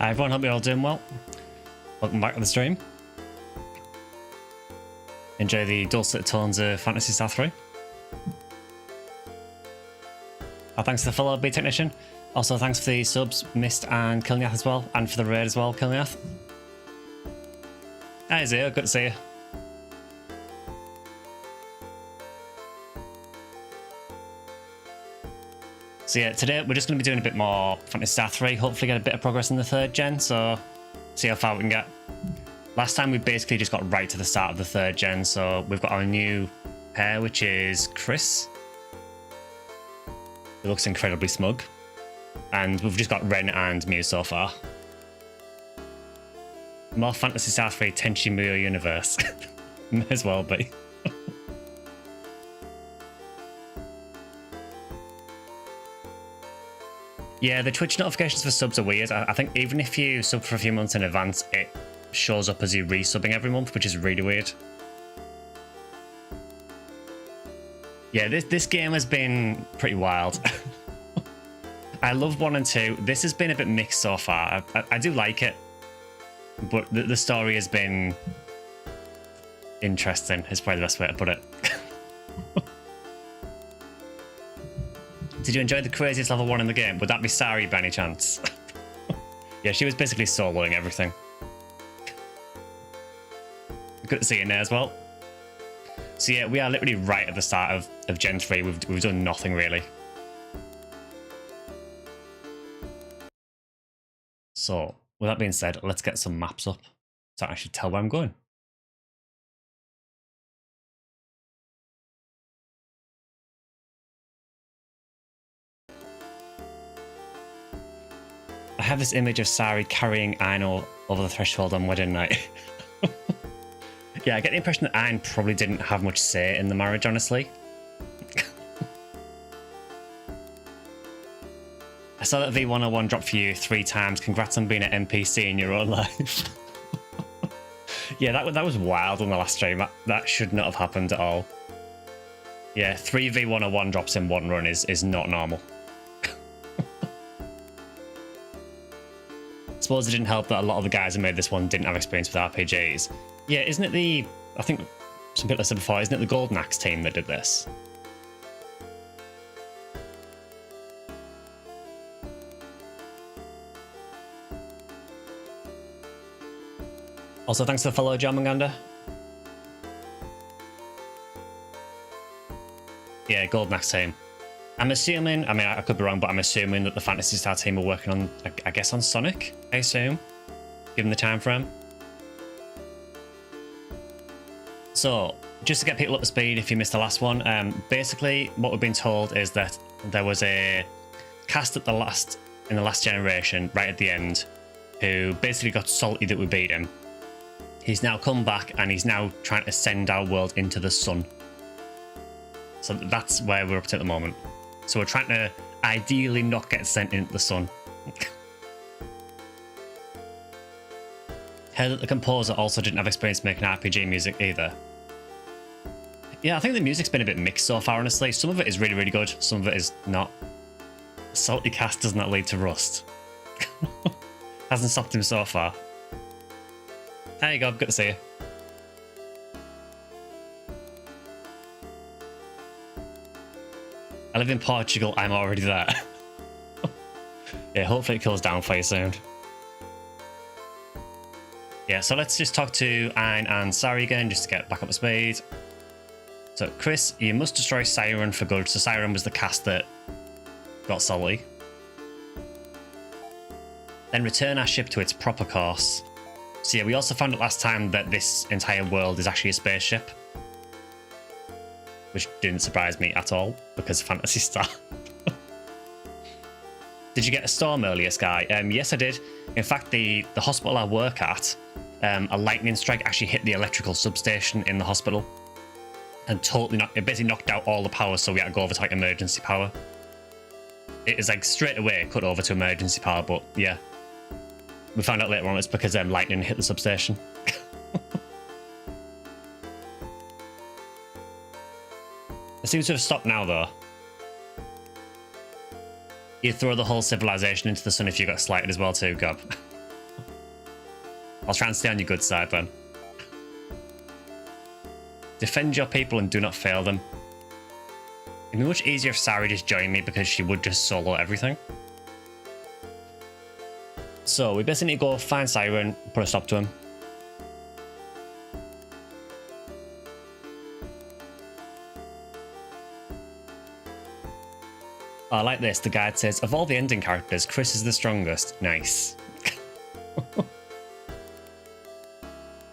Hi everyone, hope you're all doing well. Welcome back to the stream. Enjoy the dulcet tones of Phantasy Star III. Oh, thanks for the follow, B Technician. Also, thanks for the subs, Mist and Kilniath as well, and for the raid as well, Kilniath. Hi Zio, good to see you. So yeah, today we're just going to be doing a bit more Phantasy Star 3, hopefully get a bit of progress in the 3rd gen, so see how far we can get. Last time we basically just got right to the start of the 3rd gen, so we've got our new pair, which is Chris. He looks incredibly smug. And we've just got Ren and Mew so far. More Phantasy Star 3 Tenchi Muyo universe. May as well be. Yeah, the Twitch notifications for subs are weird. I think even if you sub for a few months in advance, it shows up as you resubbing every month, which is really weird. Yeah, this game has been pretty wild. I love 1 and 2. This has been a bit mixed so far. I do like it, but the story has been interesting, is probably the best way to put it. Did you enjoy the craziest level 1 in the game? Would that be Sari by any chance? Yeah, she was basically soloing everything. Good to see you in there as well. So yeah, we are literally right at the start of Gen 3. We've done nothing really. So, with that being said, let's get some maps up so I should tell where I'm going. I have this image of Sari carrying Aino over the threshold on wedding night. Yeah, I get the impression that Ayn probably didn't have much say in the marriage, honestly. I saw that V101 dropped for you 3 times. Congrats on being an NPC in your own life. Yeah, that was wild on the last stream. That should not have happened at all. Yeah, 3 V101 drops in 1 run is not normal. Suppose it didn't help that a lot of the guys who made this one didn't have experience with RPGs. Yeah, isn't it the... I think some people have said before, isn't it the Golden Axe team that did this? Also, thanks for the follow, John Manganda. Yeah, Golden Axe team. I'm assuming, I mean, I could be wrong, but I'm assuming that the Phantasy Star team are working on, I guess, on Sonic, I assume, given the time frame. So, just to get people up to speed, if you missed the last one, basically what we've been told is that there was a cast in the last generation, right at the end, who basically got salty that we beat him. He's now come back and he's now trying to send our world into the sun. So that's where we're up to at the moment. So we're trying to ideally not get sent into the sun. Heard that the composer also didn't have experience making RPG music either. Yeah, I think the music's been a bit mixed so far, honestly. Some of it is really, really good. Some of it is not. Salty cast does not lead to rust. Hasn't stopped him so far. There you go, good to see you. I live in Portugal, I'm already there. Yeah, hopefully it cools down for you soon. Yeah, so let's just talk to Ayn and Sari again, just to get back up to speed. So, Chris, you must destroy Siren for good. So Siren was the cast that got salty. Then return our ship to its proper course. So yeah, we also found out last time that this entire world is actually a spaceship. Which didn't surprise me at all, because Phantasy Star. Did you get a storm earlier, Sky? Yes, I did. In fact, the hospital I work at, a lightning strike actually hit the electrical substation in the hospital. And it basically knocked out all the power, so we had to go over to like emergency power. It is like straight away cut over to emergency power, but yeah. We found out later on it's because lightning hit the substation. It seems to have stopped now, though. You'd throw the whole civilization into the sun if you got slighted as well, too, Gob. I'll try and stay on your good side then. Defend your people and do not fail them. It'd be much easier if Sari just joined me because she would just solo everything. So we basically need to go find Siren, put a stop to him. Oh, I like this. The guide says, of all the ending characters, Chris is the strongest. Nice.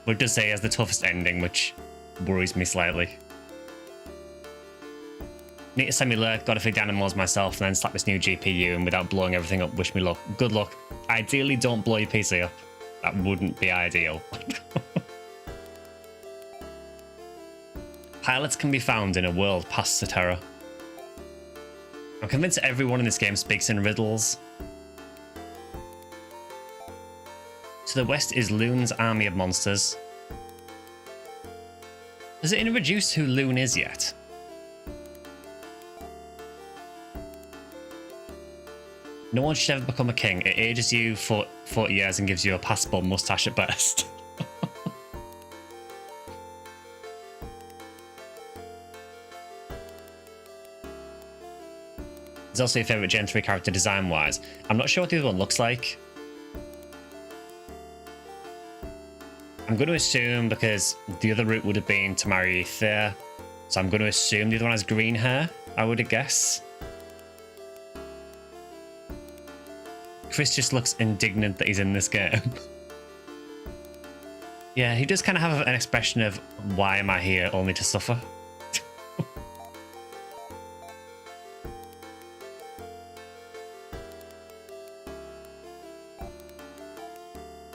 But it does say he has the toughest ending, which worries me slightly. Need to send me lurk, gotta feed the animals myself, and then slap this new GPU, and without blowing everything up, wish me luck. Good luck. Ideally, don't blow your PC up. That wouldn't be ideal. Pilots can be found in a world past the terror. I'm convinced everyone in this game speaks in riddles. To the west is Loon's army of monsters. Has it introduced who Loon is yet? No one should ever become a king. It ages you for 40 years and gives you a passable mustache at best. It's also your favourite Gen 3 character design-wise. I'm not sure what the other one looks like. I'm going to assume, because the other route would have been to marry Thea, so I'm going to assume the other one has green hair, I would guess. Chris just looks indignant that he's in this game. Yeah, he does kind of have an expression of, why am I here only to suffer?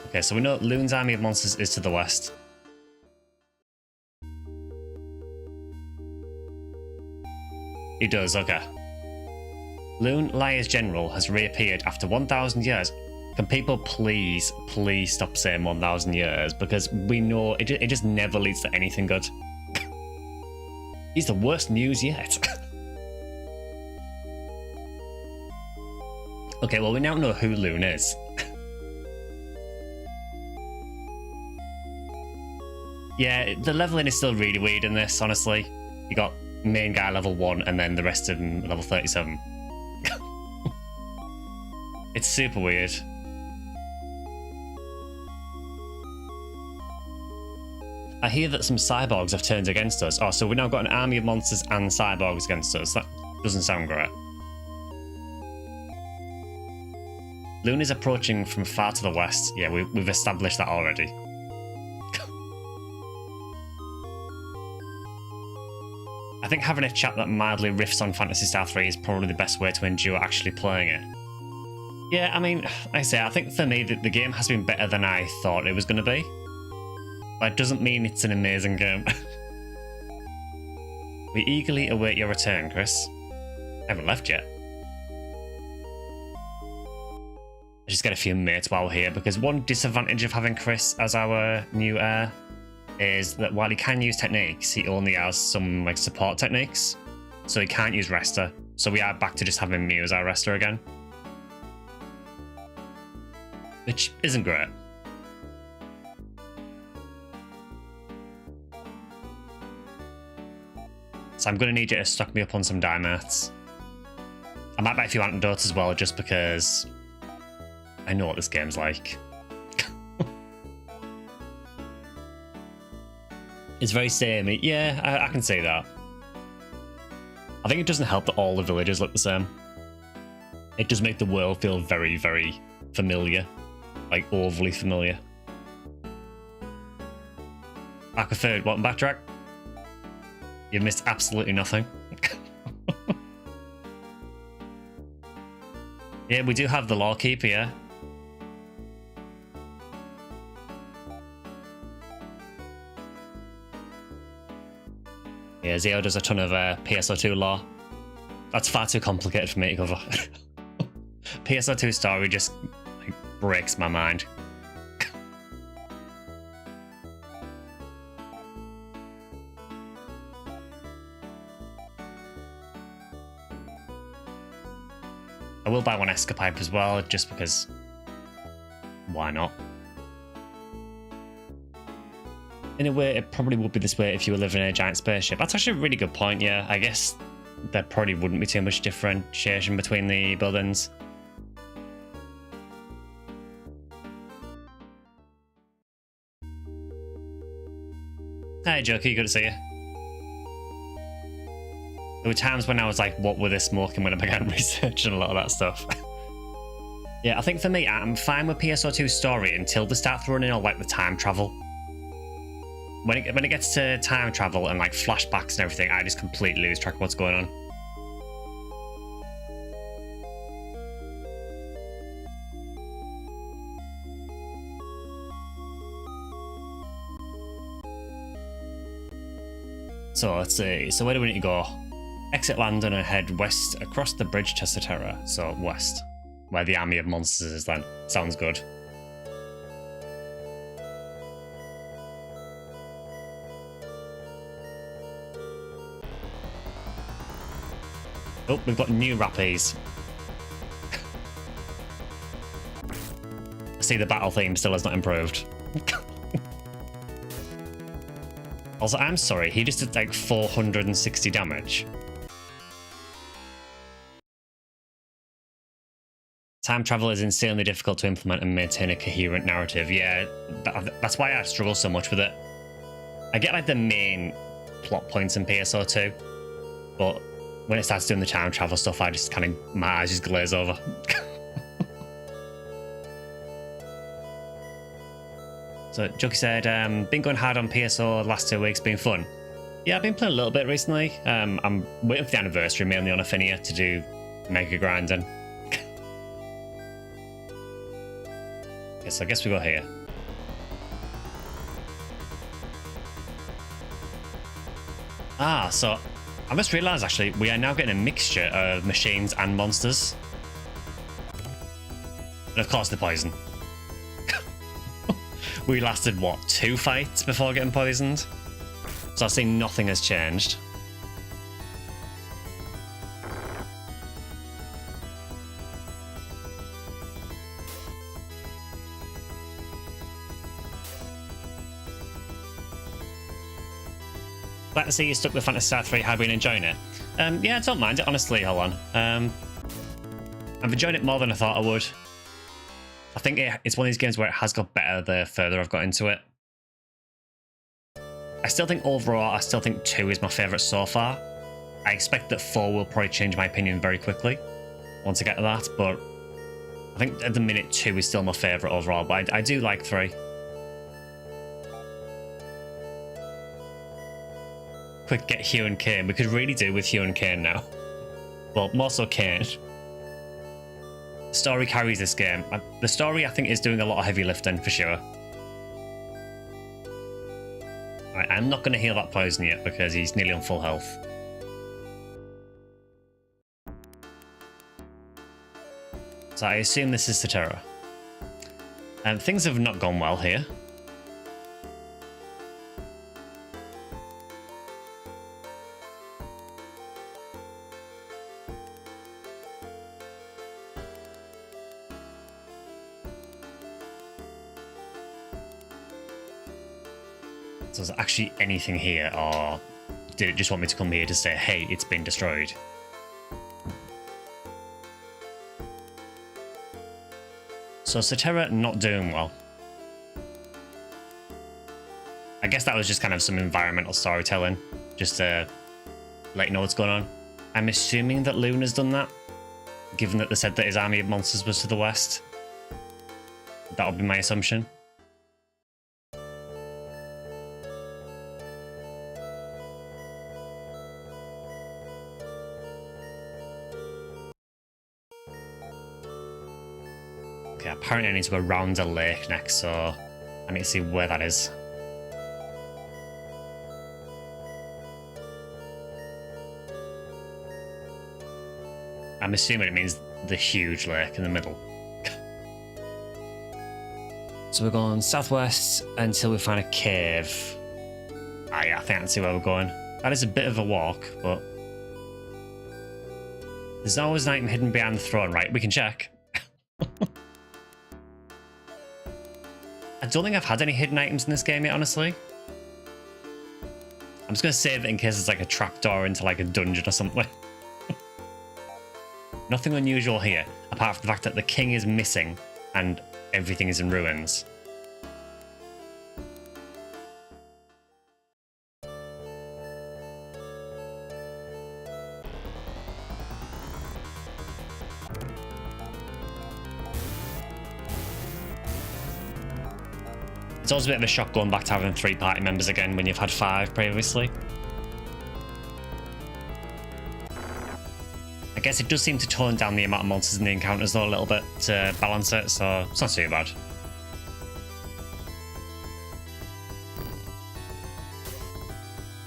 Okay, so we know Loon's army of monsters is to the west. He does, okay. Loon, Liar's general, has reappeared after 1,000 years. Can people please stop saying 1,000 years? Because we know it just never leads to anything good. He's the worst news yet. Okay, well, we now know who Loon is. Yeah, the leveling is still really weird in this, honestly. You got main guy level 1 and then the rest of them level 37. It's super weird. I hear that some cyborgs have turned against us. Oh, so we've now got an army of monsters and cyborgs against us. That doesn't sound great. Loon is approaching from far to the west. Yeah, we've established that already. I think having a chat that mildly riffs on Phantasy Star 3 is probably the best way to endure actually playing it. Yeah, I mean, like I say, I think for me the game has been better than I thought it was going to be. But it doesn't mean it's an amazing game. We eagerly await your return, Chris. I haven't left yet. I just get a few mates while we're here, because one disadvantage of having Chris as our new heir is that while he can use techniques, he only has some like support techniques, so he can't use Rester. So we are back to just having me as our Rester again, which isn't great. So I'm going to need you to stock me up on some diamonds. I might buy a few antidotes as well, just because I know what this game's like. It's very samey. Yeah, I can say that. I think it doesn't help that all the villages look the same. It does make the world feel very, very familiar. Like, overly familiar. Back a third. Welcome back, Drac. You've missed absolutely nothing. Yeah, we do have the Lawkeeper, yeah. Yeah, Zio does a ton of PSO2 lore. That's far too complicated for me to cover. PSO2 story just like, breaks my mind. I will buy one Escapipe as well, just because why not? in a way, it probably would be this way if you were living in a giant spaceship. That's actually a really good point, yeah. I guess there probably wouldn't be too much differentiation between the buildings. Hey, Jokey, good to see you. There were times when I was like, what were they smoking when I began researching a lot of that stuff. Yeah, I think for me, I'm fine with PSO2 story until they start throwing in all like the time travel. When it gets to time travel and like flashbacks and everything, I just completely lose track of what's going on. So let's see. So where do we need to go? Exit London and head west across the bridge to Saterra. So west, where the army of monsters is then. Sounds good. Oh, we've got new rappies. I see the battle theme still has not improved. Also, I'm sorry, he just did like 460 damage. Time travel is insanely difficult to implement and maintain a coherent narrative. Yeah, that's why I struggle so much with it. I get like the main plot points in PSO2, but when it starts doing the time travel stuff, I just kind of, my eyes just glaze over. So Jokey said, been going hard on PSO the last 2 weeks, been fun. Yeah, I've been playing a little bit recently. I'm waiting for the anniversary mainly on Affinia to do mega grinding. Okay, so I guess we go here. Ah, so I just realised actually we are now getting a mixture of machines and monsters. And of course the poison. We lasted, what, 2 fights before getting poisoned? So I see nothing has changed. Glad to see you stuck with Phantasy Star 3. Have you been enjoying it? Yeah, I don't mind it, honestly, hold on. I've enjoyed it more than I thought I would. I think it's one of these games where it has got better the further I've got into it. I still think overall, I still think 2 is my favourite so far. I expect that 4 will probably change my opinion very quickly once I get to that, but I think at the minute 2 is still my favourite overall, but I do like 3. Quick, get Hugh and Kane. We could really do with Hugh and Kane now. Well, more so Kane. The story carries this game. The story, I think, is doing a lot of heavy lifting, for sure. Right, I'm not going to heal that poison yet, because he's nearly on full health. So I assume this is Saterra. And things have not gone well here. So is there actually anything here, or did it just want me to come here to say, hey, it's been destroyed? So Saterra not doing well. I guess that was just kind of some environmental storytelling, just to let you know what's going on. I'm assuming that Luna's done that, given that they said that his army of monsters was to the west. That would be my assumption. Okay, apparently I need to go around a lake next, so I need to see where that is. I'm assuming it means the huge lake in the middle. So we're going southwest until we find a cave. Ah yeah, I think I can see where we're going. That is a bit of a walk, but there's always an item hidden behind the throne, right? We can check. I don't think I've had any hidden items in this game yet, honestly. I'm just going to save it in case it's like a trapdoor into like a dungeon or something. Nothing unusual here, apart from the fact that the king is missing and everything is in ruins. It's always a bit of a shock going back to having 3 party members again when you've had 5 previously. I guess it does seem to tone down the amount of monsters in the encounters though a little bit to balance it, so it's not too bad.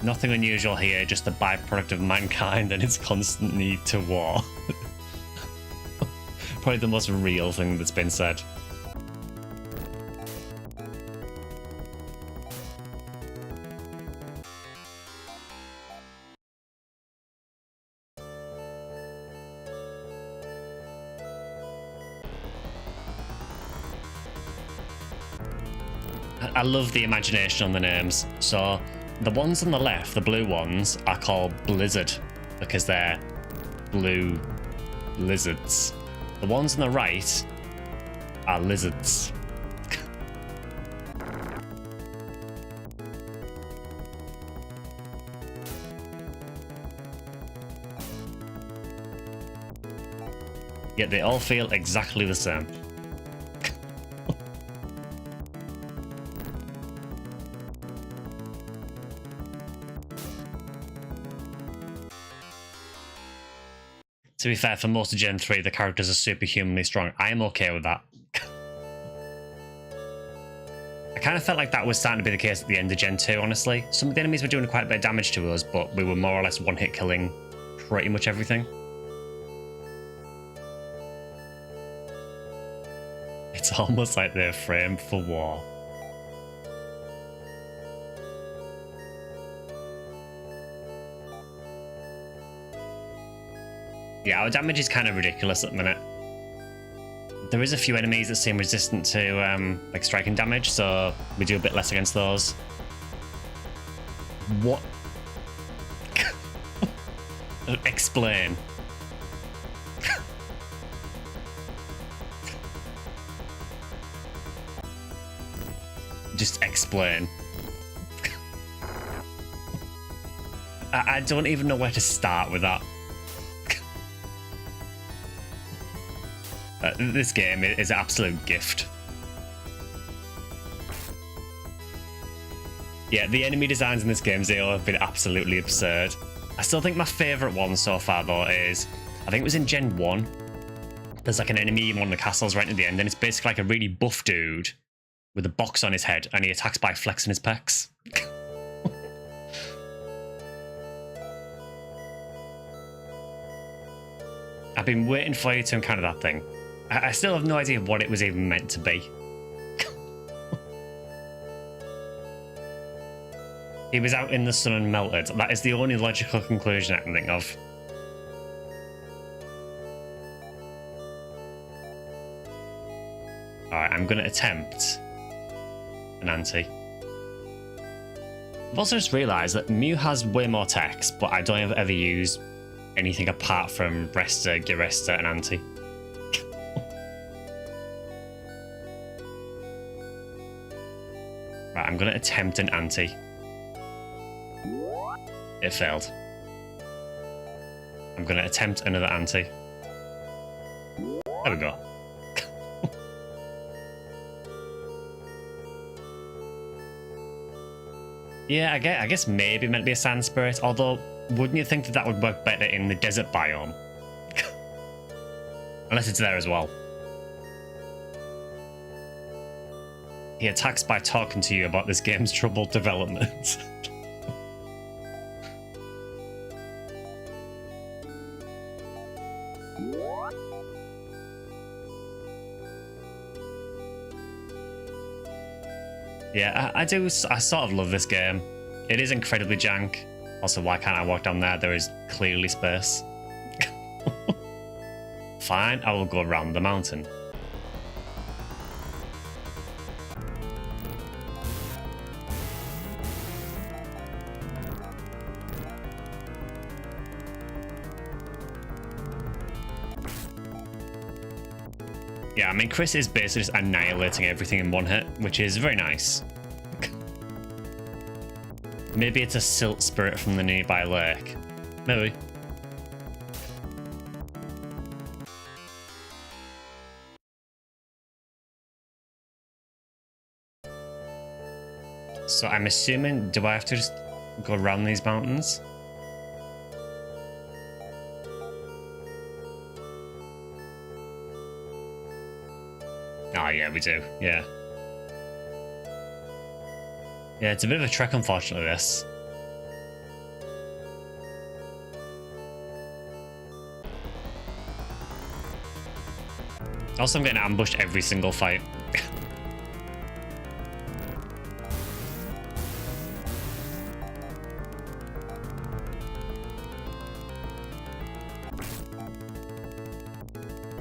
Nothing unusual here, just the byproduct of mankind and its constant need to war. Probably the most real thing that's been said. I love the imagination on the names. So the ones on the left, the blue ones, are called Blizzard because they're blue lizards. The ones on the right are lizards. Yet they all feel exactly the same. To be fair, for most of Gen 3, the characters are superhumanly strong. I am okay with that. I kind of felt like that was starting to be the case at the end of Gen 2, honestly. Some of the enemies were doing quite a bit of damage to us, but we were more or less one-hit killing pretty much everything. It's almost like they're framed for war. Yeah, our damage is kind of ridiculous at the minute. There is a few enemies that seem resistant to like striking damage, so we do a bit less against those. What? Explain. Just explain. I don't even know where to start with that. This game is an absolute gift. Yeah, the enemy designs in this game, Zero, have been absolutely absurd. I still think my favourite one so far, though, is... I think it was in Gen 1. There's like an enemy in one of the castles right at the end, and it's basically like a really buff dude with a box on his head, and he attacks by flexing his pecs. I've been waiting for you to encounter that thing. I still have no idea what it was even meant to be. He was out in the sun and melted. That is the only logical conclusion I can think of. Alright, I'm going to attempt an anti. I've also just realised that Mew has way more text, but I don't ever use anything apart from Resta, Giresta, and Anti. Right, I'm going to attempt an anti. It failed. I'm going to attempt another anti. There we go. Yeah, I guess maybe meant to be a sand spirit, although wouldn't you think that that would work better in the desert biome? Unless it's there as well. He attacks by talking to you about this game's troubled development. Yeah, I sort of love this game. It is incredibly jank. Also, why can't I walk down there? There is clearly space. Fine, I will go around the mountain. Yeah, I mean, Chris is basically just annihilating everything in one hit, which is very nice. Maybe it's a silt spirit from the nearby lake. Maybe. So I'm assuming, do I have to just go around these mountains? Oh yeah, we do, yeah. Yeah, it's a bit of a trek, unfortunately, this. Also, I'm getting ambushed every single fight.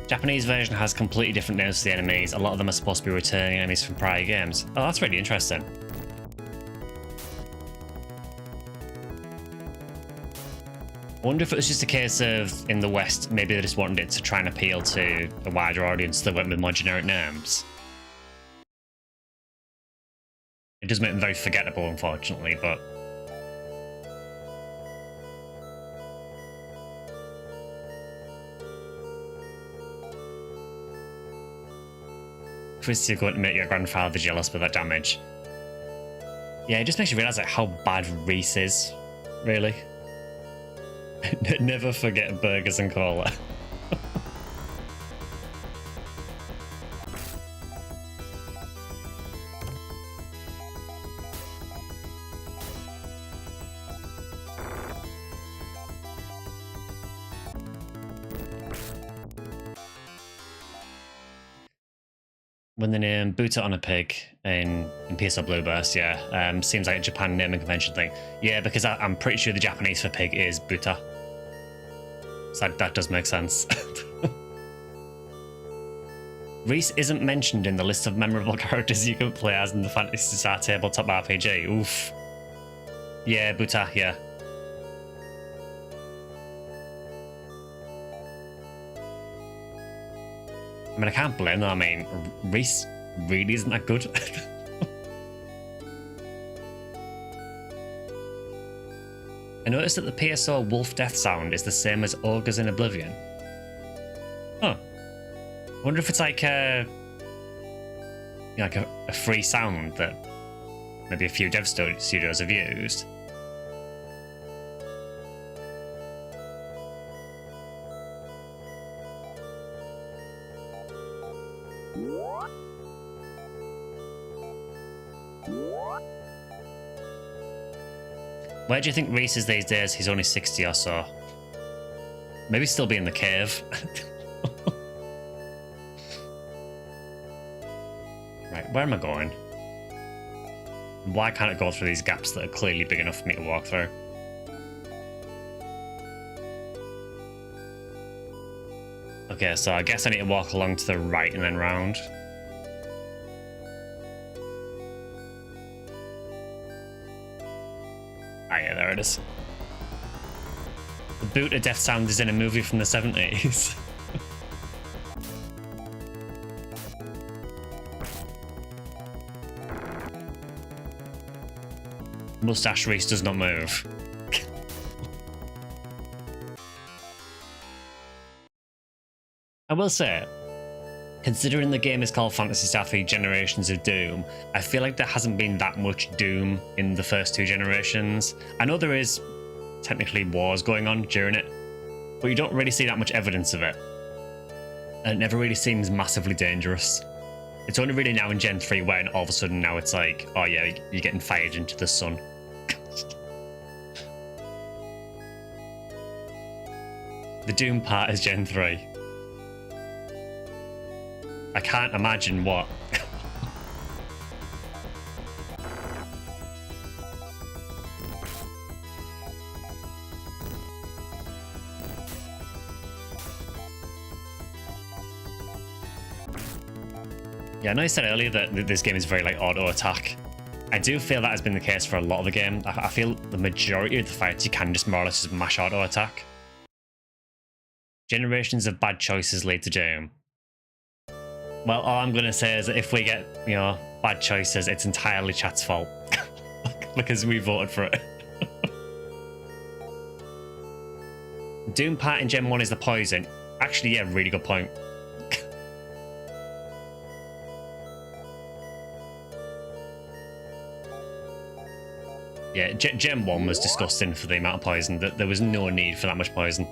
Japanese version has completely different names for the enemies. A lot of them are supposed to be returning enemies from prior games. Oh, that's really interesting. I wonder if it was just a case of, in the West, maybe they just wanted it to try and appeal to a wider audience that went with more generic names. It does make them very forgettable, unfortunately, but... Chris, you're going to make your grandfather jealous with that damage. Yeah, it just makes you realise like, how bad Reese is, really. Never forget burgers and cola. When they name Buta on a pig in PSO Blueburst, yeah, seems like a Japan naming convention thing. Yeah, because I'm pretty sure the Japanese for pig is Buta. So that does make sense. Reese isn't mentioned in the list of memorable characters you can play as in the Phantasy Star tabletop RPG. Oof. Yeah, Buta, yeah. I mean, I can't blame them. I mean, Reese really isn't that good. I noticed that the PSO wolf death sound is the same as Ogres in Oblivion. Huh. I wonder if it's like a free sound that maybe a few dev studios have used. Where do you think Reese is these days? He's only 60 or so. Maybe still be in the cave. Right, where am I going? Why can't I go through these gaps that are clearly big enough for me to walk through? Okay, so I guess I need to walk along to the right and then round. Ah, yeah, there it is. The Buta death sound is in a movie from the 70s. Mustache Reese does not move. I will say, considering the game is called Phantasy Star III Generations of Doom, I feel like there hasn't been that much Doom in the first two generations. I know there is technically wars going on during it, but you don't really see that much evidence of it. And it never really seems massively dangerous. It's only really now in Gen 3 when all of a sudden now it's like, oh yeah, you're getting fired into the sun. The Doom part is Gen 3. I can't imagine what. Yeah, I know you said earlier that this game is very like auto attack. I do feel that has been the case for a lot of the game. I feel the majority of the fights you can just more or less just mash auto attack. Generations of bad choices lead to Doom. Well, all I'm gonna say is that if we get, you know, bad choices, it's entirely chat's fault. Because we voted for it. Doom part in Gen 1 is the poison. Actually, yeah, really good point. Yeah, Gen 1 was disgusting for the amount of poison. There was no need for that much poison.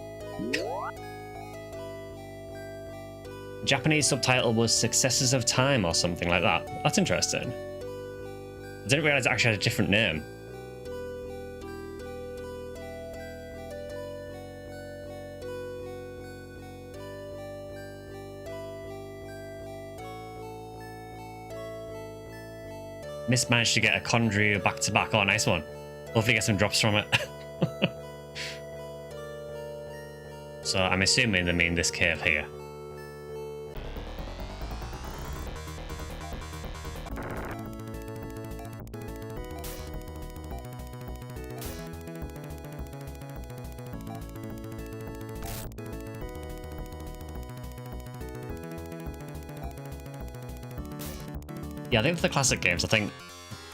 Japanese subtitle was Successors of Time or something like that. That's interesting. I didn't realize it actually had a different name. Miss managed to get a Condryu back to back. Oh, nice one. Hopefully get some drops from it. So I'm assuming they mean this cave here. Yeah, I think for the classic games, I think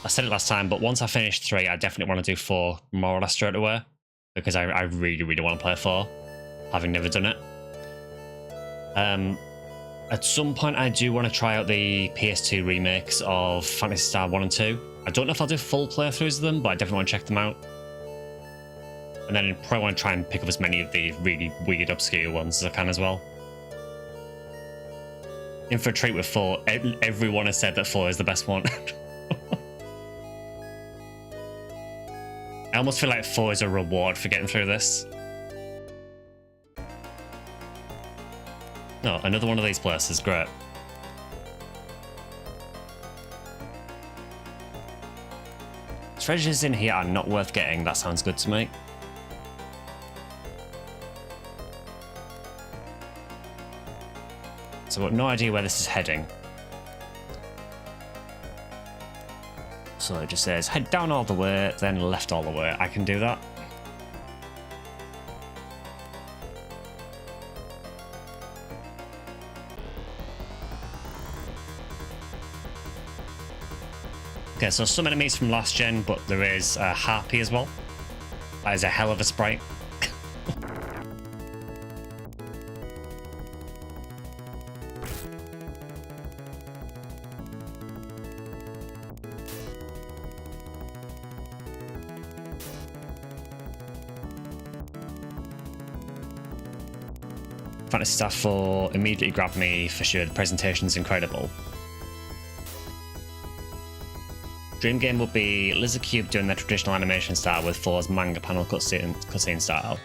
I said it last time, but once I finish 3, I definitely want to do 4 more or less straight away, because I really, really want to play 4, having never done it. At some point, I do want to try out the PS2 remakes of Phantasy Star 1 and 2. I don't know if I'll do full playthroughs of them, but I definitely want to check them out. And then I probably want to try and pick up as many of the really weird, obscure ones as I can as well. In for a treat with 4, everyone has said that 4 is the best one. I almost feel like 4 is a reward for getting through this. No, another one of these places, great. Treasures in here are not worth getting, that sounds good to me. So I've got no idea where this is heading. So it just says head down all the way, then left all the way. I can do that. Okay, so some enemies from last gen, but there is a Harpy as well. That is a hell of a sprite. Phantasy Star 4 immediately grabbed me for sure. The presentation's incredible. Dream game would be Lizard Cube doing their traditional animation style with 4's manga panel cutscene style.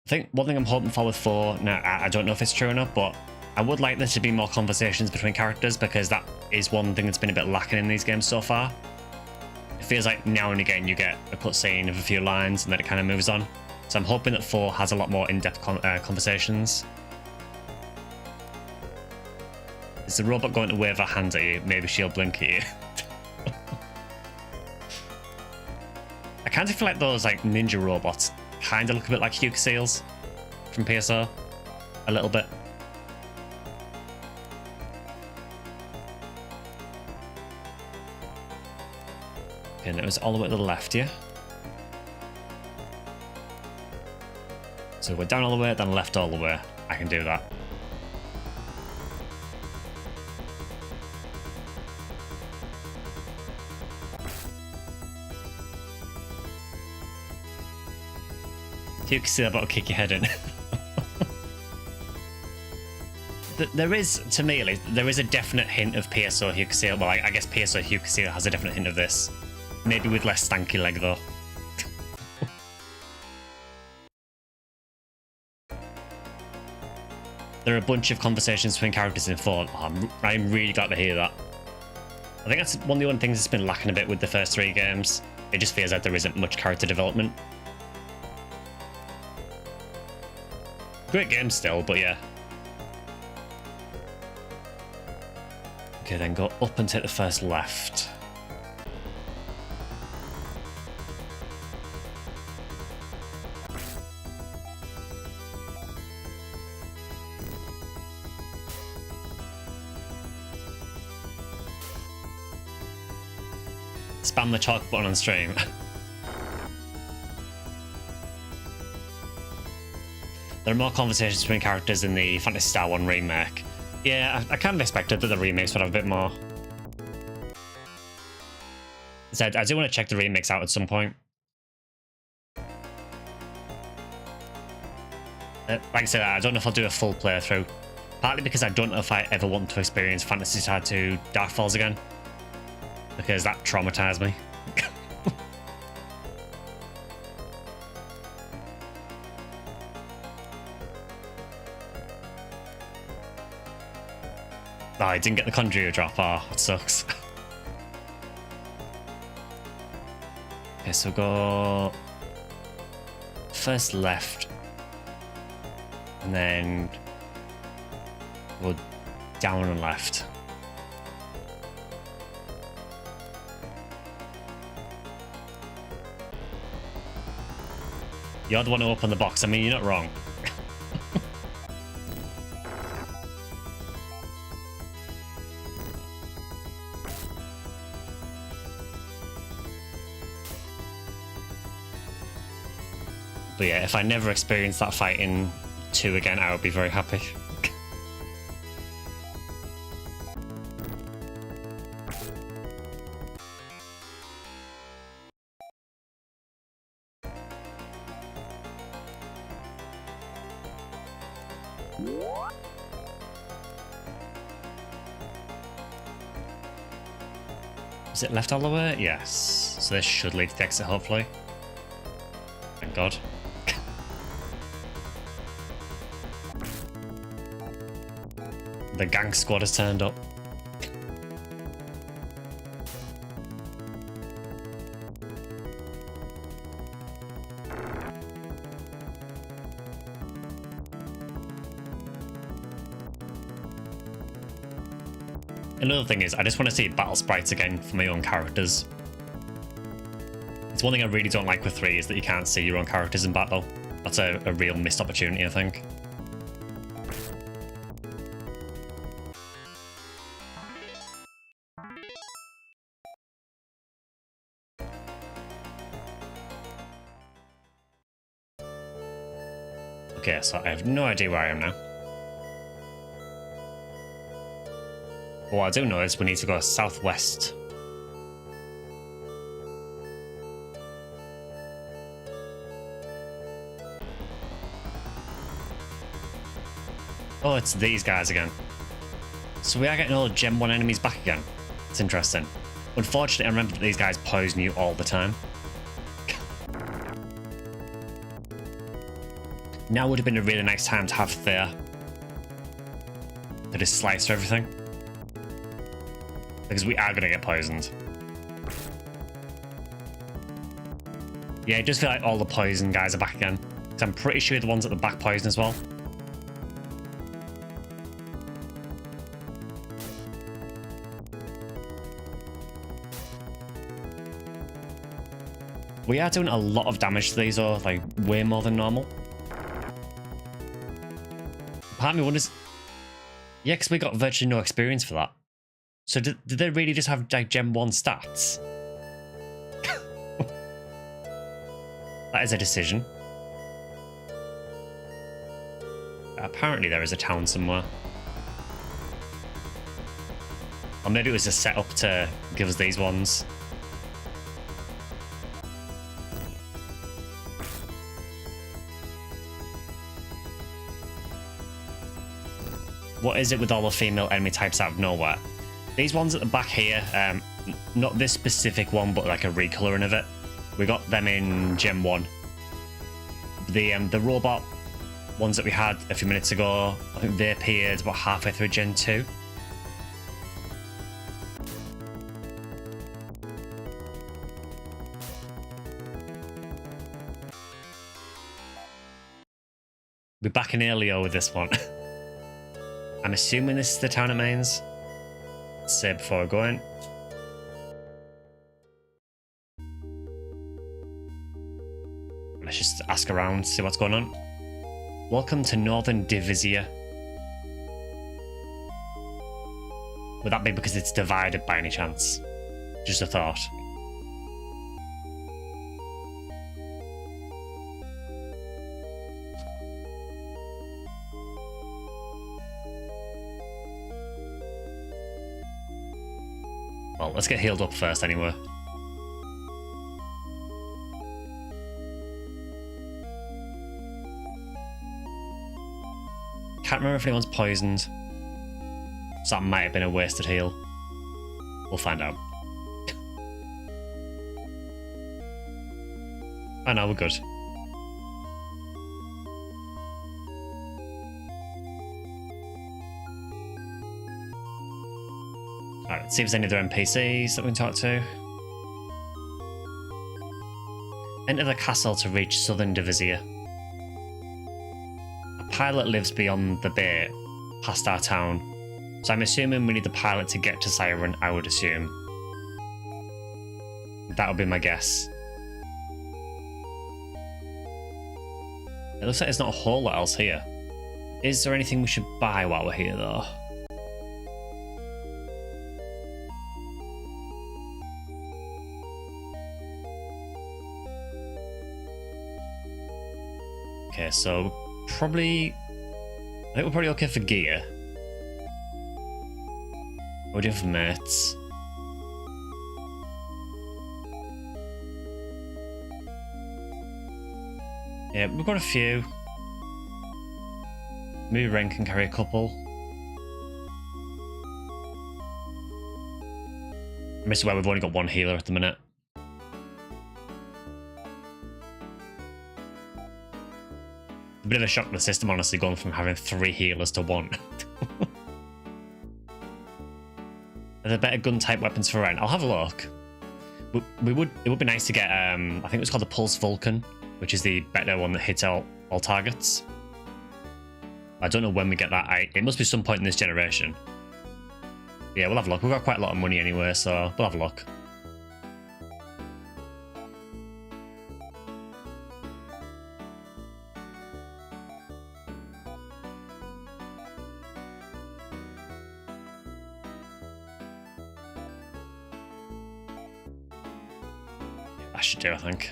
I think one thing I'm hoping for with 4, now I don't know if it's true or not, but I would like there to be more conversations between characters, because that is one thing that's been a bit lacking in these games so far. It feels like now and again you get a cutscene of a few lines and then it kind of moves on. So I'm hoping that 4 has a lot more in-depth conversations. Is the robot going to wave her hand at you? Maybe she'll blink at you. I kind of feel like those like ninja robots kind of look a bit like Huke Seals from PSO. A little bit. Okay, and it was all the way to the left, yeah? So we're down all the way, then left all the way. I can do that. You can see that about to kick your head in. There is, to me at least, there is a definite hint of PSO Hukuseo. Well, I guess PSO Hukuseo has a definite hint of this. Maybe with less stanky leg though. There are a bunch of conversations between characters in 4. Oh, I'm really glad to hear that. I think that's one of the only things that's been lacking a bit with the first 3 games. It just feels like there isn't much character development. Great game still, but yeah. Okay, then go up and take the first left. spam the talk button on stream. There are more conversations between characters in the Phantasy Star 1 remake. Yeah, I kind of expected that the remakes would have a bit more. So I do want to check the remakes out at some point. Like I said, I don't know if I'll do a full playthrough. Partly because I don't know if I ever want to experience Phantasy Star II Dark Falls again. Because that traumatized me. Oh, I didn't get the Conjurer drop. Oh, it sucks. Okay, so go first left. And then go down and left. You're the one to open the box. I mean, you're not wrong. But yeah, if I never experience that fight in 2 again, I would be very happy. Is it left all the way? Yes. So this should lead to the exit, hopefully. Thank God. The gang squad has turned up. Another thing is, I just want to see battle sprites again for my own characters. It's one thing I really don't like with 3 is that you can't see your own characters in battle. That's a real missed opportunity, I think. Okay, so I have no idea where I am now. But what I do know is we need to go southwest. Oh, it's these guys again. So we are getting all the Gen 1 enemies back again. It's interesting. Unfortunately, I remember that these guys poison you all the time. Now would have been a really nice time to have there to just slice through everything. Because we are going to get poisoned. Yeah, it does feel like all the poison guys are back again. Because I'm pretty sure the ones at the back poison as well. We are doing a lot of damage to these, though, like way more than normal. Part of me wonders... Yeah, because we got virtually no experience for that. So did they really just have like Gen 1 stats? That is a decision. Apparently there is a town somewhere. Or maybe it was a setup to give us these ones. What is it with all the female enemy types out of nowhere? These ones at the back here, not this specific one, but like a recoloring of it. We got them in Gen 1. The robot ones that we had a few minutes ago, I think they appeared about halfway through Gen 2. We're back in Alio with this one. I'm assuming this is the town it means. Let's say before we're going. Let's just ask around, see what's going on. Welcome to Northern Divisia. Would that be because it's divided by any chance? Just a thought. Well, let's get healed up first anyway. Can't remember if anyone's poisoned. So that might have been a wasted heal. We'll find out. Oh no, we're good. Alright, see if there's any other NPCs that we can talk to. Enter the castle to reach Southern Divisia. A pilot lives beyond the bay, past our town. So I'm assuming we need the pilot to get to Siren, I would assume. That would be my guess. It looks like there's not a whole lot else here. Is there anything we should buy while we're here, though? Okay, so probably... I think we're probably okay for gear. What do you have for mates? Yeah, we've got a few. Maybe Ren can carry a couple. This is where we've only got one healer at the minute. A bit of a shock to the system, honestly, going from having 3 healers to 1. Are there better gun type weapons for Ren? I'll have a look. It would be nice to get I think it was called the Pulse Vulcan, which is the better one that hits all targets. I don't know when we get that. It must be some point in this generation. Yeah, we'll have a look. We've got quite a lot of money anyway, so we'll have a look. That should do, I think.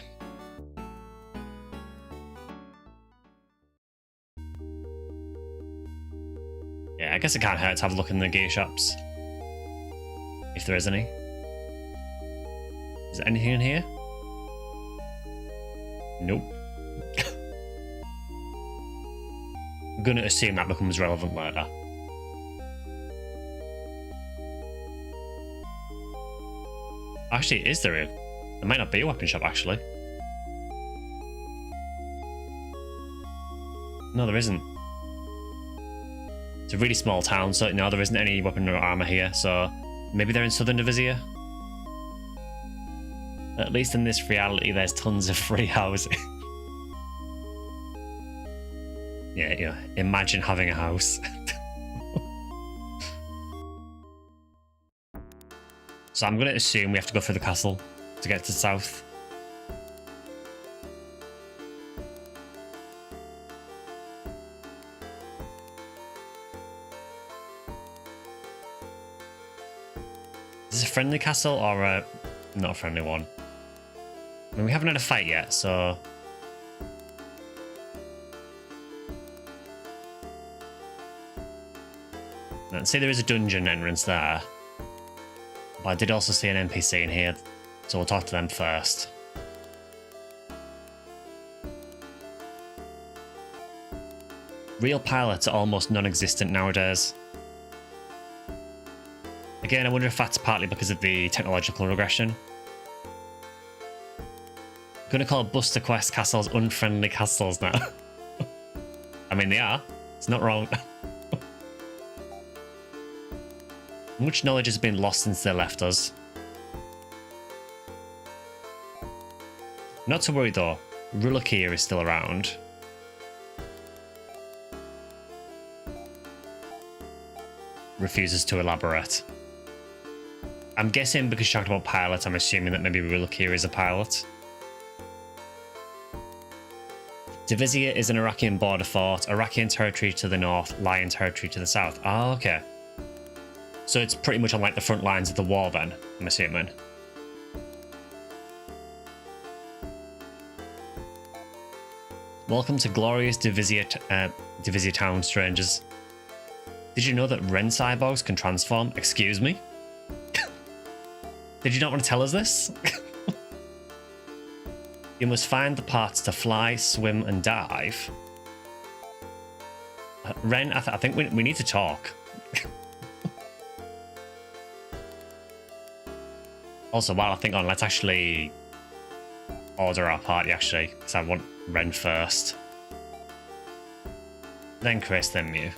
Yeah, I guess it can't hurt to have a look in the gear shops. If there is any. Is there anything in here? Nope. I'm gonna assume that becomes relevant later. Actually, is there a... There might not be a weapon shop, actually. No, there isn't. It's a really small town, so no, there isn't any weapon or armor here, so maybe they're in Southern Divisia? At least in this reality, there's tons of free housing. Yeah, imagine having a house. So I'm going to assume we have to go through the castle to get to the south. Is this a friendly castle or not a friendly one? I mean, we haven't had a fight yet, so... Let's see, there is a dungeon entrance there. But I did also see an NPC in here, so we'll talk to them first. Real pilots are almost non-existent nowadays. Again, I wonder if that's partly because of the technological regression. I'm gonna call Buster Quest castles unfriendly castles now. I mean, they are. It's not wrong. Much knowledge has been lost since they left us. Not to worry though, Rulikia is still around. Refuses to elaborate. I'm guessing because she talked about pilots, I'm assuming that maybe Rulikia is a pilot. Divisia is an Iraqian border fort, Iraqian territory to the north, Lion territory to the south. Oh, okay. So it's pretty much on like the front lines of the war then, I'm assuming. Welcome to glorious Divisia town, strangers. Did you know that Ren cyborgs can transform? Excuse me? Did you not want to tell us this? You must find the parts to fly, swim, and dive. Ren, I think we need to talk. Also, while I think on, let's actually order our party, actually, because I want Ren first. Then Chris, then Mew.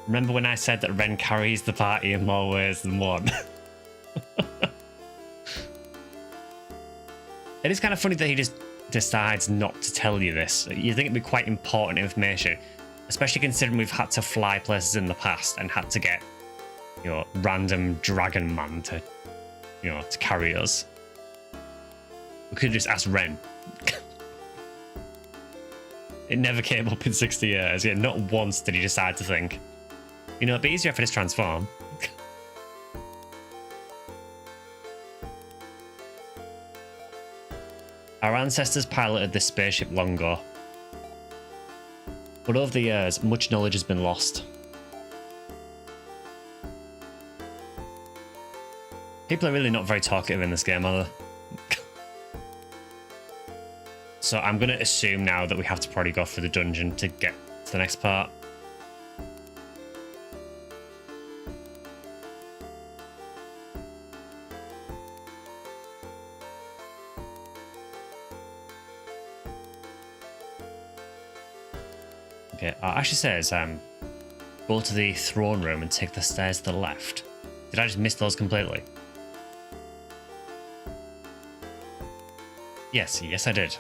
Remember when I said that Ren carries the party in more ways than one? It is kind of funny that he just decides not to tell you this. You think it'd be quite important information, especially considering we've had to fly places in the past and had to get, you know, random dragon man to, you know, to carry us. We could have just asked Ren. It never came up in 60 years. Yeah, not once did he decide to think, you know, it'd be easier if I just transform. Our ancestors piloted this spaceship long ago, but over the years, much knowledge has been lost. People are really not very talkative in this game, are they? So I'm going to assume now that we have to probably go through the dungeon to get to the next part. Okay, it actually says, go to the throne room and take the stairs to the left. Did I just miss those completely? Yes, I did.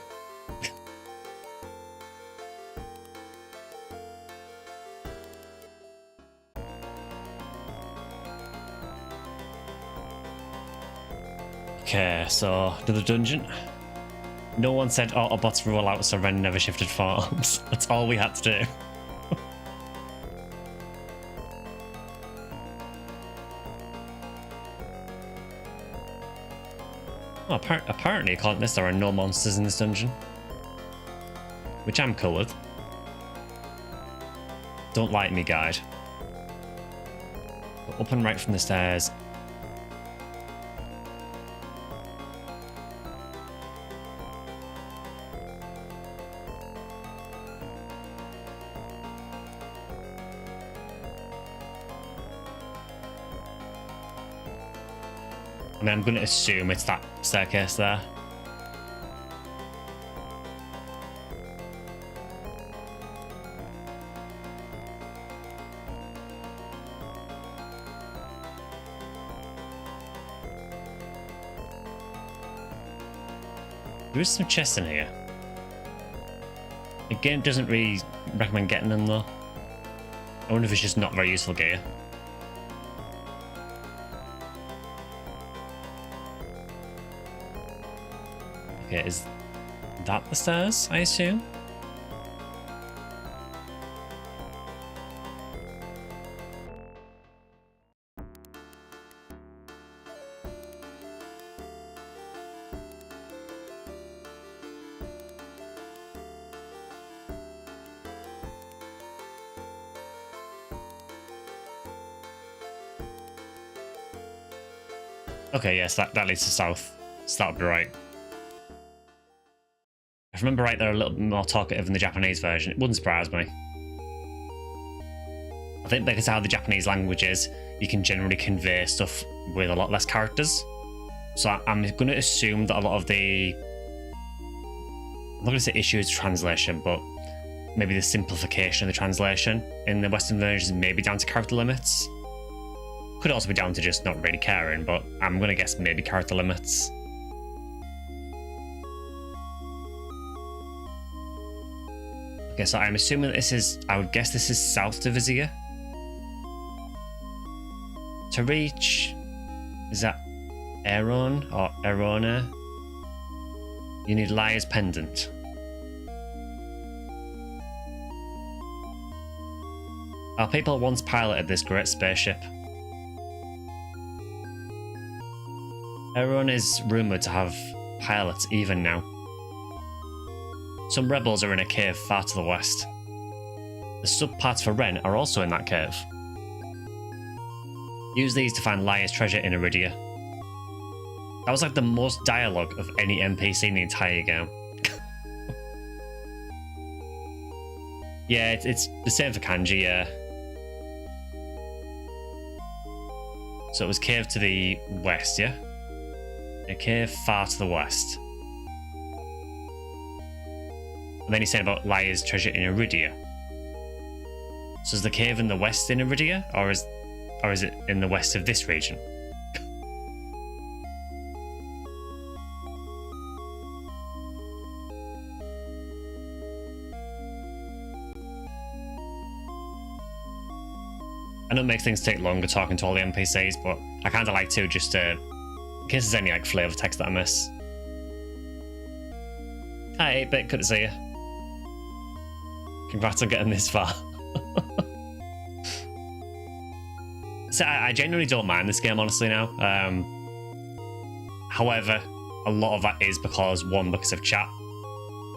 Okay, so to the dungeon. No one said Autobots roll out so Ren never shifted forms. That's all we had to do. Oh, apparently, according to this, there are no monsters in this dungeon. Which I'm cool with. Don't like me, guide. Go up and right from the stairs. I mean, I'm going to assume it's that staircase there. There is some chests in here. Again, it doesn't really recommend getting them though. I wonder if it's just not very useful gear. Okay, is that the stairs, I assume? Okay, yes, that leads to south. So that would be right. If I remember right, they're a little bit more talkative in the Japanese version. It wouldn't surprise me. I think because of how the Japanese language is, you can generally convey stuff with a lot less characters. So I'm going to assume that a lot of the... I'm not going to say issues translation, but maybe the simplification of the translation in the Western versions is maybe down to character limits. Could also be down to just not really caring, but I'm going to guess maybe character limits. Okay, so I'm assuming this is, I would guess this is south to Vizier. To reach, is that Aeron or Aerona? You need Liar's Pendant. Our people once piloted this great spaceship. Aeron is rumoured to have pilots even now. Some rebels are in a cave far to the west. The subparts for Ren are also in that cave. Use these to find Liar's treasure in Iridia. That was like the most dialogue of any NPC in the entire game. Yeah, it's the same for Kanji, yeah. So it was cave to the west, yeah? A cave far to the west. And then he's saying about Liar's treasure in Iridia. So is the cave in the west in Iridia? Or is it in the west of this region? I know it makes things take longer talking to all the NPCs, but I kind of like to just to, in case there's any like flavor text that I miss. Hi 8-Bit, good to see you. Congrats on getting this far. So I genuinely don't mind this game, honestly, now. However, a lot of that is because of chat.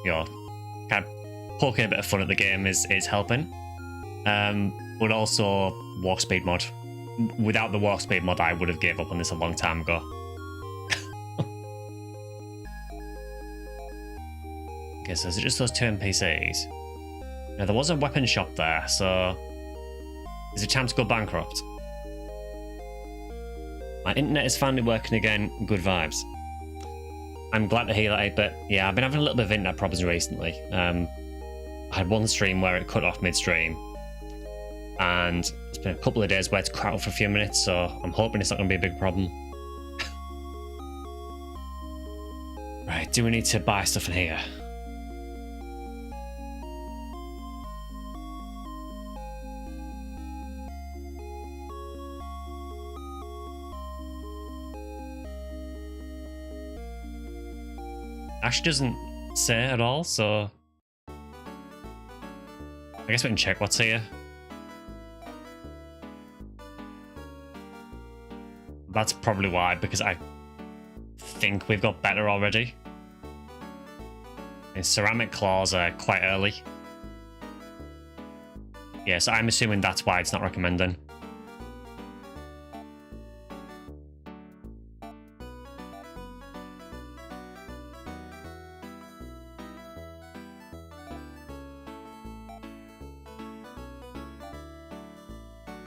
You know, kind of poking a bit of fun at the game is helping. But also walk speed mod. Without the walk speed mod, I would have gave up on this a long time ago. Okay, so is it just those two NPCs? Now, there was a weapon shop there, so is it time to go bankrupt? My internet is finally working again. Good vibes. I'm glad to hear that, 8-Bit. Yeah, I've been having a little bit of internet problems recently. I had one stream where it cut off midstream, and it's been a couple of days where it's cut out for a few minutes, so I'm hoping it's not going to be a big problem. Right, do we need to buy stuff in here? Actually doesn't say at all, so I guess we can check what's here. That's probably why, because I think we've got better already. And ceramic claws are quite early. Yeah, so I'm assuming that's why it's not recommending.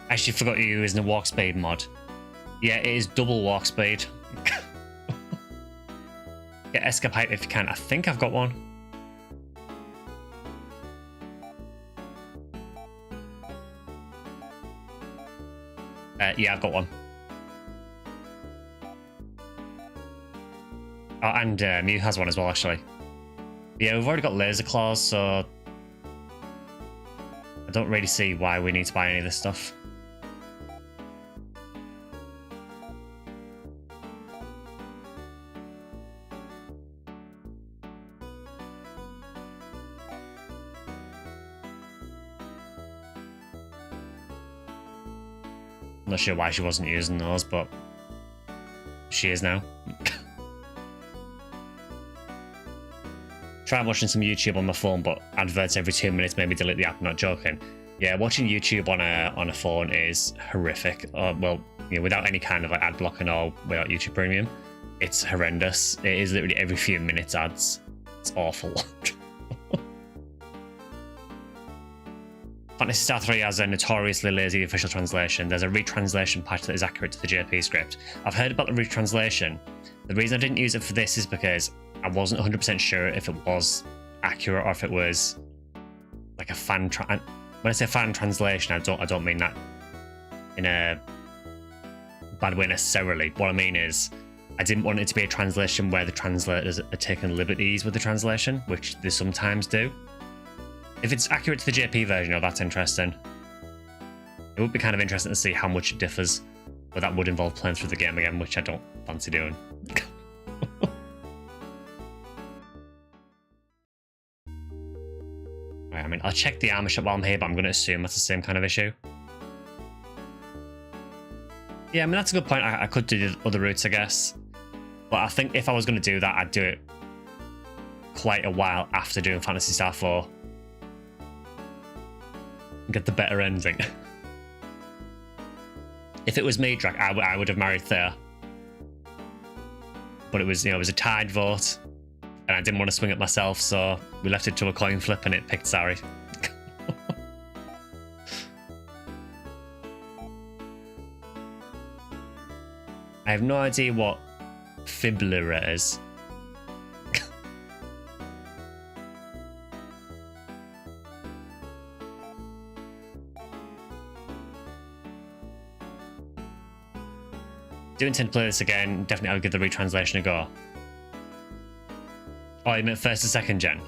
I actually forgot you're using the walk speed mod. Yeah, it is double walk speed. Get escape height if you can. I think I've got one. Yeah, I've got one. Oh, and Mew has one as well, actually. Yeah, we've already got laser claws, so I don't really see why we need to buy any of this stuff. Not sure why she wasn't using those, but she is now. Try watching some YouTube on my phone, but adverts every 2 minutes made me delete the app. I'm not joking. Yeah, watching YouTube on a phone is horrific. Well, you know, without any kind of like ad blocking or without YouTube Premium, it's horrendous. It is literally every few minutes ads. It's awful. Phantasy Star 3 has a notoriously lazy official translation. There's a retranslation patch that is accurate to the JP script. I've heard about the retranslation. The reason I didn't use it for this is because I wasn't 100% sure if it was accurate or if it was like a fan. When I say fan translation, I don't mean that in a bad way necessarily. What I mean is, I didn't want it to be a translation where the translators are taking liberties with the translation, which they sometimes do. If it's accurate to the JP version, that's interesting. It would be kind of interesting to see how much it differs, but that would involve playing through the game again, which I don't fancy doing. Right, I mean, I'll check the armor shop while I'm here, but I'm going to assume that's the same kind of issue. Yeah, I mean, that's a good point. I could do the other routes, I guess. But I think if I was going to do that, I'd do it quite a while after doing Phantasy Star 4. Get the better ending. If it was me, Drac, I would have married Thea. But it was, you know, it was a tied vote, and I didn't want to swing it myself, so we left it to a coin flip, and it picked Sari. I have no idea what Fibbler is. Do intend to play this again. Definitely I would give the retranslation a go. Oh, you meant first and second gen?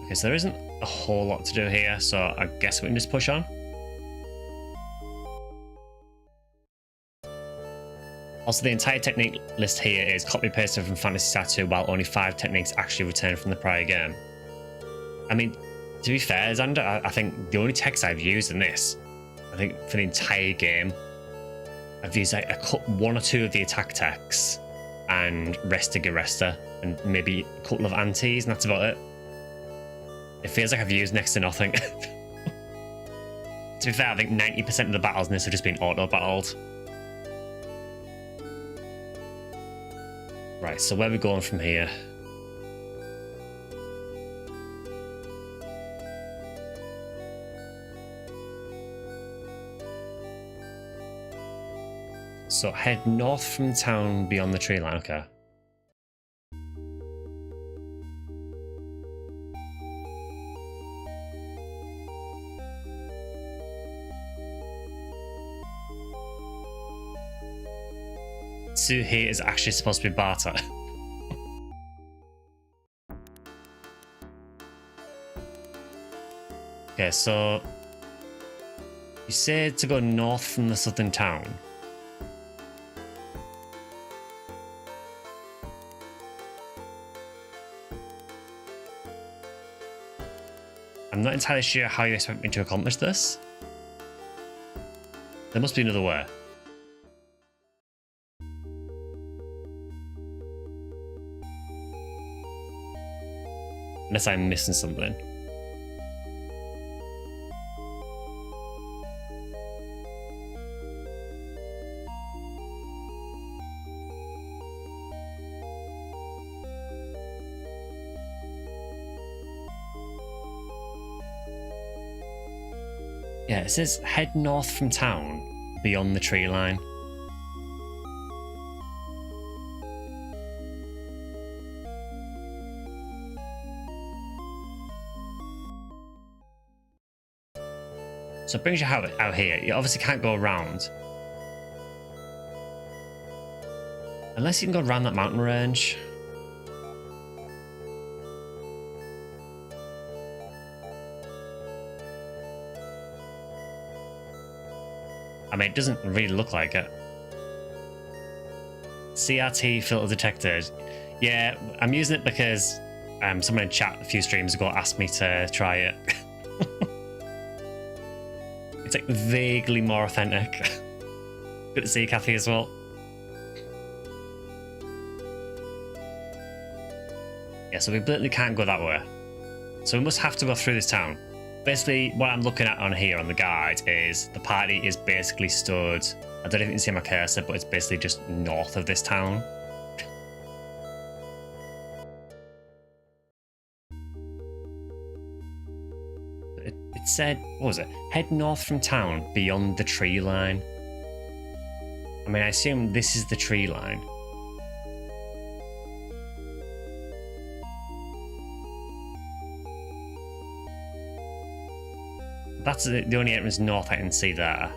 Okay, so there isn't a whole lot to do here, so I guess we can just push on. Also, the entire technique list here is copy-pasted from Phantasy Star II, while only 5 techniques actually return from the prior game. I mean, to be fair, Xander, I think the only text I've used in this, I think for the entire game, I've used like one or two of the attack texts and Resta and maybe a couple of antis, and that's about it. It feels like I've used next to nothing. To be fair, I think 90% of the battles in this have just been auto-battled. Right, so where are we going from here? So head north from town beyond the tree line, okay. Sue here is actually supposed to be Barter. Okay, so you said to go north from the southern town. I'm not entirely sure how you expect me to accomplish this. There must be another way. Unless I'm missing something. Yeah, it says head north from town beyond the tree line. So it brings you out here. You obviously can't go around. Unless you can go around that mountain range. I mean, it doesn't really look like it. CRT filter detected. Yeah, I'm using it because someone in chat a few streams ago asked me to try it. It's like vaguely more authentic. Good to see you, Kathy, as well. Yeah, so we blatantly can't go that way. So we must have to go through this town. Basically, what I'm looking at on here on the guide is the party is basically stood, I don't know if you can see my cursor, but it's basically just north of this town. It said, what was it? Head north from town beyond the tree line. I mean, I assume this is the tree line. That's the only entrance north I can see there.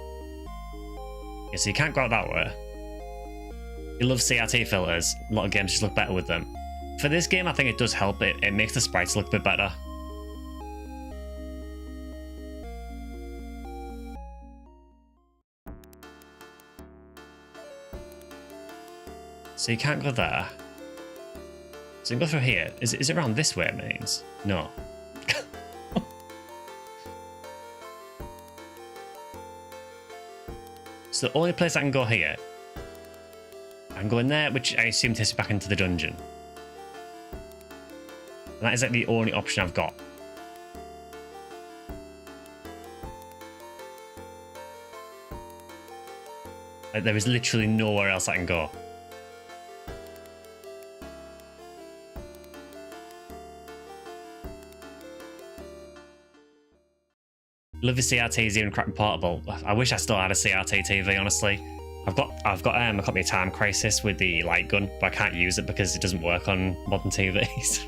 Yeah, so you can't go out that way. You love CRT filters. A lot of games just look better with them. For this game, I think it does help. It makes the sprites look a bit better. So you can't go there. So you can go through here. Is it around this way it means? No. So the only place I can go here, I can go in there, which I assume takes me back into the dungeon. And that is like the only option I've got. Like, there is literally nowhere else I can go. Love the CRTs, even cracked portable. I wish I still had a CRT TV, honestly. I've got a copy of Time Crisis with the light gun, but I can't use it because it doesn't work on modern TVs.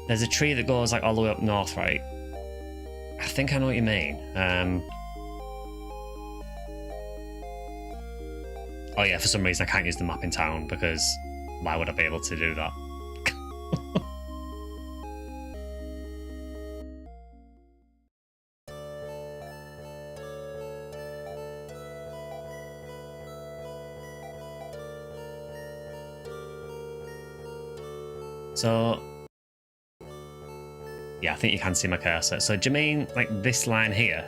There's a tree that goes like all the way up north, right? I think I know what you mean. Oh yeah, for some reason I can't use the map in town because why would I be able to do that? So, yeah, I think you can see my cursor. So do you mean like this line here?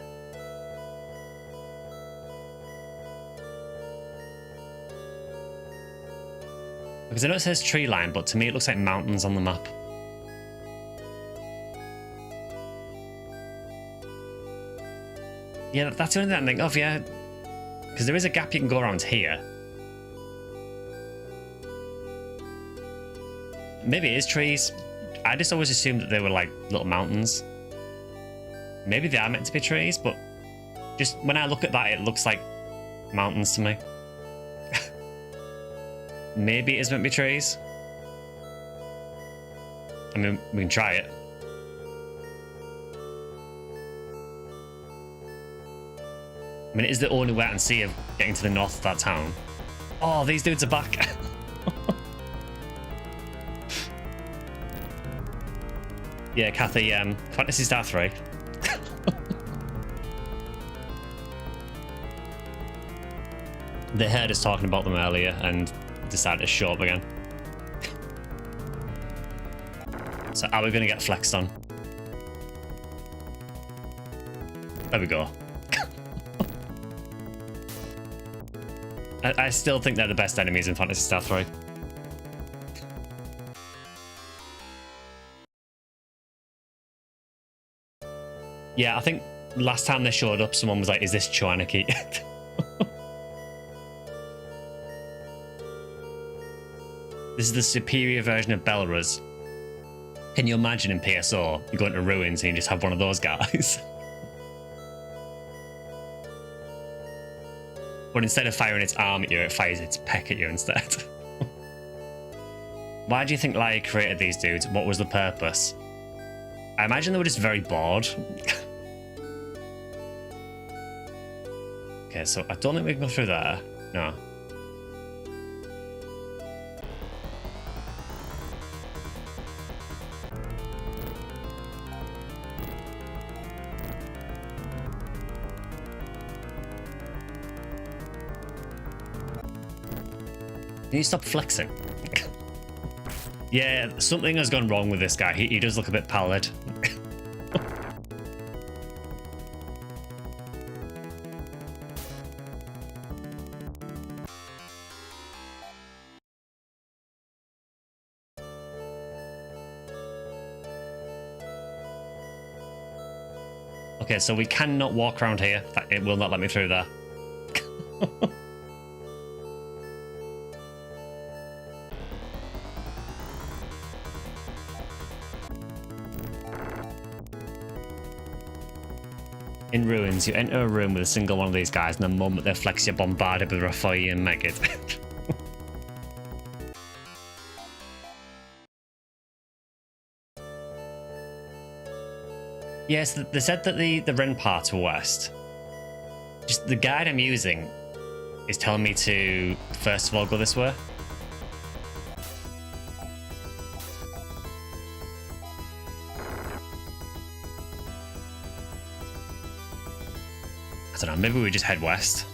Because I know it says tree line, but to me it looks like mountains on the map. Yeah, that's the only thing I think of, yeah. Because there is a gap you can go around here. Maybe it is trees. I just always assumed that they were like little mountains. Maybe they are meant to be trees, but just when I look at that, it looks like mountains to me. Maybe it is meant to be trees. I mean, we can try it. I mean, it is the only way I can see of getting to the north of that town. Oh, these dudes are back. Yeah, Kathy, Phantasy Star III. They heard us talking about them earlier and decided to show up again. So are we going to get flexed on? There we go. I still think they're the best enemies in Phantasy Star III. Yeah, I think last time they showed up, someone was like, is this Choaniki? This is the superior version of Belruz. Can you imagine in PSO, you go into ruins and you just have one of those guys? But instead of firing its arm at you, it fires its peck at you instead. Why do you think Laia created these dudes? What was the purpose? I imagine they were just very bored. Okay, so I don't think we can go through there. No. Can you stop flexing? Yeah, something has gone wrong with this guy. He does look a bit pallid. Okay, so we cannot walk around here. It will not let me through there. In ruins, you enter a room with a single one of these guys, and the moment they flex, you're bombarded with Rafoi and Megid. Yes, they said that the Ren parts were west. Just the guide I'm using is telling me to first of all go this way. I don't know, maybe we just head west.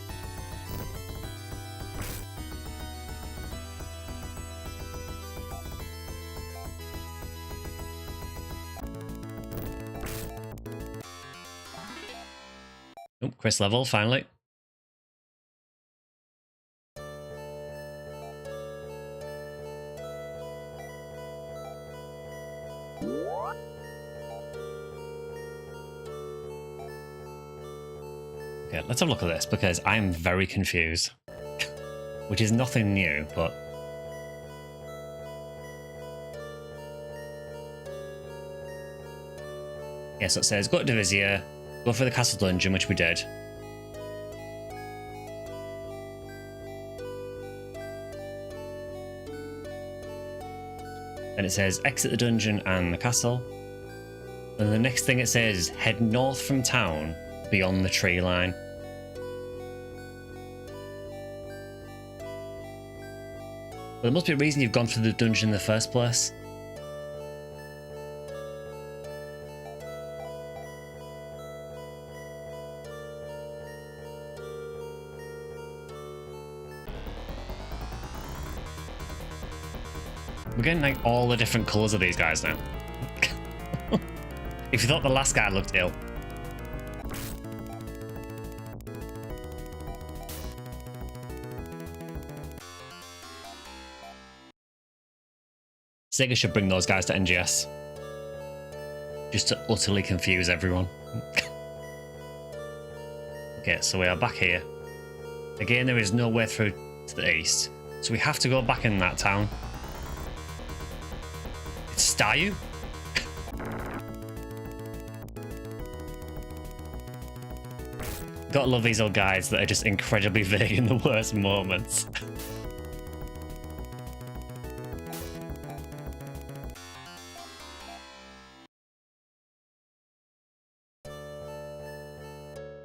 Oh, Chris level, finally. Okay, let's have a look at this because I'm very confused. Which is nothing new, but... Yeah, so it says, go to Divisia, go for the castle dungeon, which we did. Then it says, exit the dungeon and the castle. And the next thing it says is, head north from town, beyond the tree line. Well, there must be a reason you've gone through the dungeon in the first place. We're getting like all the different colours of these guys now. If you thought the last guy looked ill. Sega should bring those guys to NGS. Just to utterly confuse everyone. Okay, so we are back here. Again, there is no way through to the east. So we have to go back in that town. It's Stayu? Gotta love these old guides that are just incredibly vague in the worst moments.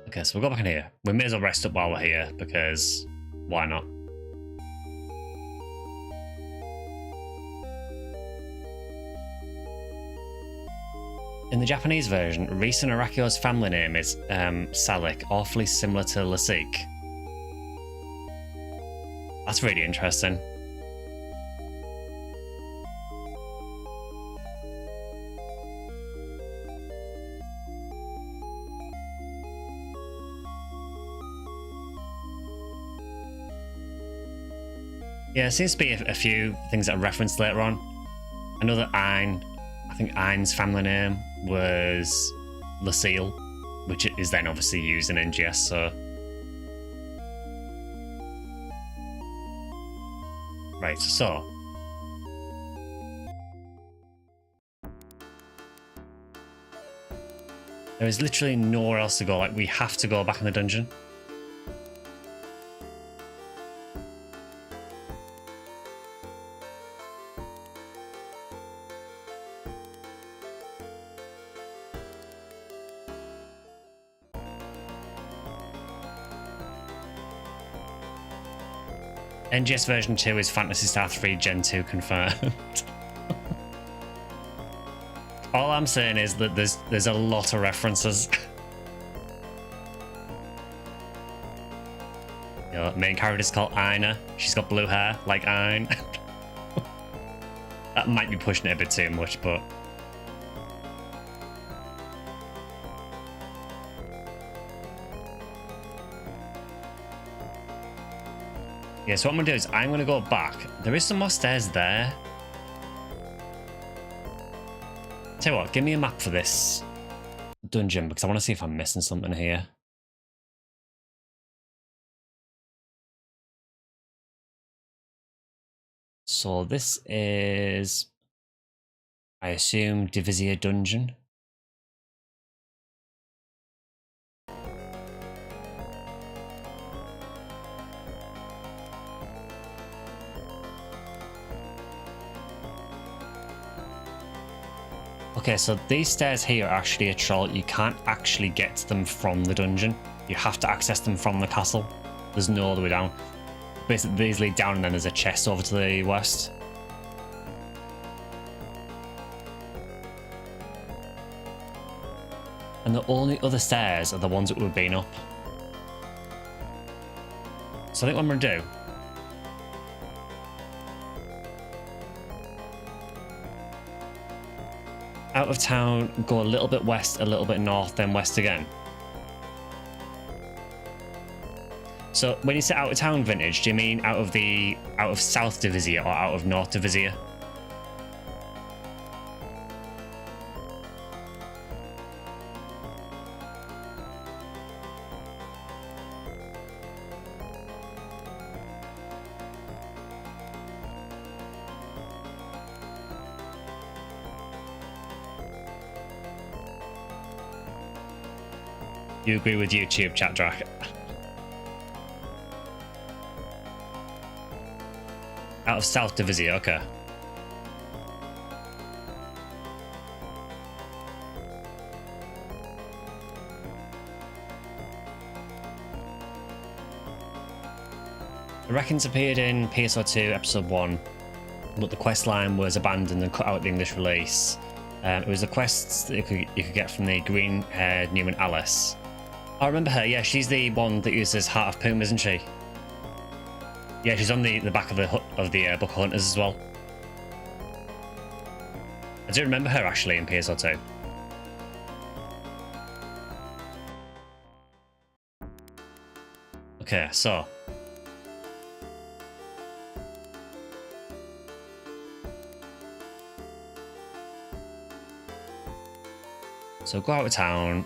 Okay, so we'll go back in here. We may as well rest up while we're here, because why not? In the Japanese version, Risa Narakyo's family name is Salik, awfully similar to Lasik. That's really interesting. Yeah, there seems to be a few things that are referenced later on. I know that I think Ein's family name was Lucille, which is then obviously used in NGS, so... Right, so... There is literally nowhere else to go, like we have to go back in the dungeon. NGS version 2 is Phantasy Star III Gen 2 confirmed. All I'm saying is that there's a lot of references. You know, main character's called Aina. She's got blue hair, like Ein. That might be pushing it a bit too much, but... Yeah, so what I'm going to do is I'm going to go back. There is some more stairs there. Tell you what, give me a map for this dungeon because I want to see if I'm missing something here. So this is, I assume, Divisia Dungeon. Okay, so these stairs here are actually a troll. You can't actually get to them from the dungeon. You have to access them from the castle. There's no other way down. Basically, these lead down and then there's a chest over to the west. And the only other stairs are the ones that we've been up. So I think what I'm going to do... out of town, go a little bit west, a little bit north, then west again. So when you say out of town vintage, do you mean out of South Divisia or out of North Divisia? You agree with YouTube, chat Drac? Out of South Division, okay. The Reckons appeared in PSO2 episode 1, but the quest line was abandoned and cut out the English release. It was the quests that you could get from the green-haired Newman Alice. I remember her, yeah, she's the one that uses Heart of Poom, isn't she? Yeah, she's on the back of the Book of Hunters as well. I do remember her actually in PSO2. Okay, so go out of town.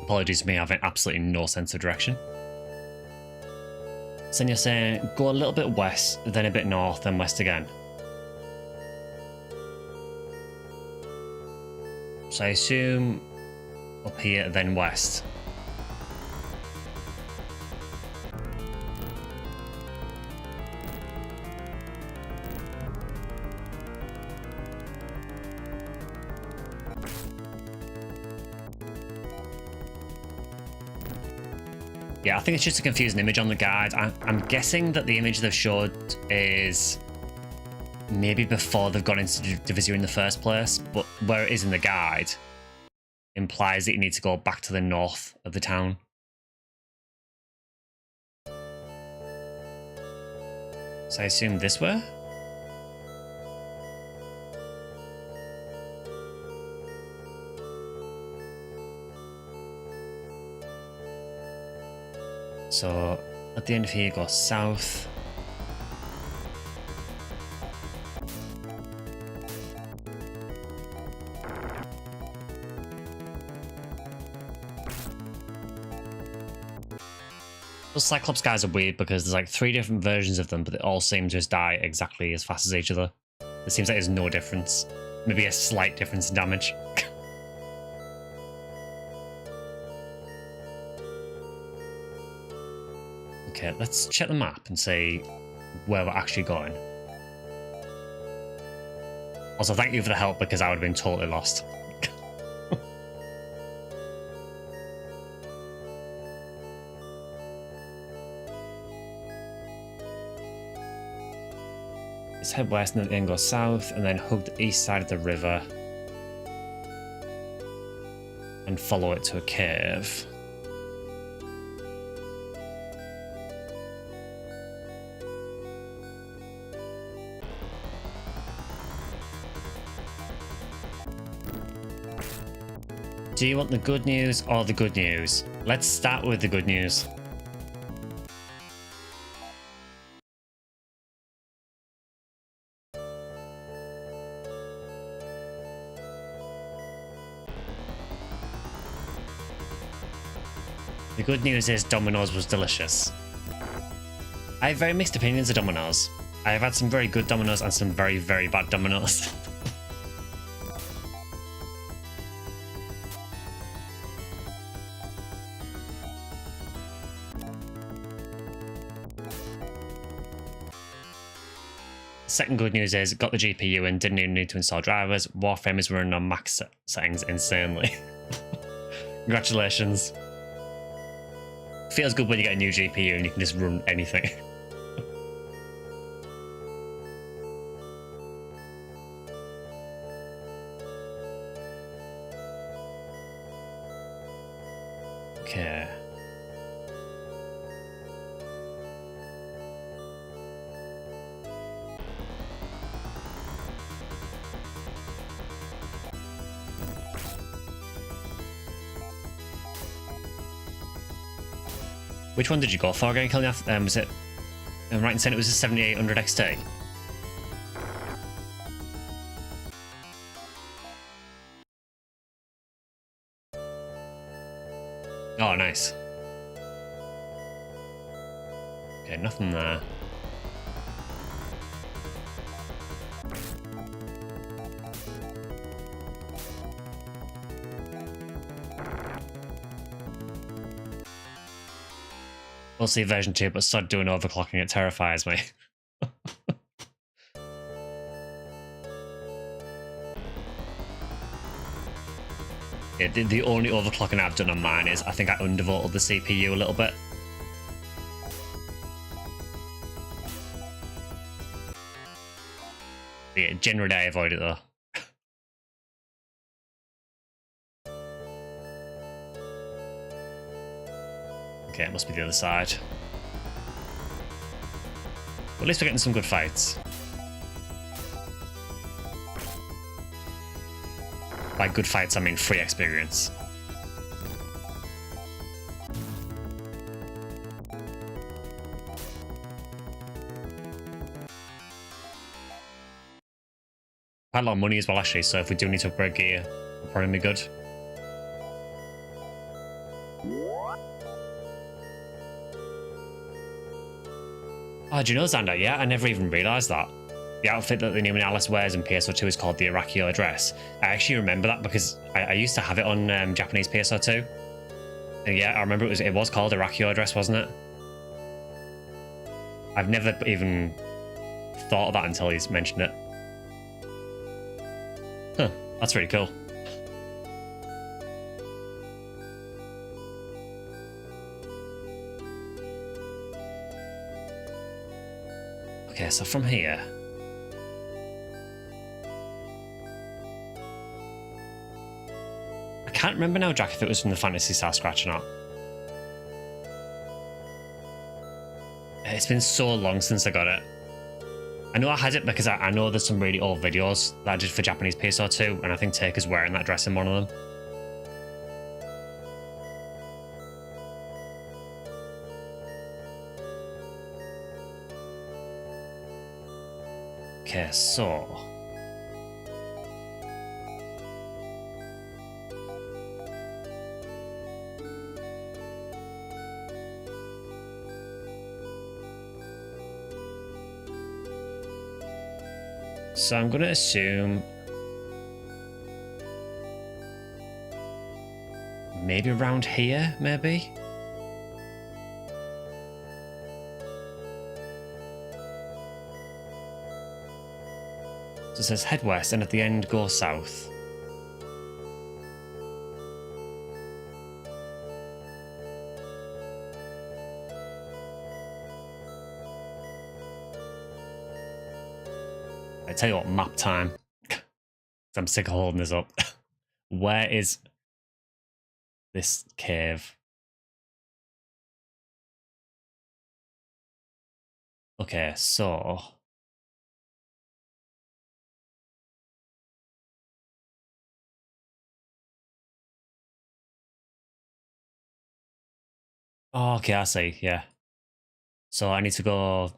Apologies for me having absolutely no sense of direction. So then you're saying go a little bit west, then a bit north, then west again. So I assume up here, then west. Yeah, I think it's just a confusing image on the guide. I'm guessing that the image they've showed is maybe before they've gone into Divisio in the first place, but where it is in the guide implies that you need to go back to the north of the town. So I assume this way? So at the end of here, go south. Those Cyclops guys are weird because there's like 3 different versions of them, but they all seem to just die exactly as fast as each other. It seems like there's no difference. Maybe a slight difference in damage. Okay, let's check the map and see where we're actually going. Also, thank you for the help because I would have been totally lost. Let's head west and then go south and then hug the east side of the river and follow it to a cave. Do you want the good news or the good news? Let's start with the good news. The good news is Domino's was delicious. I have very mixed opinions of Domino's. I have had some very good Domino's and some very, very bad Domino's. Second good news is got the GPU and didn't even need to install drivers. Warframe is running on max settings insanely. Congratulations. Feels good when you get a new GPU and you can just run anything. Okay. Which one did you go for again, Killiath? Was it... I'm right in saying it was a 7800 XT? Oh, nice. Okay, nothing there. We'll see version 2, but sod doing overclocking, it terrifies me. Yeah, the only overclocking I've done on mine is I think I undervolted the CPU a little bit. Yeah, generally I avoid it though. Okay, it must be the other side. But at least we're getting some good fights. By good fights, I mean free experience. Quite a lot of money as well, actually, so if we do need to upgrade gear, it'll probably be good. Oh, do you know, Xander? Yeah, I never even realised that. The outfit that the new Alice wears in PSO2 is called the Aracular dress. I actually remember that because I used to have it on Japanese PSO2. And yeah, I remember it was called Aracular dress, wasn't it? I've never even thought of that until he's mentioned it. Huh, that's really cool. Okay, so from here... I can't remember now, Jack, if it was from the Phantasy Star scratch or not. It's been so long since I got it. I know I had it because I know there's some really old videos that I did for Japanese PSO2, and I think Taker's wearing that dress in one of them. Okay, so... So I'm going to assume maybe around here, maybe? So it says head west and at the end go south. I tell you what, map time. I'm sick of holding this up. Where is this cave? Okay, so... Oh, okay, I see, yeah. So I need to go...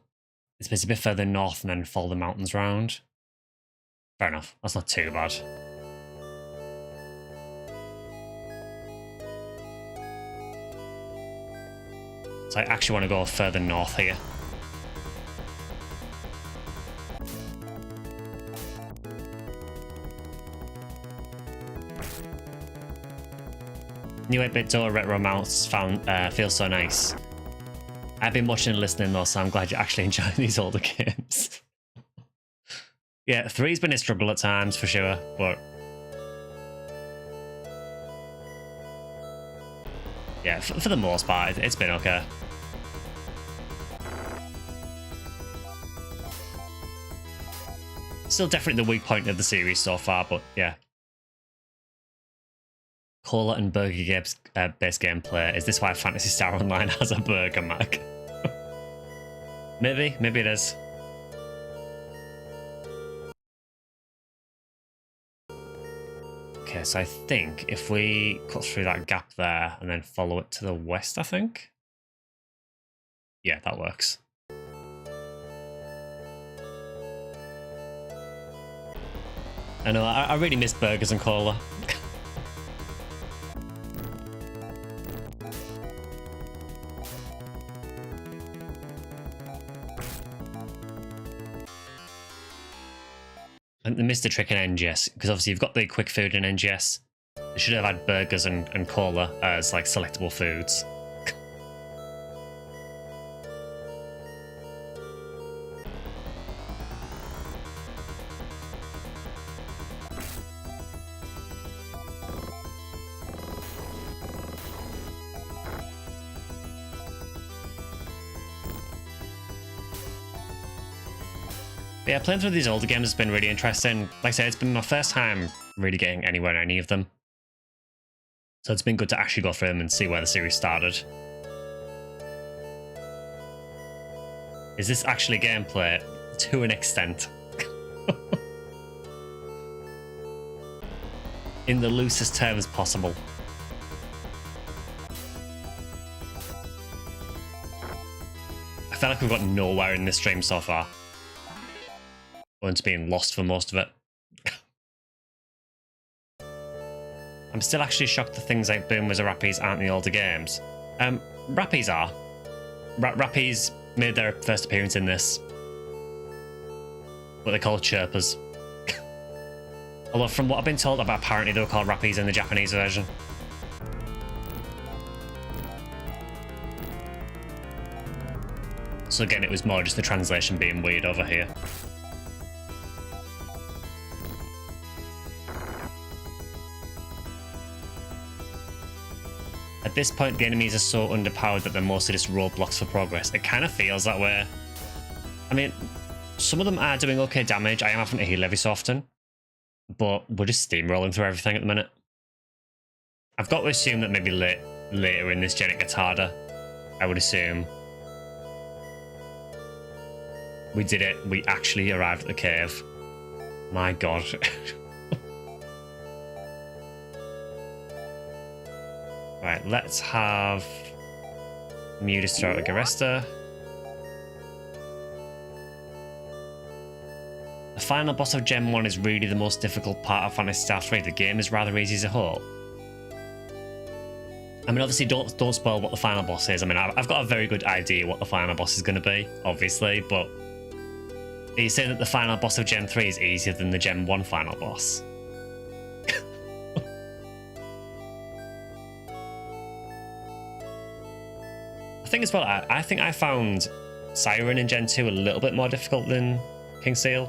It's basically a bit further north and then follow the mountains round. Fair enough, that's not too bad. So I actually want to go further north here. New 8-bit Dota Retro mounts feels so nice. I've been watching and listening though, so I'm glad you're actually enjoying these older games. Yeah, 3's been a struggle at times for sure, but... Yeah, for the most part, it's been okay. Still definitely the weak point of the series so far, but yeah. Cola and burger games based gameplay. Is this why Phantasy Star Online has a burger Mac? Maybe it is. Okay, so I think if we cut through that gap there and then follow it to the west, I think. Yeah, that works. I know, I really miss burgers and cola. And they missed the trick in NGS, because obviously you've got the quick food in NGS. They should have had burgers and cola as like selectable foods. But yeah, playing through these older games has been really interesting. Like I said, it's been my first time really getting anywhere in any of them. So it's been good to actually go through them and see where the series started. Is this actually gameplay? To an extent. In the loosest terms possible. I feel like we've got nowhere in this stream so far. Going to being lost for most of it. I'm still actually shocked that things like Boom Wizard Rappies aren't in the older games. Rappies are. Rappies made their first appearance in this. What they call chirpers. Although from what I've been told about, apparently they were called Rappies in the Japanese version. So again, it was more just the translation being weird over here. At this point, the enemies are so underpowered that they're mostly just roadblocks for progress. It kind of feels that way. I mean, some of them are doing okay damage. I am having to heal every so often. But we're just steamrolling through everything at the minute. I've got to assume that maybe later in this gen it gets harder. I would assume. We did it. We actually arrived at the cave. My god. Right, let's have Mew destroy a Garesta. The final boss of Gen 1 is really the most difficult part of Phantasy Star 3. The game is rather easy as a whole. I mean, obviously, don't spoil what the final boss is. I mean, I've got a very good idea what the final boss is going to be, obviously, but are you saying that the final boss of Gen 3 is easier than the Gen 1 final boss? I think as well, I think I found Siren in Gen 2 a little bit more difficult than King Seal.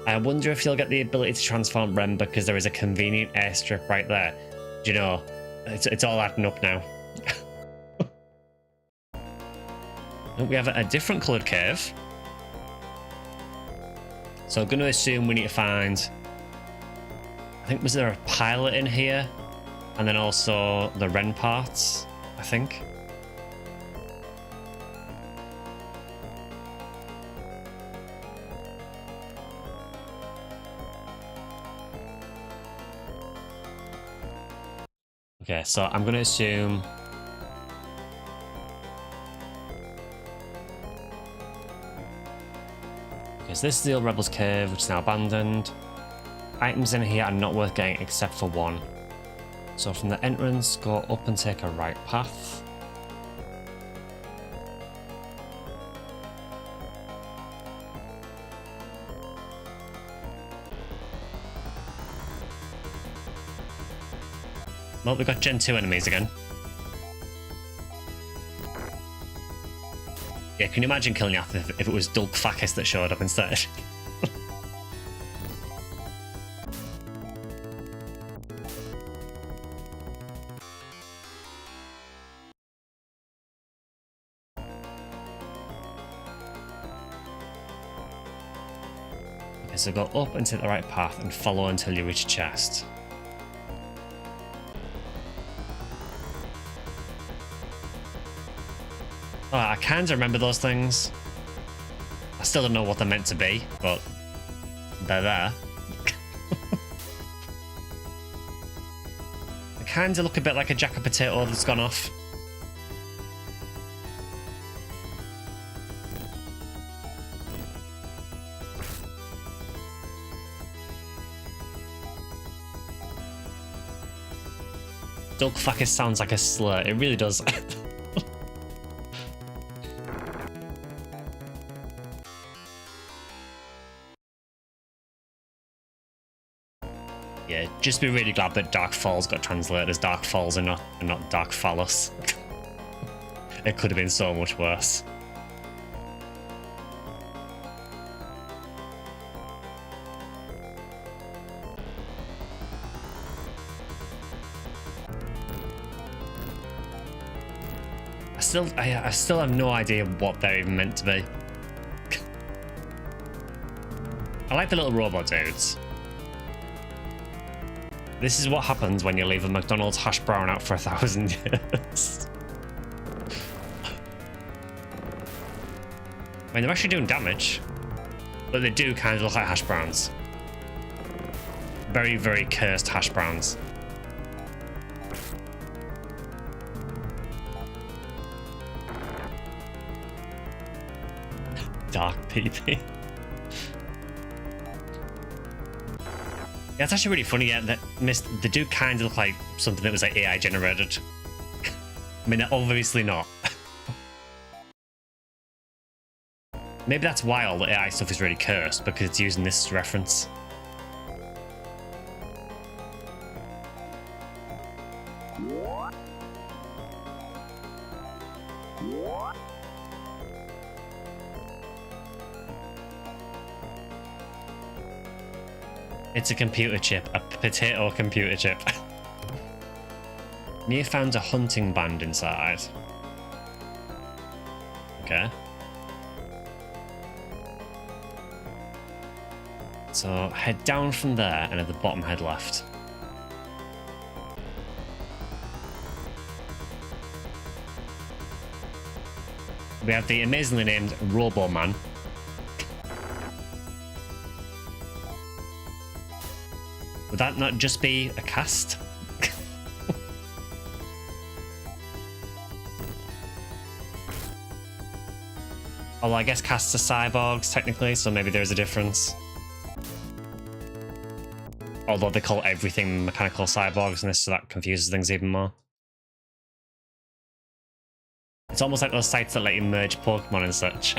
I wonder if you'll get the ability to transform Rem because there is a convenient airstrip right there. Do you know, it's all adding up now. We have a different coloured cave. So I'm going to assume we need to find... I think, was there a pilot in here? And then also the Ren parts, I think. Okay, so I'm going to assume... Okay, so this is the old Rebels Cave, which is now abandoned. Items in here are not worth getting except for one. So from the entrance, go up and take a right path. Well, we've got Gen 2 enemies again. Yeah, can you imagine killing Yath if it was Dulk Fakis that showed up instead? Okay, so go up and take the right path and follow until you reach a chest. Oh, I kind of remember those things. I still don't know what they're meant to be, but they're there. They kind of look a bit like a jack of potato that's gone off. Dulk Fakis sounds like a slur. It really does. Yeah, just be really glad that Dark Falls got translated as Dark Falls and not Dark Phallus. It could have been so much worse. I still have no idea what they're even meant to be. I like the little robot dudes. This is what happens when you leave a McDonald's hash brown out for 1,000 years. I mean, they're actually doing damage, but they do kind of look like hash browns. Very, very cursed hash browns. Dark PP. Yeah, it's actually really funny. Yeah, that they do kind of look like something that was like AI generated. I mean, they're obviously not. Maybe that's why all the AI stuff is really cursed, because it's using this reference. It's a computer chip, a potato computer chip. Mia found a hunting band inside. Okay. So head down from there and at the bottom head left. We have the amazingly named Robo Man. Would that not just be a cast? Although I guess casts are cyborgs technically, so maybe there's a difference. Although they call everything mechanical cyborgs in this, so that confuses things even more. It's almost like those sites that let you merge Pokemon and such.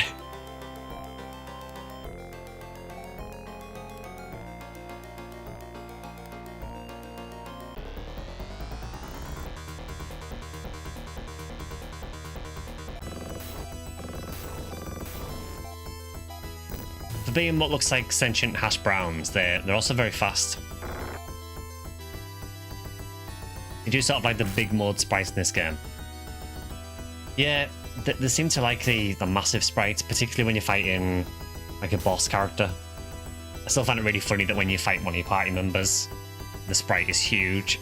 For being what looks like sentient hash browns, they're also very fast. You do sort of like the big mode sprites in this game. Yeah, they seem to like the massive sprites, particularly when you're fighting like a boss character. I still find it really funny that when you fight one of your party members, the sprite is huge.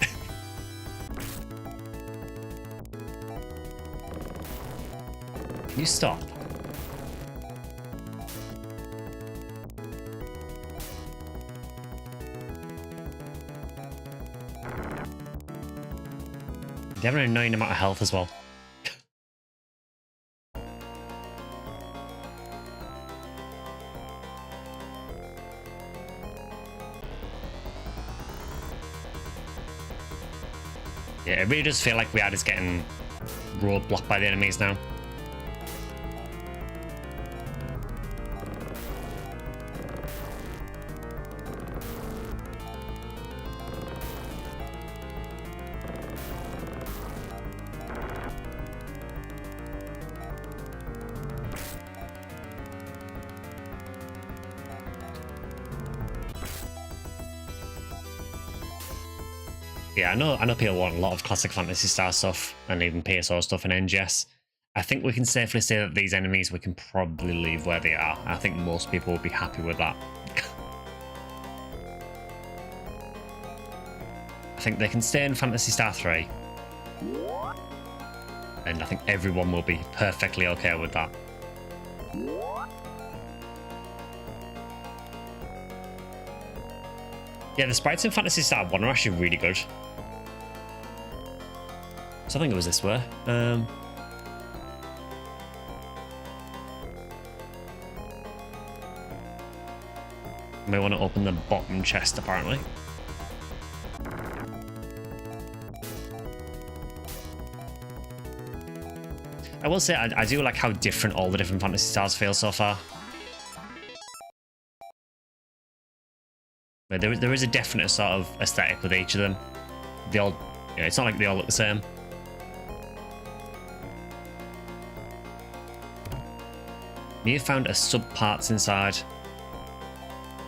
Can you stop? They have an annoying amount of health as well. Yeah, it really does feel like we are just getting roadblocked by the enemies now. Yeah, I know people want a lot of classic Phantasy Star stuff and even PSO stuff and NGS. I think we can safely say that these enemies we can probably leave where they are. I think most people will be happy with that. I think they can stay in Phantasy Star 3. And I think everyone will be perfectly okay with that. Yeah, the sprites in Phantasy Star 1 are actually really good. So I think it was this way. May want to open the bottom chest, apparently. I will say, I do like how different all the different Phantasy Stars feel so far. But there is a definite sort of aesthetic with each of them. They all, you know, it's not like they all look the same. Mia found a sub-parts inside.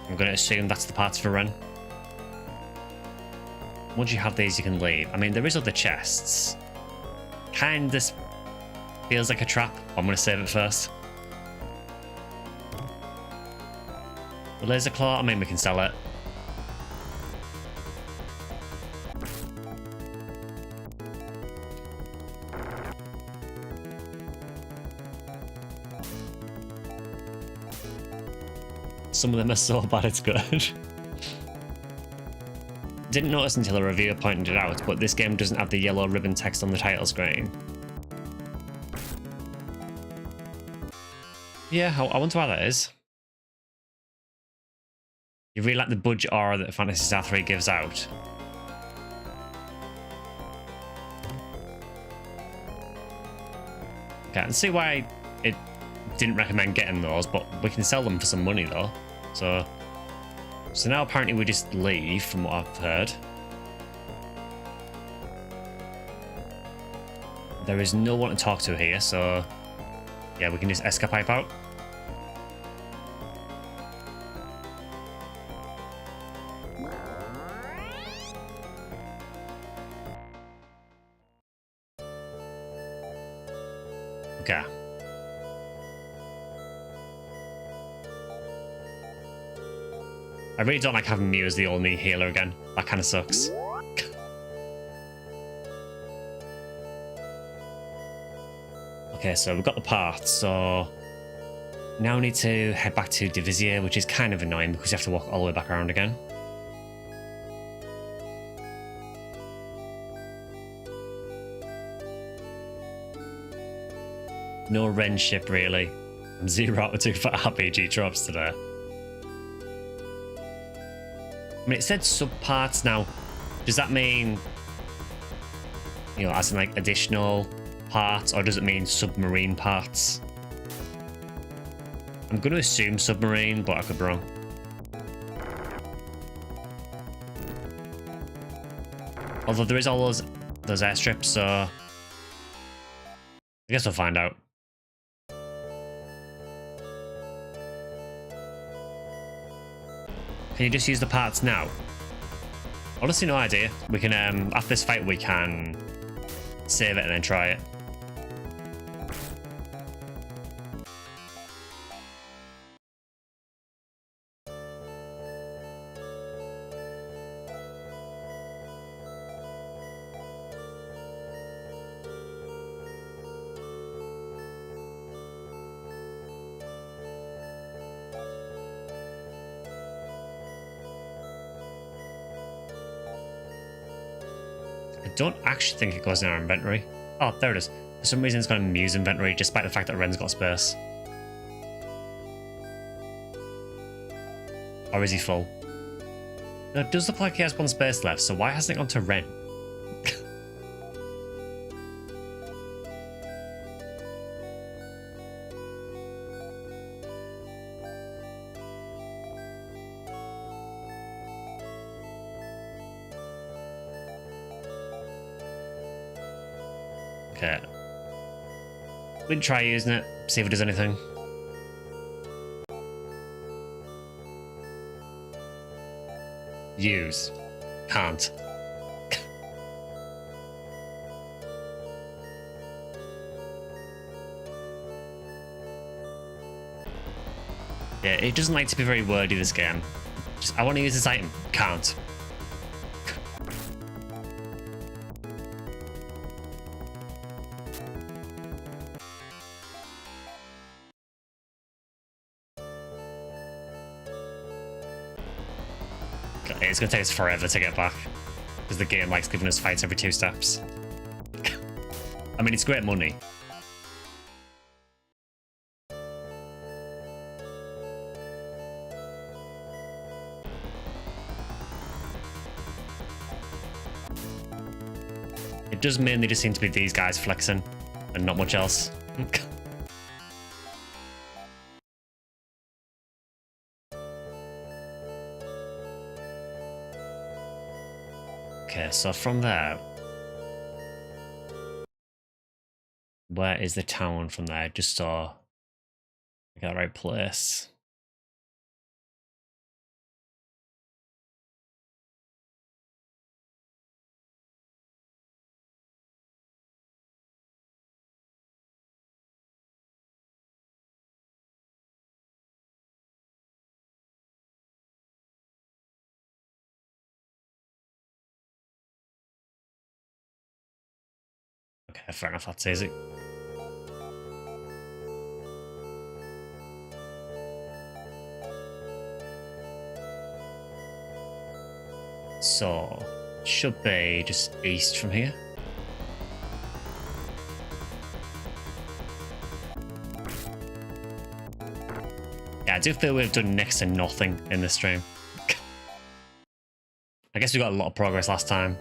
I'm going to assume that's the parts for Ren. Once you have these, you can leave. I mean, there is other chests. Kind of Feels like a trap. I'm going to save it first. The laser claw, I mean, we can sell it. Some of them are so bad it's good. Didn't notice until a reviewer pointed it out, but this game doesn't have the yellow ribbon text on the title screen. Yeah, I wonder why that is. You really like the budget aura that Phantasy Star III gives out. Okay, I can see why it didn't recommend getting those, but we can sell them for some money though. So now apparently we just leave from what I've heard. There is no one to talk to here, so yeah, we can just escape out. Okay. I really don't like having Mew as the only healer again. That kind of sucks. Okay, so we've got the parts, so now we need to head back to Divisier, which is kind of annoying because you have to walk all the way back around again. No Ren ship, really. I'm 0 out of 2 for RPG tropes today. I mean, it said subparts now. Does that mean, you know, as in like additional parts, or does it mean submarine parts? I'm going to assume submarine, but I could be wrong. Although there is all those airstrips, so I guess we'll find out. Can you just use the parts now? Honestly, no idea. We can, after this fight, we can save it and then try it. I don't actually think it goes in our inventory. Oh, there it is. For some reason it's got a Mew's inventory, despite the fact that Ren's got space. Or is he full? No, it does look like he has one space left, so why hasn't it gone to Ren? Okay. We can try using it, see if it does anything. Use. Can't. Yeah, it doesn't like to be very wordy, this game. Just, I want to use this item. Can't. It's going to take us forever to get back, because the game likes giving us fights every 2 steps. I mean, it's great money. It does mainly just seem to be these guys flexing, and not much else. Okay, so from there, where is the town from there? Just so I got the right place. Yeah, fair enough, that's easy. So, should be just east from here. Yeah, I do feel we've done next to nothing in this stream. I guess we got a lot of progress last time.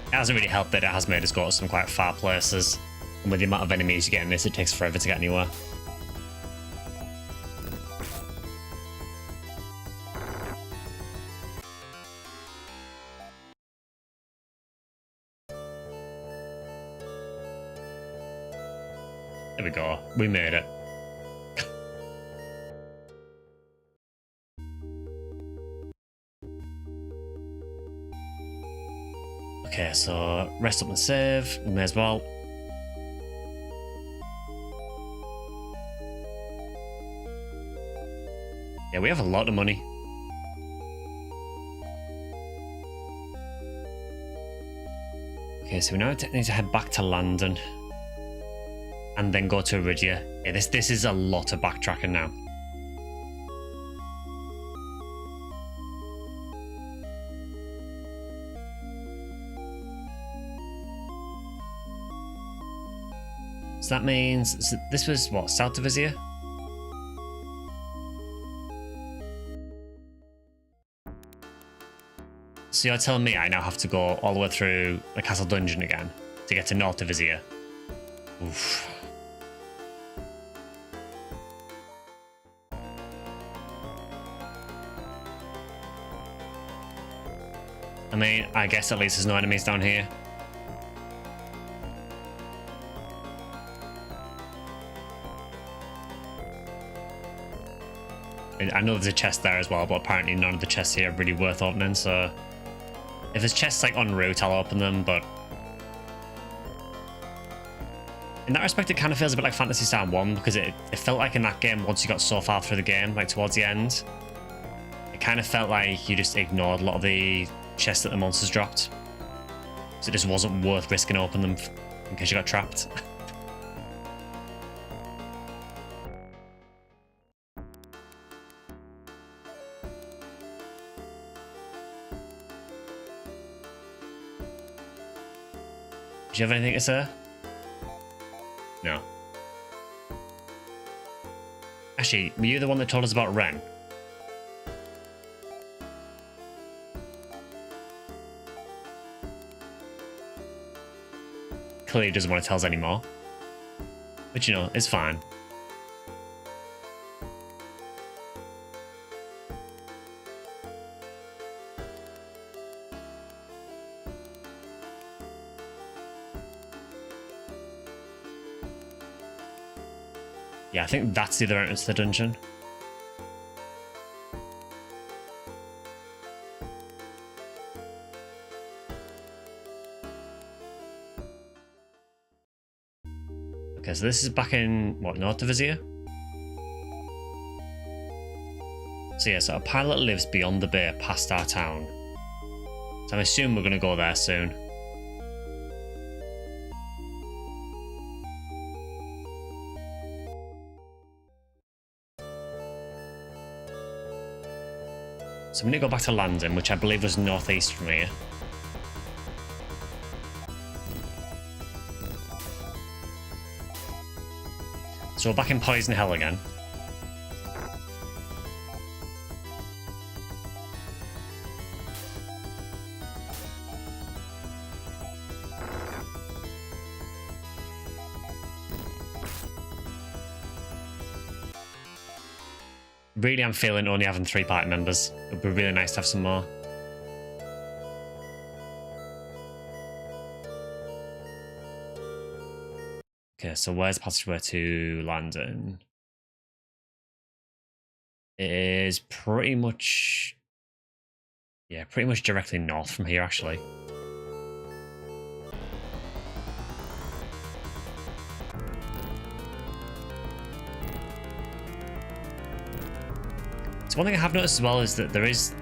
It hasn't really helped that it has made us go to some quite far places. And with the amount of enemies you get in this, it takes forever to get anywhere. There we go. We made it. Okay, so rest up and save. We may as well. Yeah, we have a lot of money. Okay, so we now need to head back to London. And then go to Iridia. Yeah, this is a lot of backtracking now. So that means this was what, south of Azir? So you're telling me I now have to go all the way through the castle dungeon again to get to north of Azir? Oof. I mean, I guess at least there's no enemies down here. I know there's a chest there as well, but apparently none of the chests here are really worth opening, so if there's chests like en route, I'll open them, but in that respect it kind of feels a bit like Phantasy Star 1, because it felt like in that game, once you got so far through the game, like towards the end, it kind of felt like you just ignored a lot of the chests that the monsters dropped, so it just wasn't worth risking opening them in case you got trapped. Do you have anything to say? No. Actually, were you the one that told us about Ren? Clearly doesn't want to tell us anymore. But you know, it's fine. Yeah, I think that's the other entrance to the dungeon. Okay, so this is back in, what, north of Azir? So yeah, so a pilot lives beyond the bay past our town. So I assume we're going to go there soon. So I'm going to go back to London, which I believe was northeast from here. So we're back in Poison Hell again. Really, I'm feeling only having 3 party members. It would be really nice to have some more. Okay, so where's the passageway to London? It is pretty much... yeah, pretty much directly north from here, actually. So one thing I have noticed as well is that there is,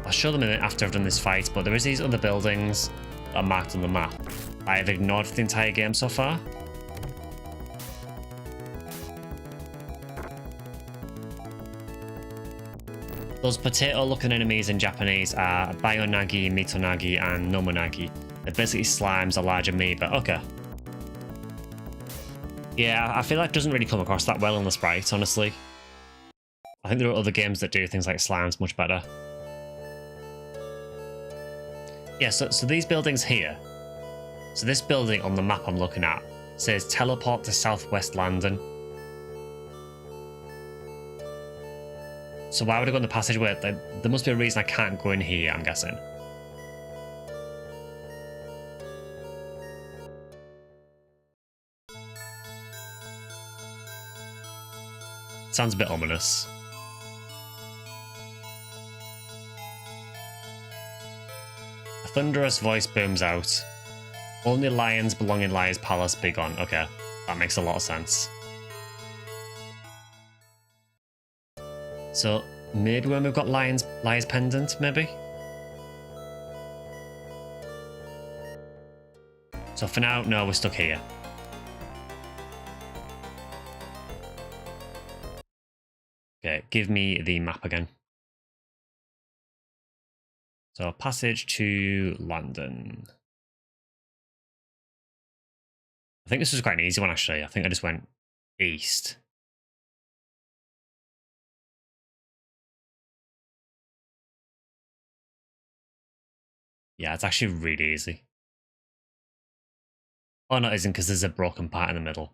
I'll show them in it after I've done this fight, but there is these other buildings that are marked on the map I have ignored for the entire game so far. Those potato-looking enemies in Japanese are Bayonagi, Mitonagi, and Nomonagi. They're basically slimes, a large amoeba. Okay. Yeah, I feel like it doesn't really come across that well in the sprite, honestly. I think there are other games that do things like slimes much better. Yeah, so these buildings here. So this building on the map I'm looking at says teleport to Southwest London. So why would I go in the passageway? There must be a reason I can't go in here, I'm guessing. Sounds a bit ominous. A thunderous voice booms out. Only lions belong in Liar's Palace, be gone. Okay, that makes a lot of sense. So maybe when we've got Liar's Pendant, maybe? So for now, no, we're stuck here. Okay, give me the map again. So passage to London. I think this was quite an easy one, actually. I think I just went east. Yeah, it's actually really easy. Oh, no, it isn't, because there's a broken part in the middle.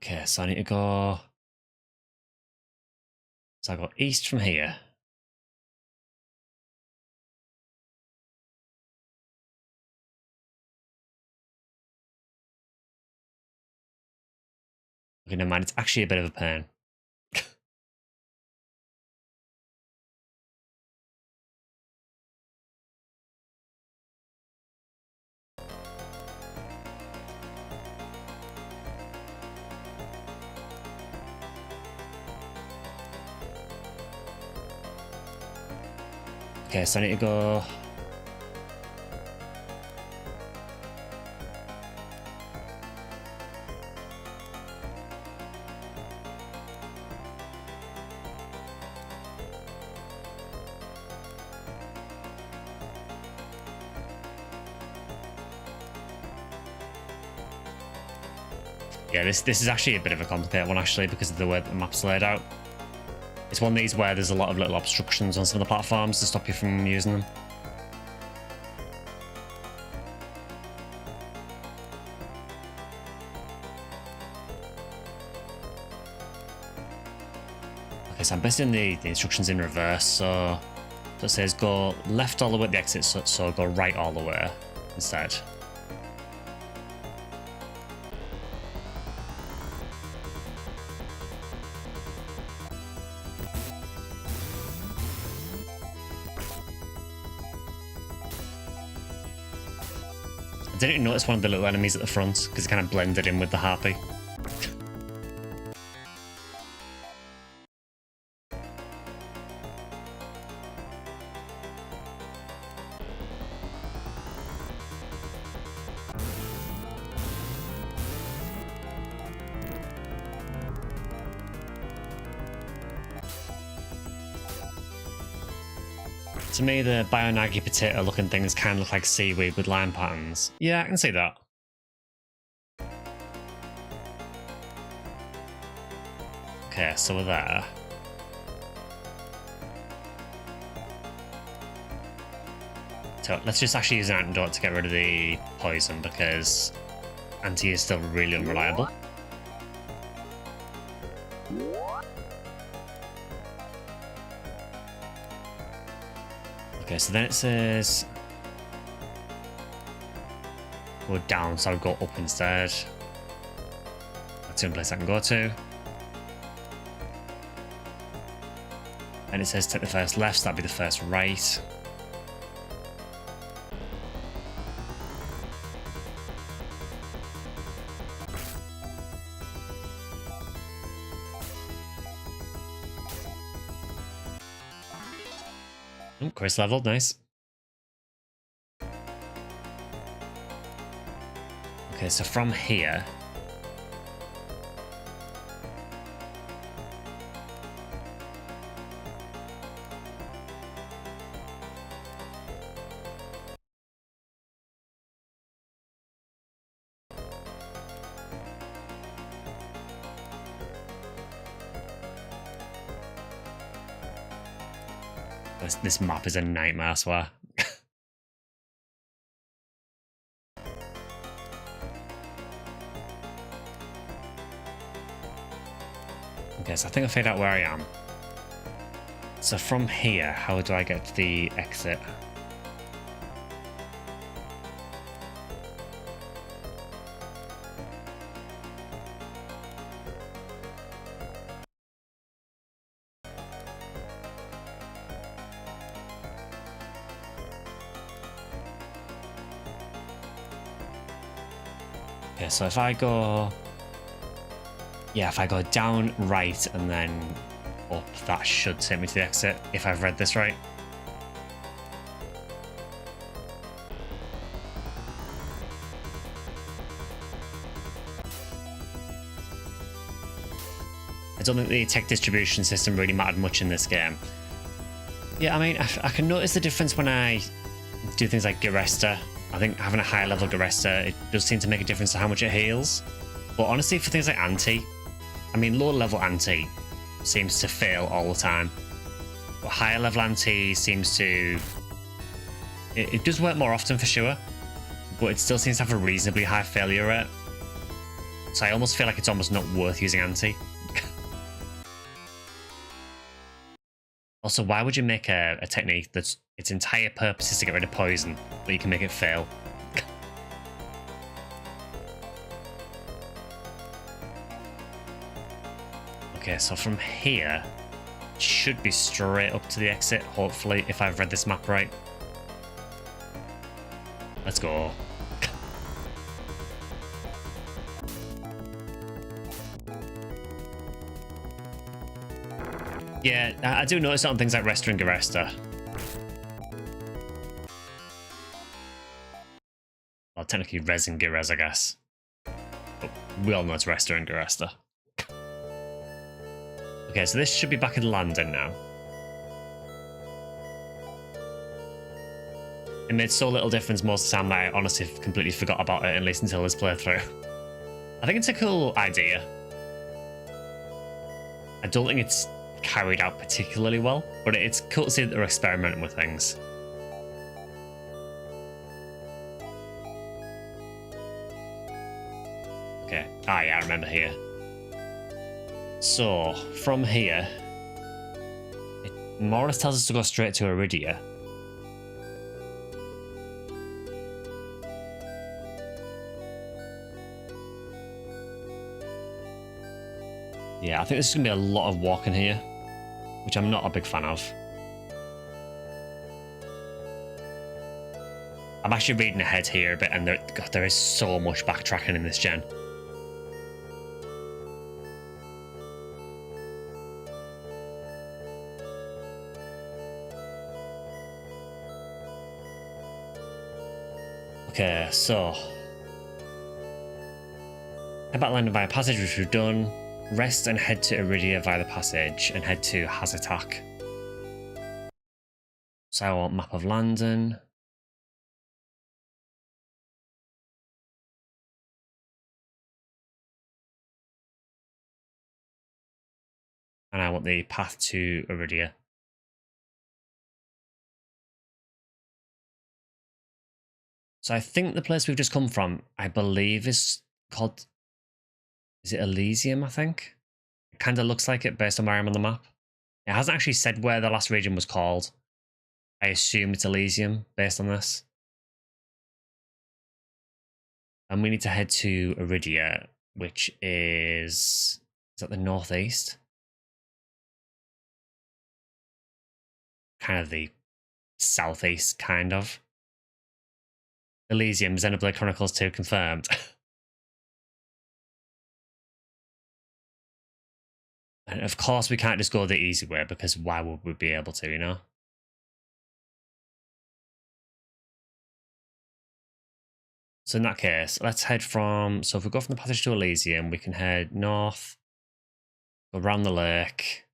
Okay, so I need to go... So I go east from here. Okay, never mind, it's actually a bit of a pain. Okay, so I need to go... Yeah, this is actually a bit of a complicated one, actually, because of the way the map's laid out. It's one of these where there's a lot of little obstructions on some of the platforms to stop you from using them. Okay, so I'm basing the instructions in reverse, so it says go left all the way at the exit, so go right all the way instead. I didn't notice one of the little enemies at the front because it kind of blended in with the harpy. To me, the Bayonagi potato looking things kind of look like seaweed with line patterns. Yeah, I can see that. Okay, so we're there. So let's just actually use an antidote to get rid of the poison because anti is still really unreliable. Okay, so then it says go down, so I'll go up instead. That's the only place I can go to. And it says take the first left, so that'd be the first right. Oh, Chris leveled, nice. Okay, so from here... This map is a nightmare, I swear. Okay, so I think I figured out where I am. So from here, how do I get to the exit? Okay, so if I go... Yeah, if I go down, right, and then up, that should take me to the exit, if I've read this right. I don't think the tech distribution system really mattered much in this game. Yeah, I mean, I can notice the difference when I do things like Garesta. I think having a higher level Garesta, it does seem to make a difference to how much it heals. But honestly, for things like Anti, I mean, lower level Anti seems to fail all the time. But higher level Anti seems to... It does work more often for sure, but it still seems to have a reasonably high failure rate. So I almost feel like it's almost not worth using Anti. Also, why would you make a technique that's its entire purpose is to get rid of poison, but you can make it fail? Okay, so from here, it should be straight up to the exit, hopefully, if I've read this map right. Let's go. Yeah, I do notice that on things like Resta and Garesta. Well, technically Res and Girez, I guess. But we all know it's Resta and Garesta. Okay, so this should be back in London now. It made so little difference most of the time that I honestly completely forgot about it, at least until this playthrough. I think it's a cool idea. I don't think it's carried out particularly well, but it's cool to see that they're experimenting with things. Okay, yeah, I remember here. So, from here, it more or less tells us to go straight to Iridia. Yeah, I think this is going to be a lot of walking here, which I'm not a big fan of. I'm actually reading ahead here a bit, and there is so much backtracking in this gen. Okay, so... head back London via passage, which we've done. Rest and head to Iridia via the passage, and head to Hazatak. So I want map of London. And I want the path to Iridia. So I think the place we've just come from, I believe, is called... is it Elysium, I think? It kind of looks like it based on where I am on the map. It hasn't actually said where the last region was called. I assume it's Elysium based on this. And we need to head to Iridia, which is that the northeast? Kind of the southeast, kind of. Elysium, Xenoblade Chronicles 2 confirmed. And of course we can't just go the easy way, because why would we be able to, you know? So in that case, let's head from... So if we go from the passage to Elysium, we can head north, around the lake.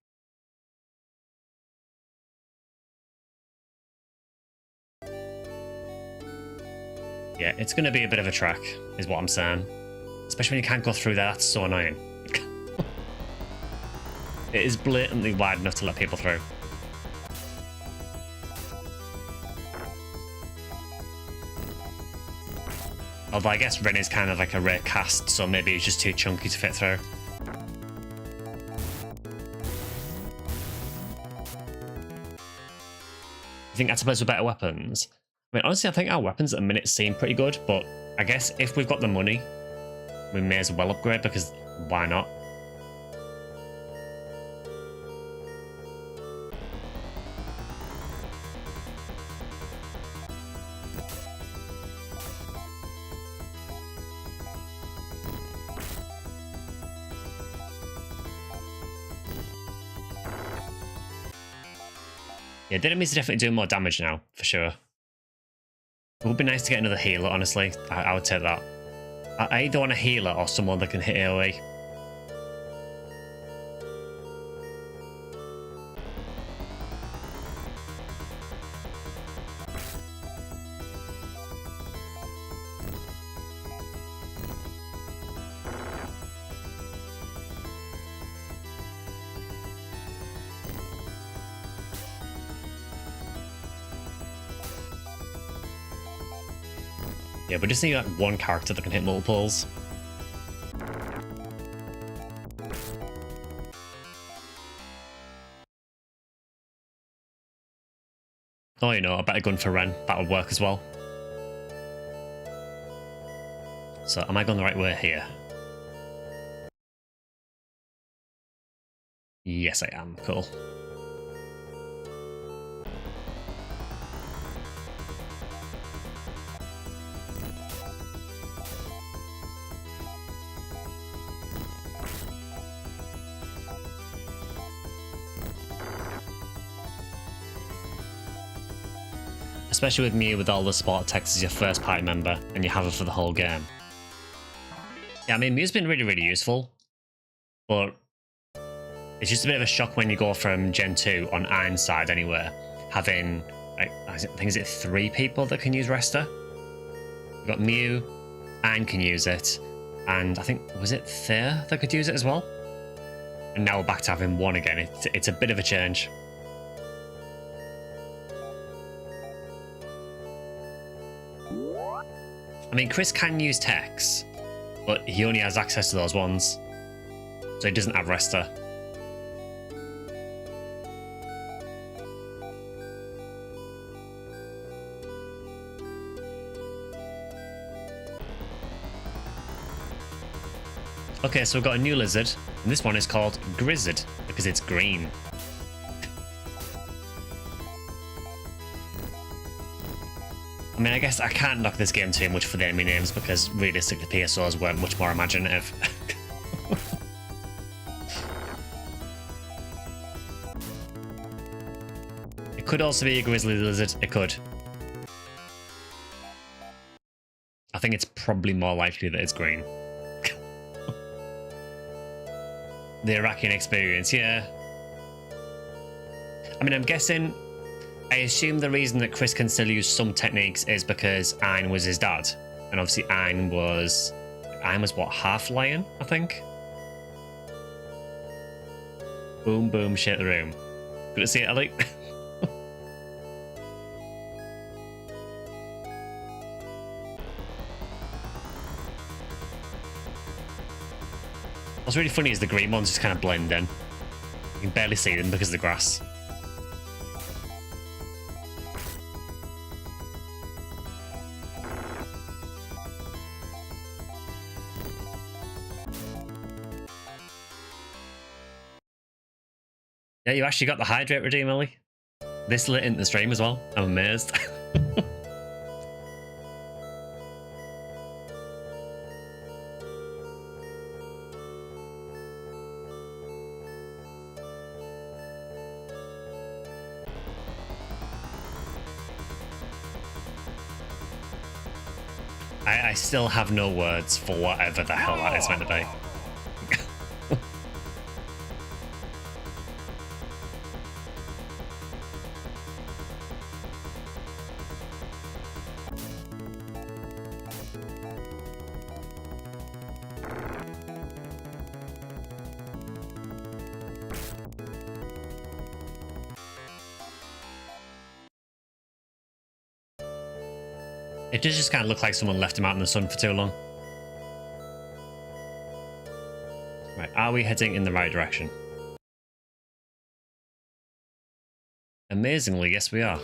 Yeah, it's going to be a bit of a trek, is what I'm saying. Especially when you can't go through there, that's so annoying. It is blatantly wide enough to let people through. Although I guess Ren is kind of like a rare cast, so maybe he's just too chunky to fit through. You think that's a place with better weapons? I mean, honestly, I think our weapons at the minute seem pretty good, but I guess if we've got the money, we may as well upgrade, because why not? Yeah, the enemies are definitely doing more damage now, for sure. It would be nice to get another healer, honestly. I would take that. I either want a healer or someone that can hit AoE. Yeah, we just need like one character that can hit multiples. Oh, you know, a better gun for Ren. That would work as well. So, am I going the right way here? Yes, I am. Cool. Especially with Mew with all the support texts as your first party member, and you have her for the whole game. Yeah, I mean, Mew's been really, really useful, but it's just a bit of a shock when you go from Gen 2 on Iron's side anyway, having, like, I think, is it 3 people that can use Resta? You've got Mew, Iron can use it, and I think, was it Thea that could use it as well? And now we're back to having 1 again. It's a bit of a change. I mean, Chris can use techs, but he only has access to those ones, so he doesn't have Resta. Okay, so we've got a new lizard, and this one is called Grizzard, because it's green. I mean, I guess I can't knock this game too much for the enemy names, because realistically the PSOs weren't much more imaginative. It could also be a grizzly lizard, it could. I think it's probably more likely that it's green. The Iraqian experience, yeah. I mean, I'm guessing... I assume the reason that Chris can still use some techniques is because Ayn was his dad. And obviously Ayn was what, half lion, I think? Boom, boom, shake the room. Good to see it, Ellie. What's really funny is the green ones just kind of blend in. You can barely see them because of the grass. Yeah, you actually got the hydrate redeem, Ellie. This lit into the stream as well. I'm amazed. I still have no words for whatever the hell that is meant to be. It does just kind of look like someone left him out in the sun for too long. Right, are we heading in the right direction? Amazingly, yes we are.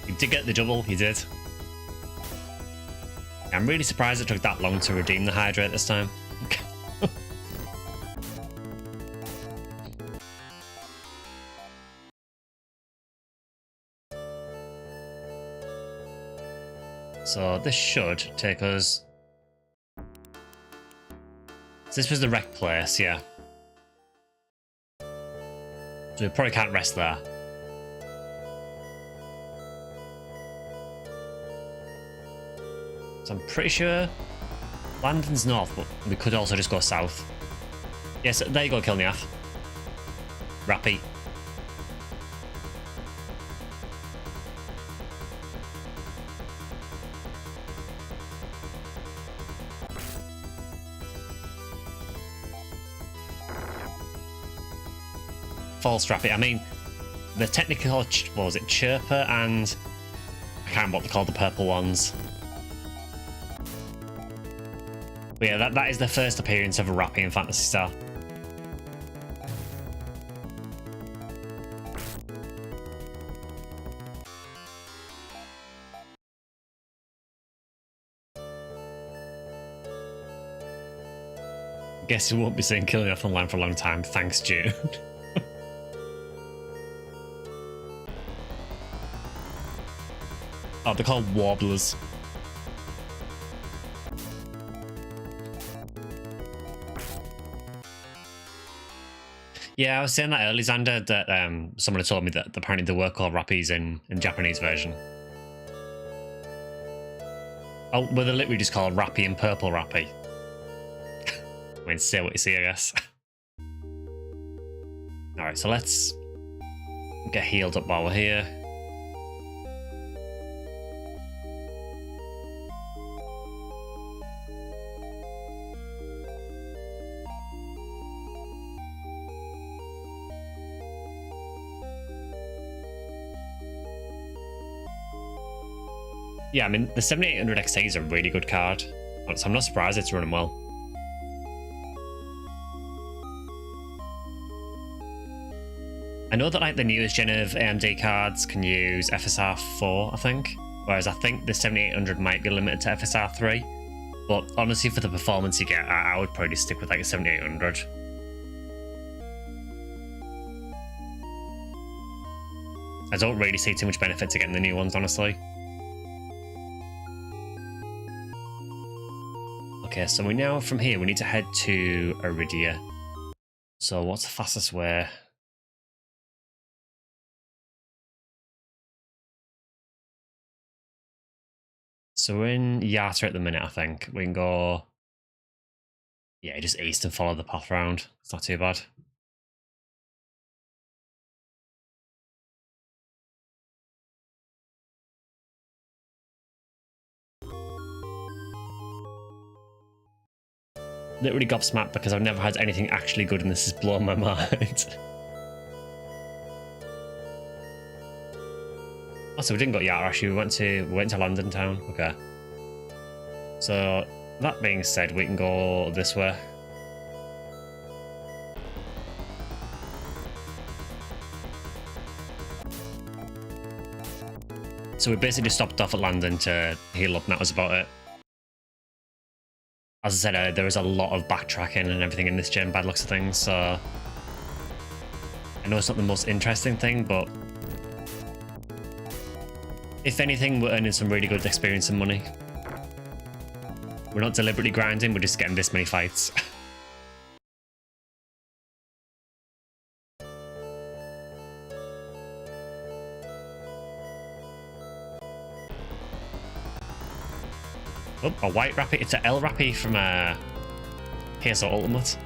He did get the double, he did. I'm really surprised it took that long to redeem the hydrate this time. So this should take us... So this was the wreck place, yeah. So we probably can't rest there. So I'm pretty sure landing's north, but we could also just go south. Yes, there you go, Kilniath. Rappy. False Rappy. I mean, the technical, what was it, Chirper and... I can't remember what they're called, the purple ones. But yeah, that is the first appearance of a Rappy in Phantasy Star. Guess we won't be seeing Kilniath online for a long time. Thanks, June. Oh, they're called warblers. Yeah, I was saying that earlier, Xander, that someone had told me that apparently there were called Rappies in Japanese version. Oh, well, they're literally just called Rappy and Purple Rappy. I mean, say what you see, I guess. Alright, so let's get healed up while we're here. Yeah, I mean, the 7800 XT is a really good card, so I'm not surprised it's running well. I know that like the newest gen of AMD cards can use FSR 4, I think, whereas I think the 7800 might be limited to FSR 3. But honestly, for the performance you get, I would probably stick with like a 7800. I don't really see too much benefit to getting the new ones, honestly. Okay, so we now, from here, we need to head to Iridia. So what's the fastest way? So we're in Yata at the minute, I think. We can go... Yeah, just east and follow the path round. It's not too bad. Literally gobsmacked because I've never had anything actually good and this has blown my mind. Oh, so we didn't go to Yara actually, we went to London town. Okay. So that being said, we can go this way. So we basically just stopped off at London to heal up and that was about it. As I said, there is a lot of backtracking and everything in this gen, bad looks of things, so... I know it's not the most interesting thing, but... If anything, we're earning some really good experience and money. We're not deliberately grinding, we're just getting this many fights. Oh, a white Rappy. It's a L Rappy from PSO Ultimate.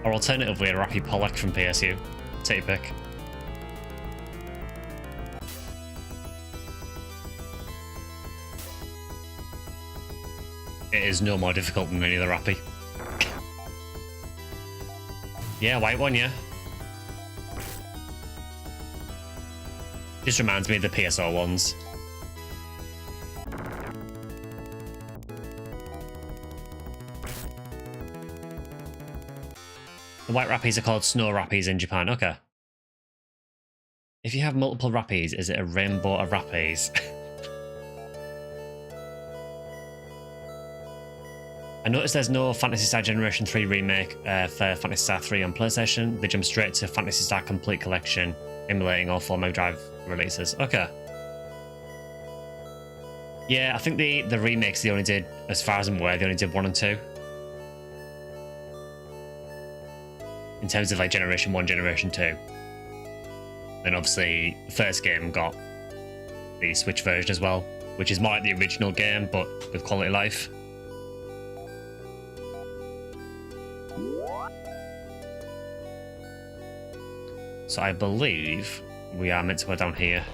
Or alternatively, a Rappy Pollock from PSU. Take your pick. It is no more difficult than any other Rappy. Yeah, white one, yeah. Just reminds me of the PSO ones. The white Rappies are called snow Rappies in Japan. Okay. If you have multiple Rappies, is it a rainbow of Rappies? I noticed there's no Phantasy Star Generation 3 remake for Phantasy Star 3 on PlayStation. They jump straight to Phantasy Star Complete Collection, emulating all 4 Mega Drive releases. Okay. Yeah, I think the remakes they only did, as far as I'm aware, they only did 1 and 2. In terms of like Generation 1, Generation 2. Then obviously the first game got the Switch version as well, which is more like the original game, but with quality life. So I believe we are meant to go down here.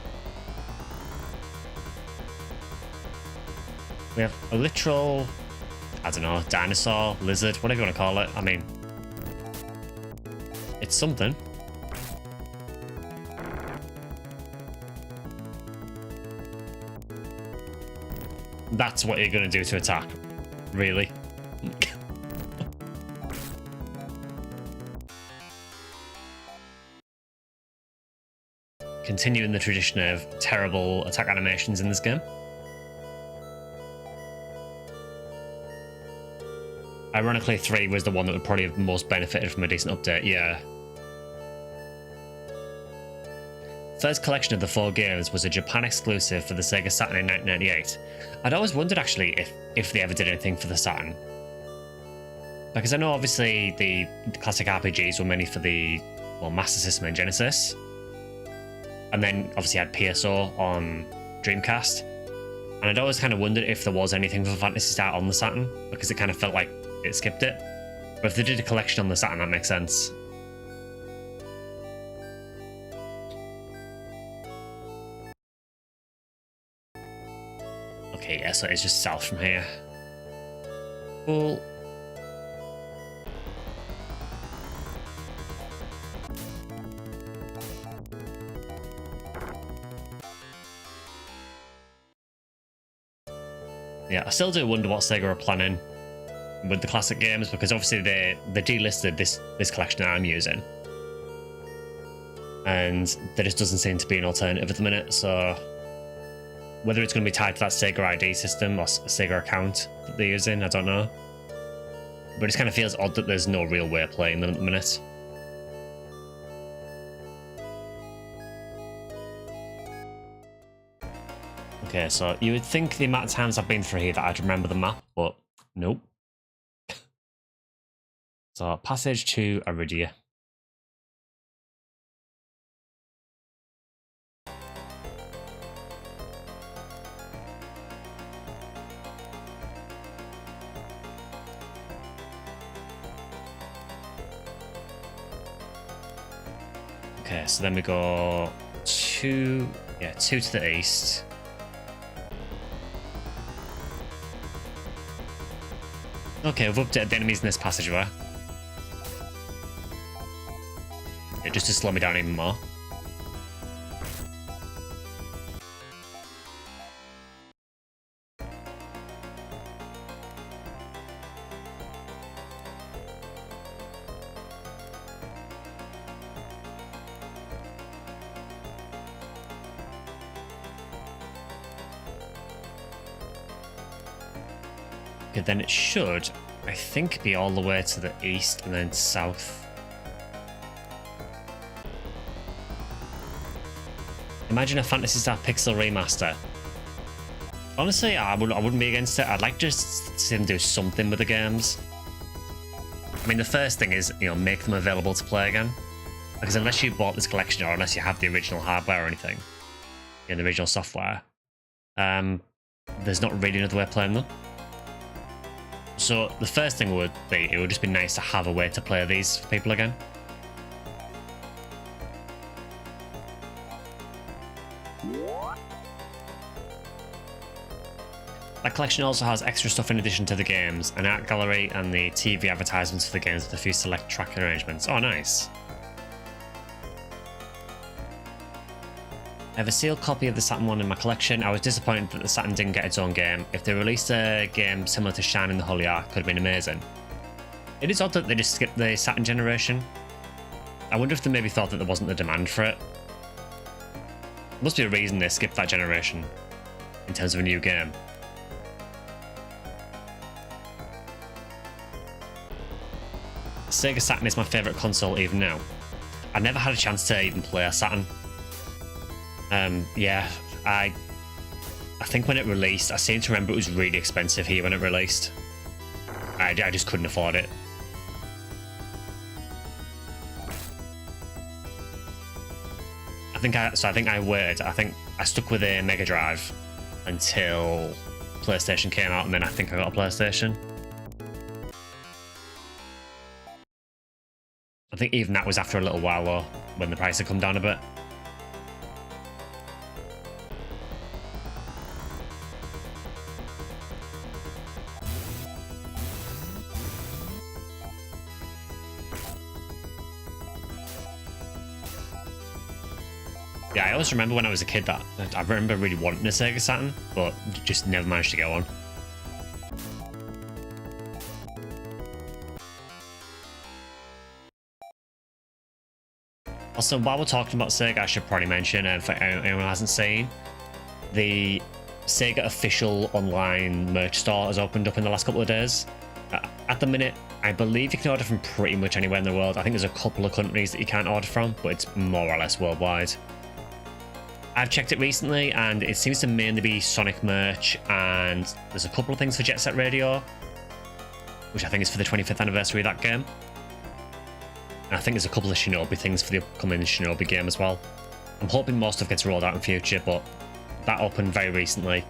We have a literal, I don't know, dinosaur, lizard, whatever you want to call it. I mean, it's something. That's what you're going to do to attack. Really? Continuing the tradition of terrible attack animations in this game. Ironically, 3 was the one that would probably have most benefited from a decent update, yeah. First collection of the 4 games was a Japan exclusive for the Sega Saturn in 1998. I'd always wondered actually if they ever did anything for the Saturn. Because I know obviously the classic RPGs were mainly for the Master System and Genesis. And then obviously had PSO on Dreamcast. And I'd always kind of wondered if there was anything for Phantasy Star on the Saturn, because it kind of felt like it skipped it. But if they did a collection on the Saturn, that makes sense. Okay, yeah, so it's just south from here. Cool. Yeah, I still do wonder what Sega are planning with the classic games, because obviously they delisted this collection that I'm using. And there just doesn't seem to be an alternative at the minute, so whether it's going to be tied to that Sega ID system or a Sega account that they're using, I don't know. But it just kind of feels odd that there's no real way of playing them at the minute. Okay, so you would think the amount of times I've been through here that I'd remember the map, but nope. So, passage to Aridia. Okay, so then we go 2 to the east. Okay, we've updated the enemies in this passageway. Yeah, just to slow me down even more. Okay, then it should, I think, be all the way to the east and then south. Imagine a Phantasy Star Pixel remaster. Honestly, I wouldn't be against it. I'd like just to see them do something with the games. I mean, the first thing is, make them available to play again. Because unless you bought this collection or unless you have the original hardware or anything, in the original software, there's not really another way of playing them. So the first thing would be, it would just be nice to have a way to play these for people again. That collection also has extra stuff in addition to the games, an art gallery and the TV advertisements for the games with a few select track arrangements. Oh, nice. I have a sealed copy of the Saturn 1 in my collection. I was disappointed that the Saturn didn't get its own game. If they released a game similar to Shine in the Holy Ark, could have been amazing. It is odd that they just skipped the Saturn generation. I wonder if they maybe thought that there wasn't the demand for it. There must be a reason they skipped that generation in terms of a new game. Sega Saturn is my favourite console even now. I never had a chance to even play a Saturn. Yeah, I think when it released, I seem to remember it was really expensive here when it released. I just couldn't afford it. I think I waited. I think I stuck with a Mega Drive until PlayStation came out, and then I think I got a PlayStation. I think even that was after a little while though, when the price had come down a bit. Yeah, I always remember when I was a kid that I remember really wanting a Sega Saturn, but just never managed to get one. Also, while we're talking about Sega, I should probably mention, for anyone who hasn't seen, the Sega official online merch store has opened up in the last couple of days. At the minute, I believe you can order from pretty much anywhere in the world. I think there's a couple of countries that you can't order from, but it's more or less worldwide. I've checked it recently, and it seems to mainly be Sonic merch, and there's a couple of things for Jet Set Radio, which I think is for the 25th anniversary of that game. And I think there's a couple of Shinobi things for the upcoming Shinobi game as well. I'm hoping more stuff gets rolled out in future, but that opened very recently.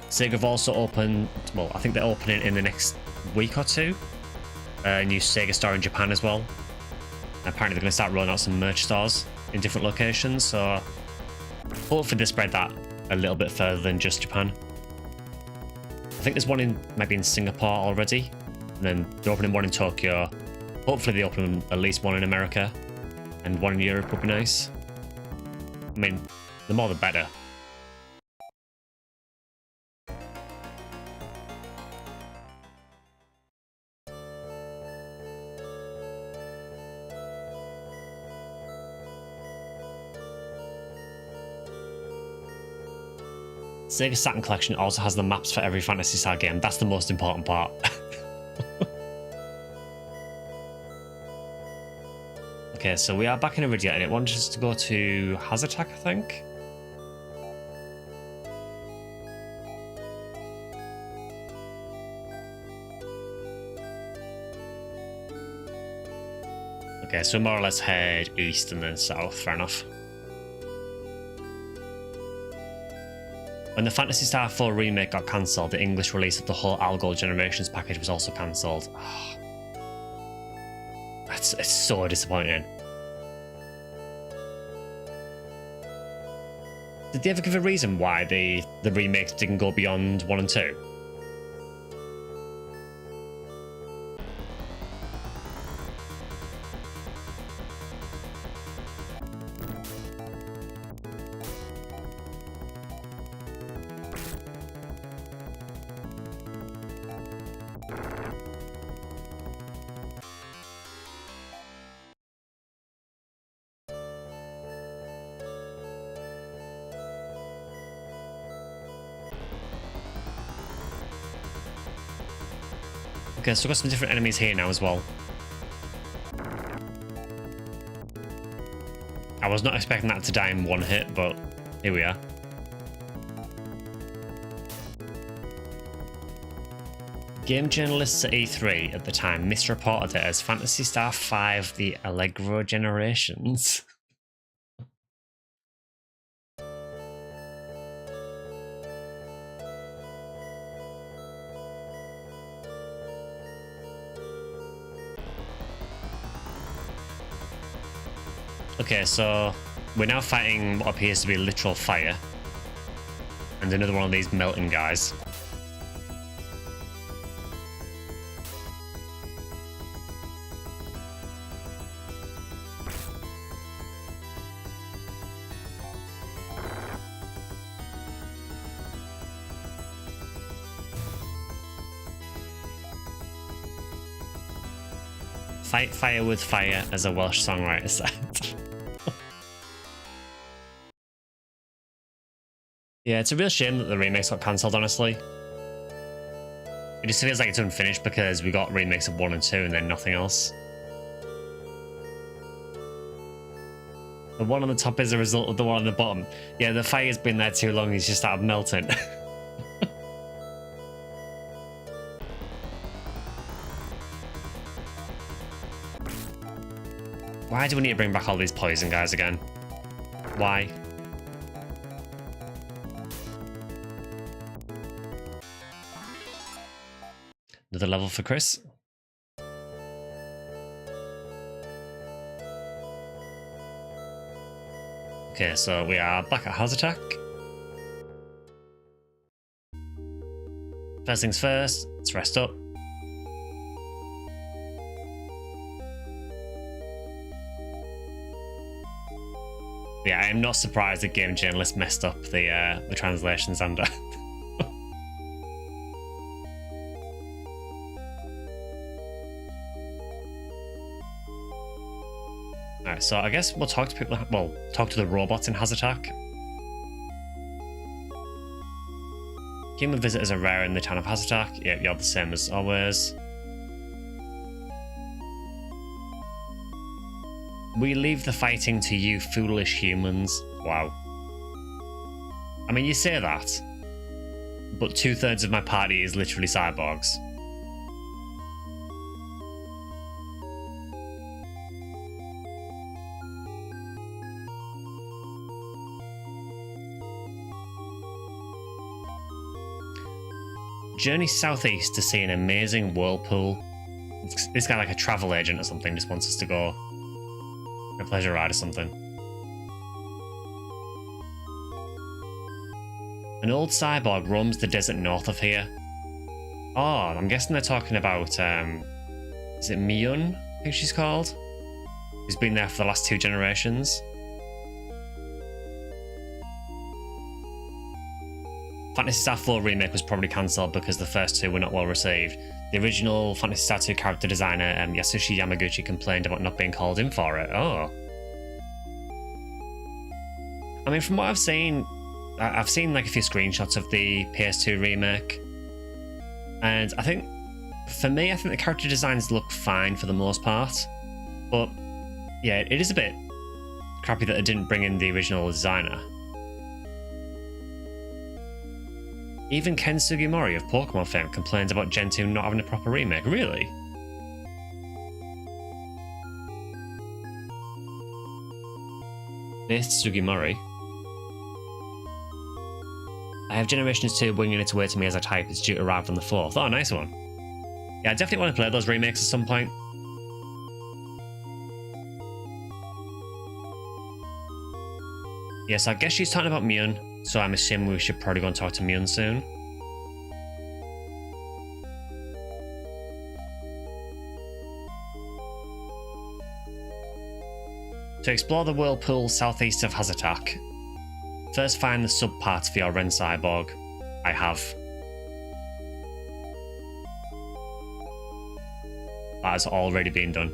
Sega have also opened, well, I think they're opening in the next week or two, a new Sega store in Japan as well. Apparently they're going to start rolling out some merch stores in different locations, so hopefully they spread that a little bit further than just Japan. I think there's one maybe in Singapore already, and then they're opening one in Tokyo. Hopefully they open at least one in America, and one in Europe would be nice. I mean, the more the better. Sega Saturn collection also has the maps for every Phantasy Star game. That's the most important part. Okay, so we are back in Iridia, and it wanted us to go to Hazartak, I think. Okay, so more or less head east and then south, fair enough. When the Phantasy Star IV remake got cancelled, the English release of the whole Algol Generations package was also cancelled. Oh, it's so disappointing. Did they ever give a reason why the remakes didn't go beyond 1 and 2? Okay, so we've got some different enemies here now as well. I was not expecting that to die in one hit, but here we are. Game journalists at E3 at the time misreported it as Phantasy Star V: The Allegro Generations. Okay, so we're now fighting what appears to be literal fire. And another one of these melting guys. Fight fire with fire, as a Welsh songwriter said. Yeah, it's a real shame that the remakes got cancelled, honestly. It just feels like it's unfinished because we got remakes of 1 and 2 and then nothing else. The one on the top is a result of the one on the bottom. Yeah, the fire's been there too long, it's just started melting. Why do we need to bring back all these poison guys again? Why? Another level for Chris. Okay, so we are back at House Attack. First things first, let's rest up. Yeah, I am not surprised that Game Journalist messed up the translations under. Alright, so I guess we'll talk to people. Well, talk to the robots in House Attack. Human visitors are rare in the town of House Attack. Yeah, you're the same as always. We leave the fighting to you foolish humans. Wow. I mean, you say that, but 2/3 of my party is literally cyborgs. Journey southeast to see an amazing whirlpool. This guy, like a travel agent or something, just wants us to go a pleasure ride or something. An old cyborg roams the desert north of here. Oh, I'm guessing they're talking about, is it Miyun, I think she's called? Who's been there for the last 2 generations. Phantasy Star IV remake was probably cancelled because the first 2 were not well received. The original Phantasy Star II character designer, Yasushi Yamaguchi, complained about not being called in for it. Oh. I mean, from what I've seen like a few screenshots of the PS2 remake. And I think, for me, I think the character designs look fine for the most part. But, yeah, it is a bit crappy that it didn't bring in the original designer. Even Ken Sugimori of Pokemon fame complains about Gen 2 not having a proper remake. Really? This Sugimori. I have Generations 2 winging its way to me as I type. It's due to arrive on the 4th. Oh, nice one. Yeah, I definitely want to play those remakes at some point. Yes, I guess she's talking about Miyun. So I'm assuming we should probably go and talk to Miyun soon. To explore the whirlpool southeast of House Attack, first find the subparts for your Ren Cyborg. I have. That has already been done.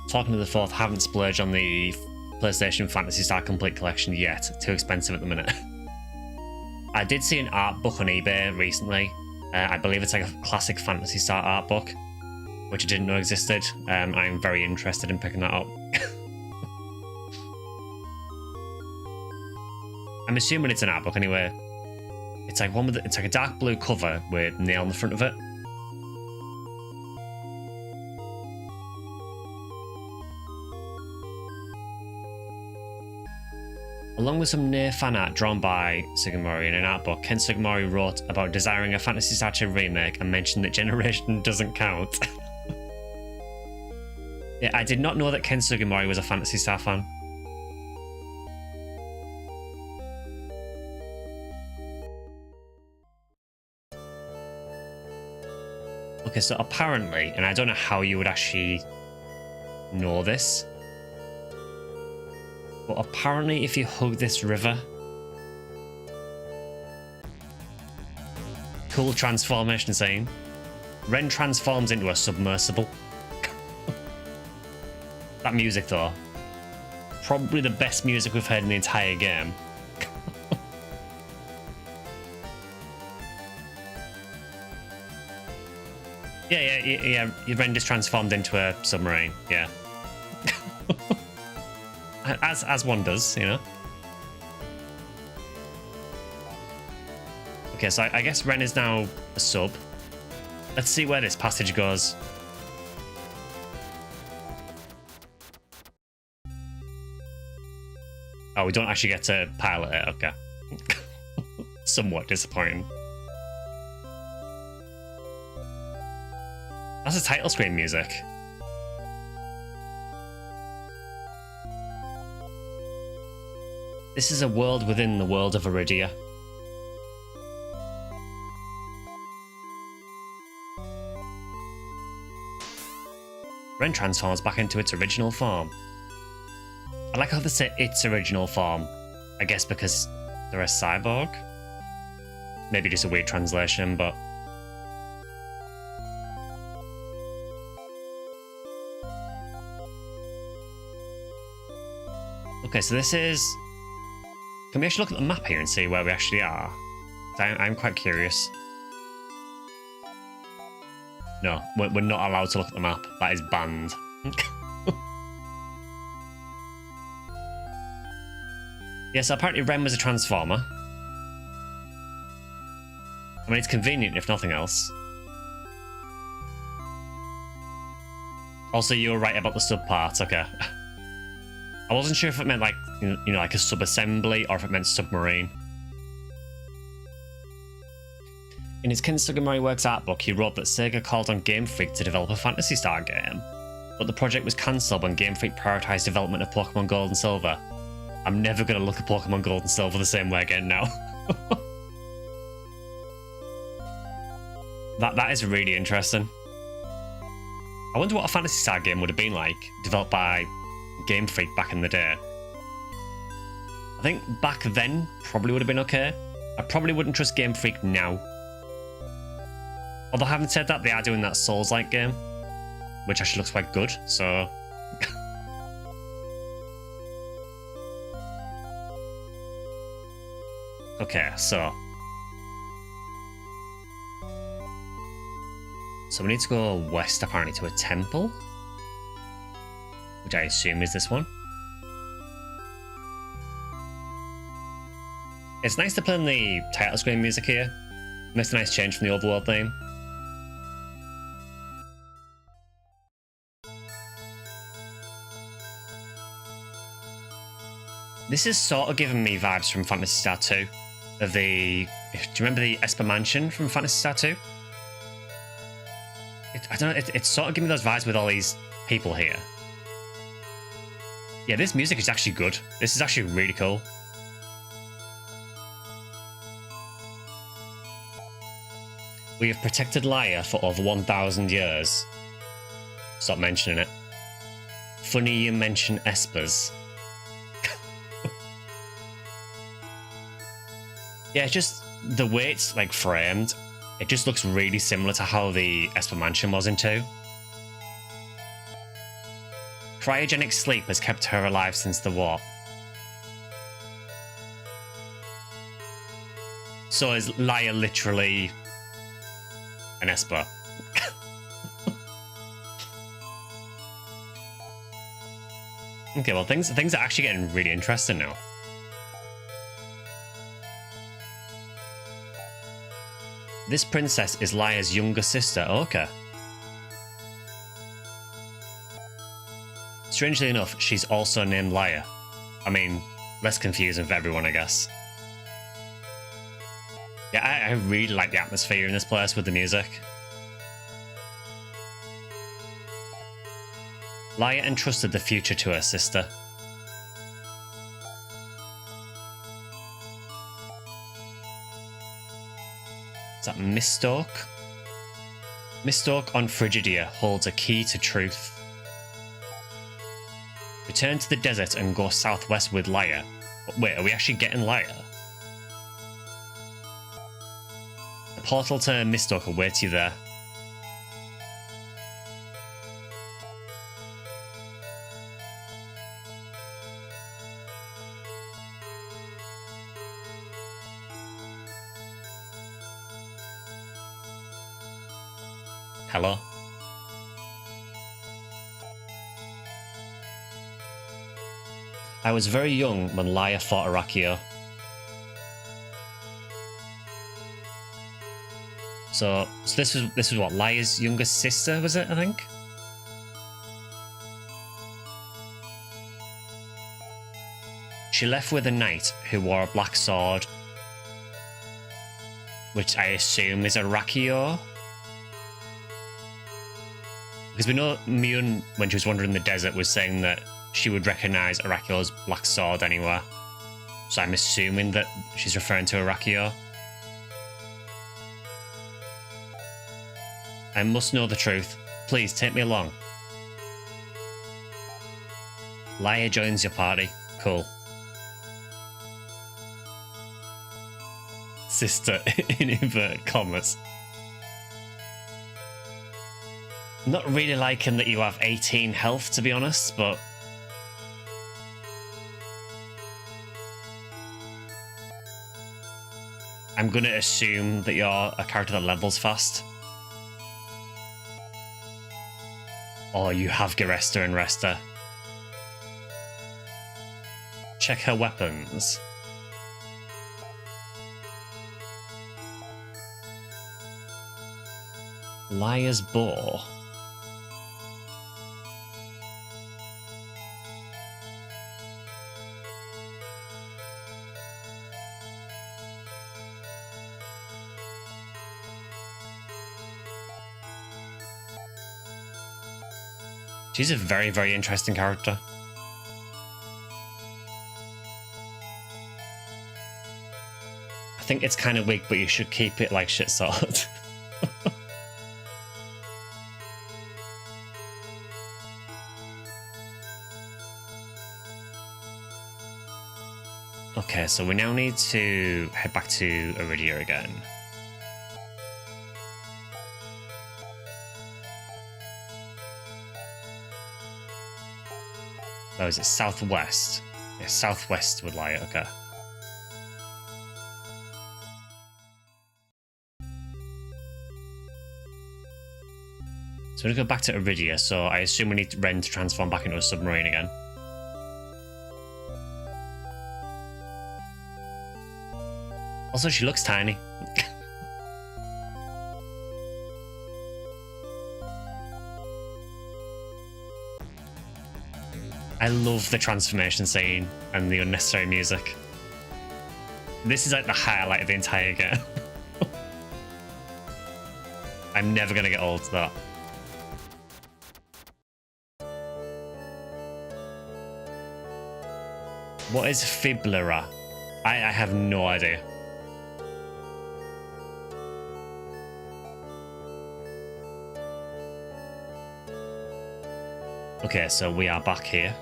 Talking to the 4th, haven't splurged on the PlayStation Phantasy Star Complete Collection yet. Too expensive at the minute. I did see an art book on eBay recently. I believe it's like a classic Phantasy Star art book, which I didn't know existed. I'm very interested in picking that up. I'm assuming it's an art book anyway. It's like it's like a dark blue cover with nail on the front of it. Along with some near fan art drawn by Sugimori in an art book, Ken Sugimori wrote about desiring a Phantasy Star II remake and mentioned that Generation doesn't count. Yeah, I did not know that Ken Sugimori was a Phantasy Star fan. Okay, so apparently, and I don't know how you would actually know this, but apparently if you hug this river... Cool transformation scene. Ren transforms into a submersible. That music though, probably the best music we've heard in the entire game. Yeah. Ren just transformed into a submarine. Yeah. as one does, you know. Okay, so I guess Ren is now a sub. Let's see where this passage goes. Oh, we don't actually get to pilot it. Okay. Somewhat disappointing. That's the title screen music. This is a world within the world of Iridia. Ren transforms back into its original form. I like how they say its original form. I guess because they're a cyborg? Maybe just a weird translation, but... Okay, so this is... Can we actually look at the map here and see where we actually are? I'm quite curious. No, we're not allowed to look at the map. That is banned. Yes, apparently Ren was a transformer. I mean, it's convenient if nothing else. Also, you were right about the sub parts, okay. I wasn't sure if it meant like, you know, like a sub-assembly or if it meant submarine. In his Ken Sugimori Works art book, he wrote that Sega called on Game Freak to develop a Phantasy Star game, but the project was cancelled when Game Freak prioritised development of Pokemon Gold and Silver. I'm never going to look at Pokemon Gold and Silver the same way again now. That is really interesting. I wonder what a Phantasy Star game would have been like, developed by Game Freak back in the day. I think back then probably would have been okay. I probably wouldn't trust Game Freak now. Although having said that, they are doing that Souls-like game, which actually looks quite good, so... Okay, so we need to go west, apparently, to a temple, which I assume is this one. It's nice to play in the title screen music here. Makes a nice change from the overworld theme. This is sort of giving me vibes from Phantasy Star II. Do you remember the Esper Mansion from Phantasy Star II? I don't know, it's sort of giving me those vibes with all these people here. Yeah, this music is actually good. This is actually really cool. We have protected Laia for over 1,000 years. Stop mentioning it. Funny you mention Espers. Yeah, it's just the way it's like framed, it just looks really similar to how the Esper Mansion was in 2. Cryogenic sleep has kept her alive since the war. So is Laia literally an Esper? Okay, well things are actually getting really interesting now. This princess is Laia's younger sister, Oka. Strangely enough, she's also named Laia. I mean, less confusing for everyone, I guess. Yeah, I really like the atmosphere in this place with the music. Laia entrusted the future to her sister. Is that Mistalk? Mistalk on Frigidia holds a key to truth. Return to the desert and go southwest with Laia. Wait, are we actually getting Laia? The portal to Mistalk awaits you there. Hello? I was very young when Laia fought Arachio. So this was what, Laia's youngest sister, was it, I think? She left with a knight who wore a black sword, which I assume is Arachio. Because we know Mune, when she was wandering the desert, was saying that she would recognise Arachio's black sword anywhere. So I'm assuming that she's referring to Arachio. I must know the truth. Please, take me along. Laia joins your party. Cool. Sister, in inverted commas. Not really liking that you have 18 health, to be honest, but... I'm gonna assume that you're a character that levels fast. Or you have Geresta and Resta. Check her weapons. Laia's bow. She's a very, very interesting character. I think it's kind of weak, but you should keep it like shit sword. Okay, so we now need to head back to Iridia again. Oh, is it southwest? Yeah, southwest would lie, okay. So we're gonna go back to Iridia, so I assume we need Ren to transform back into a submarine again. Also, she looks tiny. I love the transformation scene and the unnecessary music. This is like the highlight of the entire game. I'm never gonna get old to that. What is Fiblera? I have no idea. Okay, so we are back here.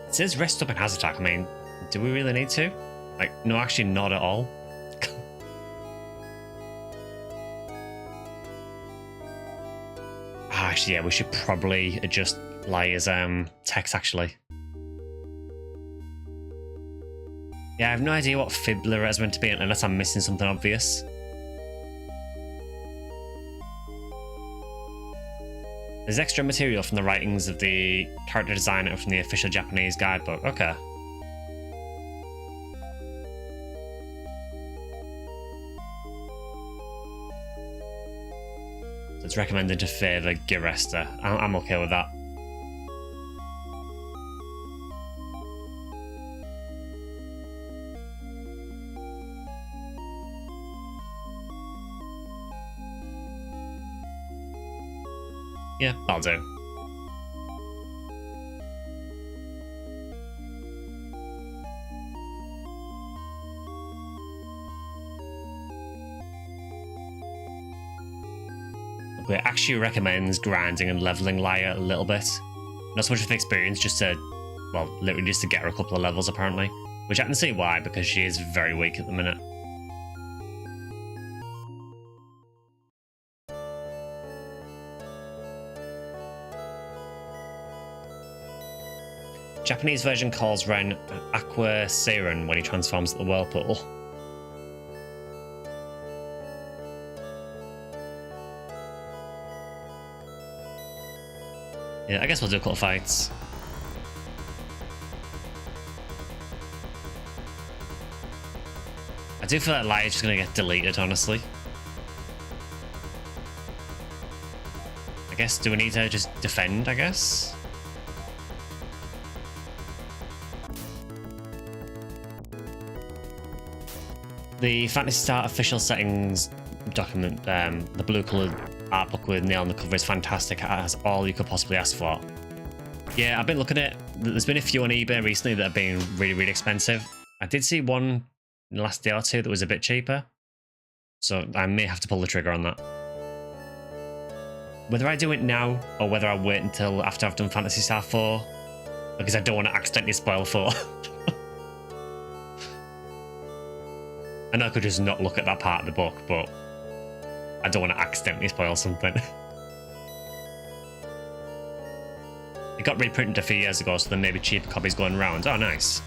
It says rest up and hazard attack. I mean, do we really need to? Like, no, actually not at all. Actually, yeah, we should probably adjust Laia's text, actually. Yeah, I have no idea what Fiblera is meant to be unless I'm missing something obvious. There's extra material from the writings of the character designer from the official Japanese guidebook. Okay. So it's recommended to favour Geresta. I'm okay with that. Yeah, that'll do. It actually recommends grinding and leveling Lyra a little bit. Not so much of experience, just to, well, literally just to get her a couple of levels apparently. Which I can see why, because she is very weak at the minute. Japanese version calls Ren Aqua Siren when he transforms at the whirlpool. Yeah, I guess we'll do a couple of fights. I do feel like Lyra's just going to get deleted, honestly. I guess, do we need to just defend, I guess? The Phantasy Star official settings document, the blue coloured art book with Neil on the cover is fantastic. It has all you could possibly ask for. Yeah, I've been looking at it. There's been a few on eBay recently that have been really, really expensive. I did see one in the last day or two that was a bit cheaper, so I may have to pull the trigger on that. Whether I do it now or whether I wait until after I've done Phantasy Star 4, because I don't want to accidentally spoil 4. I know I could just not look at that part of the book, but I don't want to accidentally spoil something. It got reprinted a few years ago, so there may be cheaper copies going around. Oh, nice.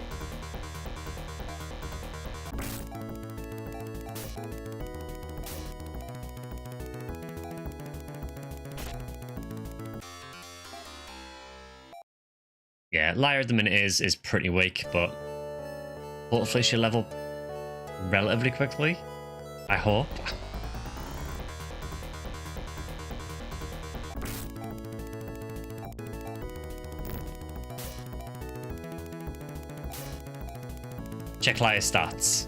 Yeah, Lyra at the minute is pretty weak, but hopefully she'll level relatively quickly. I hope. Check Lyra's stats.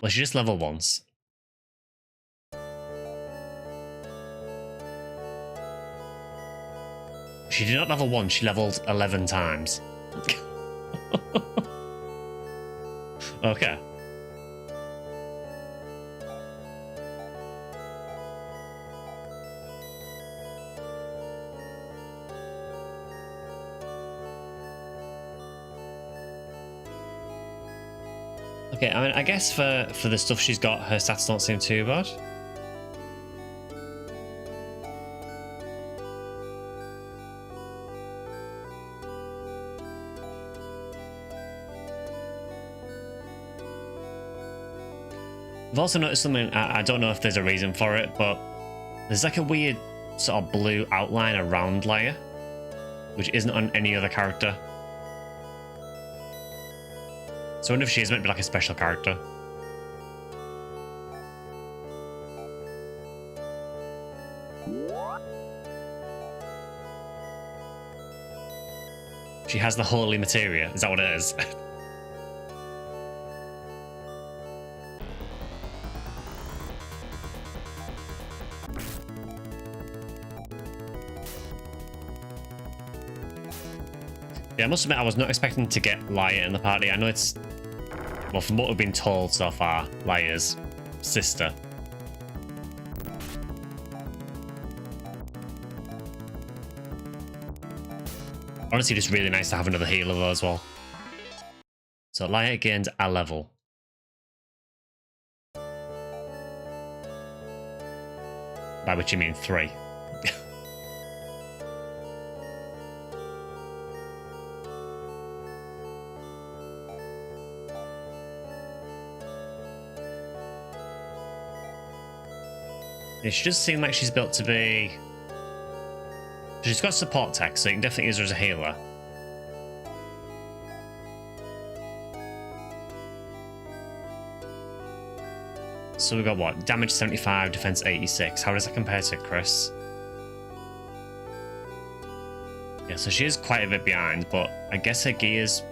Well, she just level once. She did not level once, she leveled 11 times. Okay. Okay, I mean, I guess for the stuff she's got, her stats don't seem too bad. I've also noticed something, I don't know if there's a reason for it, but there's like a weird sort of blue outline around Lyra, which isn't on any other character. So I wonder if she is meant to be like a special character. She has the holy materia, is that what it is? Yeah, I must admit, I was not expecting to get Lyra in the party. I know it's, well, from what we've been told so far, Lyra's sister. Honestly, just really nice to have another healer though as well. So Lyra gained a level. By which you mean 3. It does seem like she's built to be... She's got support tech, so you can definitely use her as a healer. So we've got what? Damage 75, defense 86. How does that compare to Chris? Yeah, so she is quite a bit behind, but I guess her gear's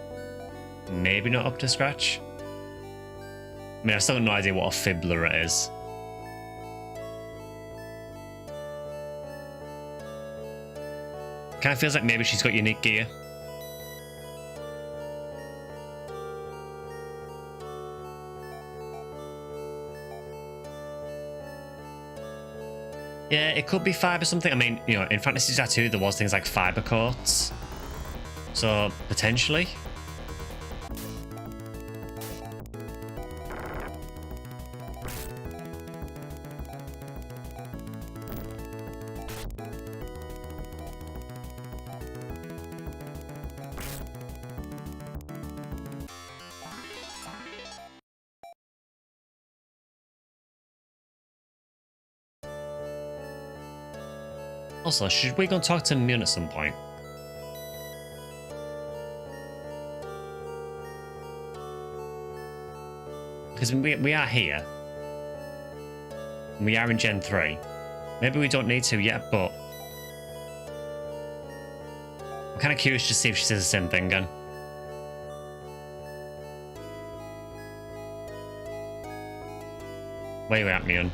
maybe not up to scratch. I mean, I've still got no idea what a fibbler it is. Kind of feels like maybe she's got unique gear. Yeah, it could be fiber something. I mean, you know, in Phantasy Star II, there was things like fiber coats. So, potentially. Also, should we go and talk to Mune at some point? Because we are here. We are in Gen 3. Maybe we don't need to yet, but I'm kind of curious to see if she says the same thing again. Where you at, Mune?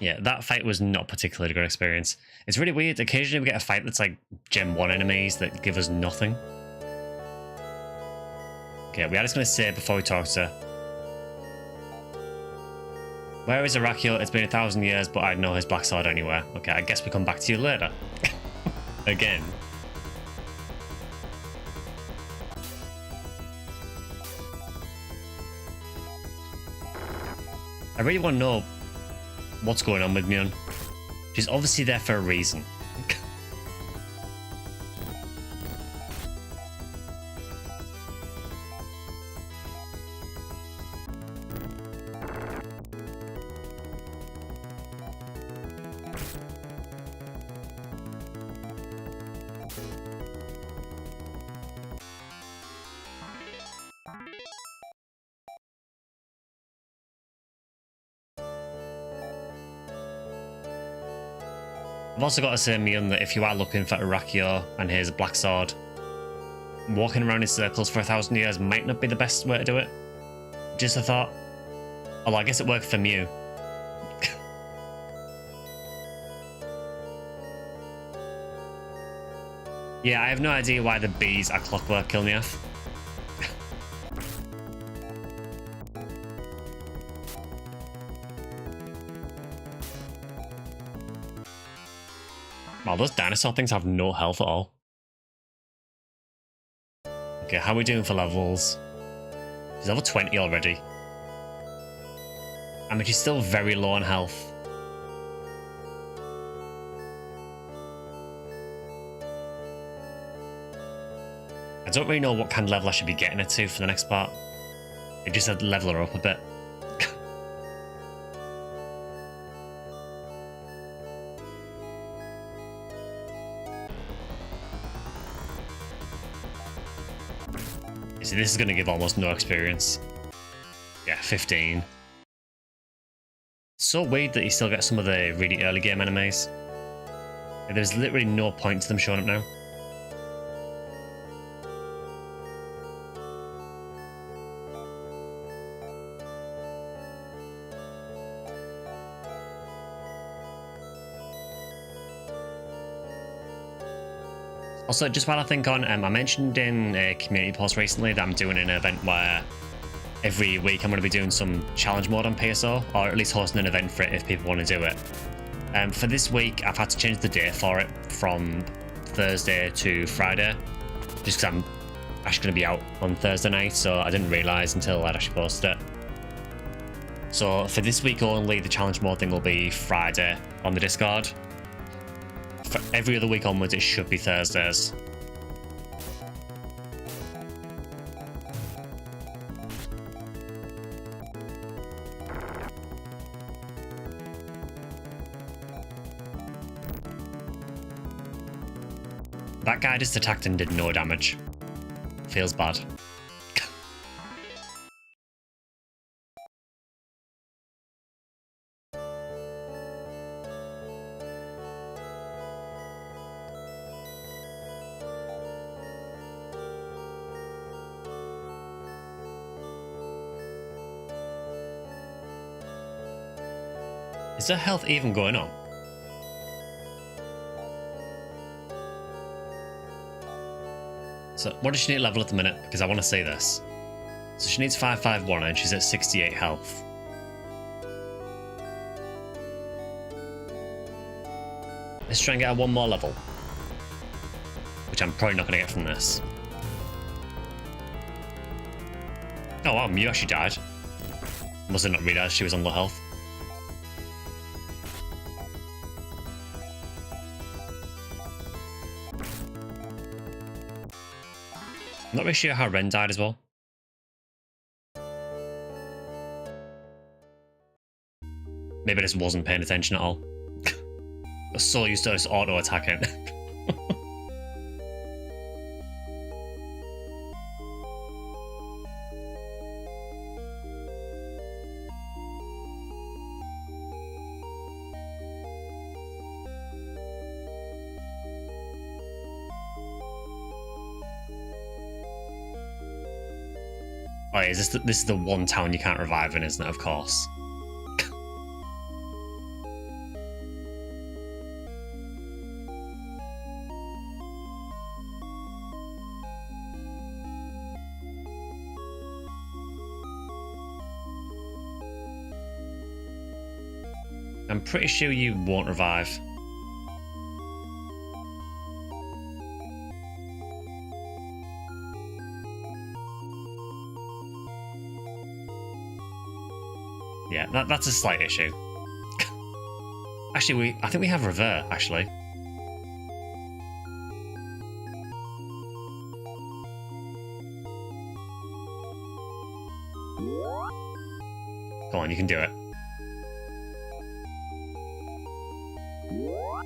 Yeah, that fight was not particularly a good experience. It's really weird. Occasionally we get a fight that's like Gen 1 enemies that give us nothing. Okay, we are just going to say before we talk to her. Where is Arachio? It's been 1,000 years, but I'd know his black sword anywhere. Okay, I guess we come back to you later. Again. I really want to know what's going on with Mune. She's obviously there for a reason. I've also got to say, Mune, that if you are looking for Arachio and his black sword, walking around in circles for 1,000 years might not be the best way to do it. Just a thought. Although I guess it worked for Mew. Yeah, I have no idea why the bees are clockwork Kilniath. Wow, those dinosaur things have no health at all. Okay, how are we doing for levels? She's level 20 already. I mean, she's still very low on health. I don't really know what kind of level I should be getting her to for the next part. It just had to level her up a bit. See, this is going to give almost no experience. Yeah, 15. It's so weird that you still get some of the really early game enemies. There's literally no point to them showing up now. Also, just while I think on, I mentioned in a community post recently that I'm doing an event where every week I'm going to be doing some challenge mode on PSO, or at least hosting an event for it if people want to do it. For this week, I've had to change the day for it from Thursday to Friday, just because I'm actually going to be out on Thursday night, so I didn't realise until I'd actually posted it. So for this week only, the challenge mode thing will be Friday on the Discord. For every other week onwards, it should be Thursdays. That guy just attacked and did no damage. Feels bad. Is her health even going up? So what does she need level at the minute? Because I want to see this. So she needs 551 and she's at 68 health. Let's try and get her one more level. Which I'm probably not going to get from this. Oh wow, Mew actually died. Must have not realised she was on low health. I'm not really sure how Ren died as well. Maybe I just wasn't paying attention at all. I was so used to just auto-attacking. Oh, yeah, this is the one town you can't revive in, isn't it? Of course. I'm pretty sure you won't revive. Yeah, that's a slight issue. Actually, I think we have revert, actually. Come on, you can do it.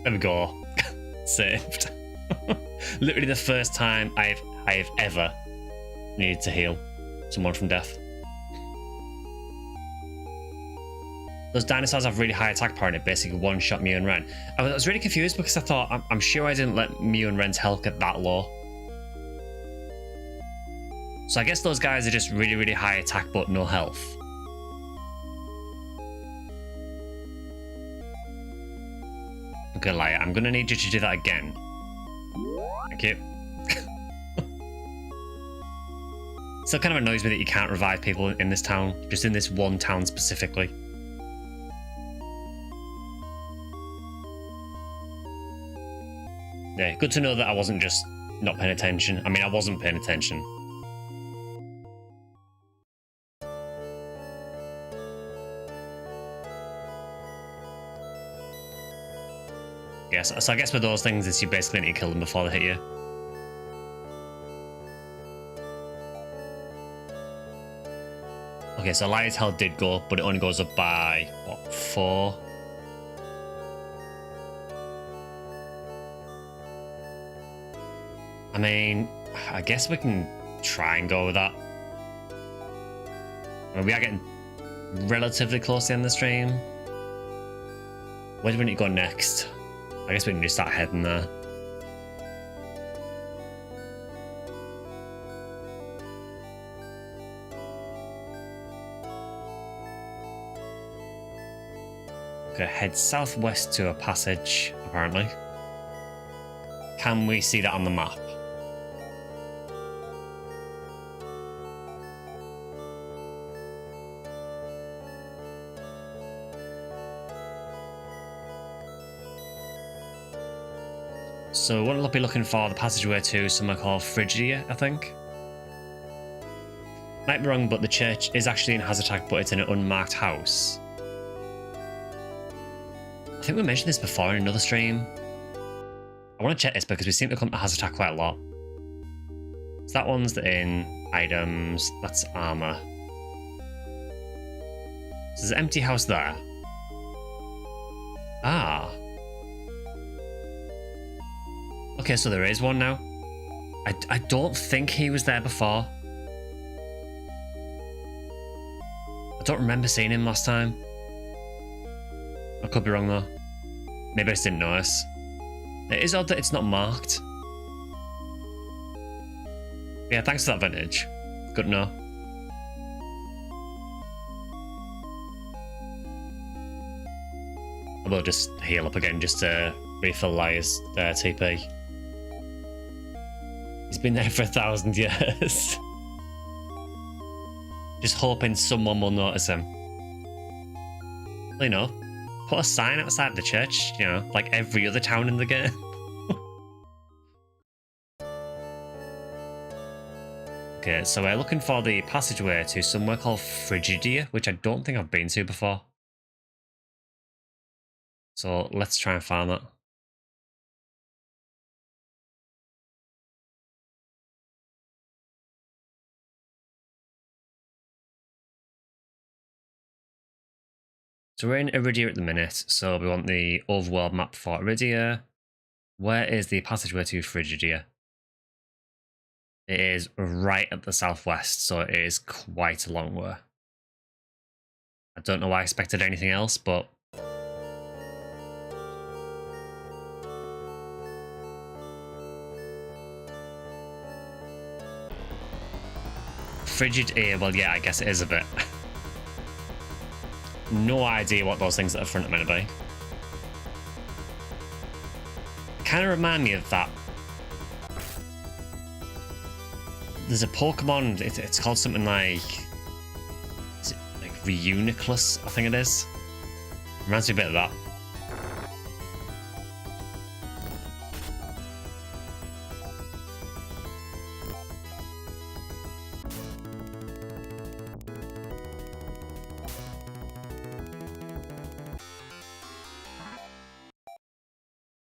There we go. Saved. Literally the first time I've ever needed to heal someone from death. Those dinosaurs have really high attack power and it basically one-shot Mew and Ren. I was really confused because I thought, I'm sure I didn't let Mew and Ren's health get that low. So I guess those guys are just really, really high attack but no health. I'm gonna lie, I'm gonna need you to do that again. Thank you. Still kind of annoys me that you can't revive people in this town, just in this one town specifically. Yeah, good to know that I wasn't just not paying attention. I mean, I wasn't paying attention. Yes, so I guess with those things, is you basically need to kill them before they hit you. Okay, so Elias' health did go up, but it only goes up by, what, 4? I mean, I guess we can try and go with that. I mean, we are getting relatively close to the end of the stream. Where do we need to go next? I guess we can just start heading there. Okay, head southwest to a passage, apparently. Can we see that on the map? So we'll be looking for the passageway to somewhere called Phrygia, I think. Might be wrong, but the church is actually in Hazatak, but it's in an unmarked house. I think we mentioned this before in another stream. I want to check this because we seem to come to Hazatak quite a lot. So that one's in items, that's armor. So there's an empty house there. Ah. Okay, so there is one now. I don't think he was there before. I don't remember seeing him last time. I could be wrong though. Maybe I just didn't notice. It is odd that it's not marked. Yeah, thanks for that vintage. Good to know. I will just heal up again just to refill Liar's TP. He's been there for 1,000 years. Just hoping someone will notice him. Well, you know, put a sign outside the church, you know, like every other town in the game. Okay, so we're looking for the passageway to somewhere called Frigidia, which I don't think I've been to before. So let's try and find that. So we're in Iridia at the minute, so we want the overworld map for Iridia. Where is the passageway to Frigidia? It is right at the southwest, so it is quite a long way. I don't know why I expected anything else, but... Frigid ear, well yeah, I guess it is a bit. No idea what those things at the front are meant to be. Kind of remind me of that. There's a Pokemon, it's called something like... Is it like Reuniclus, I think it is? Reminds me a bit of that.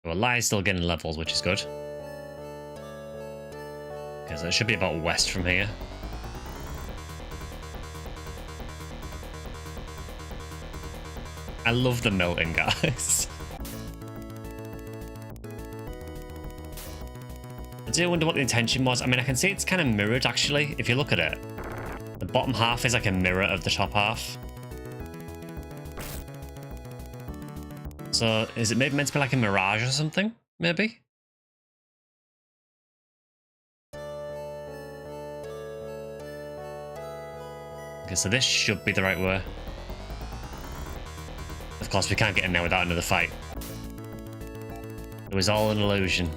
Well, Li's still getting levels, which is good. Because it should be about west from here. I love the melting, guys. I do wonder what the intention was. I mean, I can see it's kind of mirrored, actually, if you look at it. The bottom half is like a mirror of the top half. So, is it maybe meant to be like a mirage or something? Maybe? Okay, so this should be the right way. Of course, we can't get in there without another fight. It was all an illusion.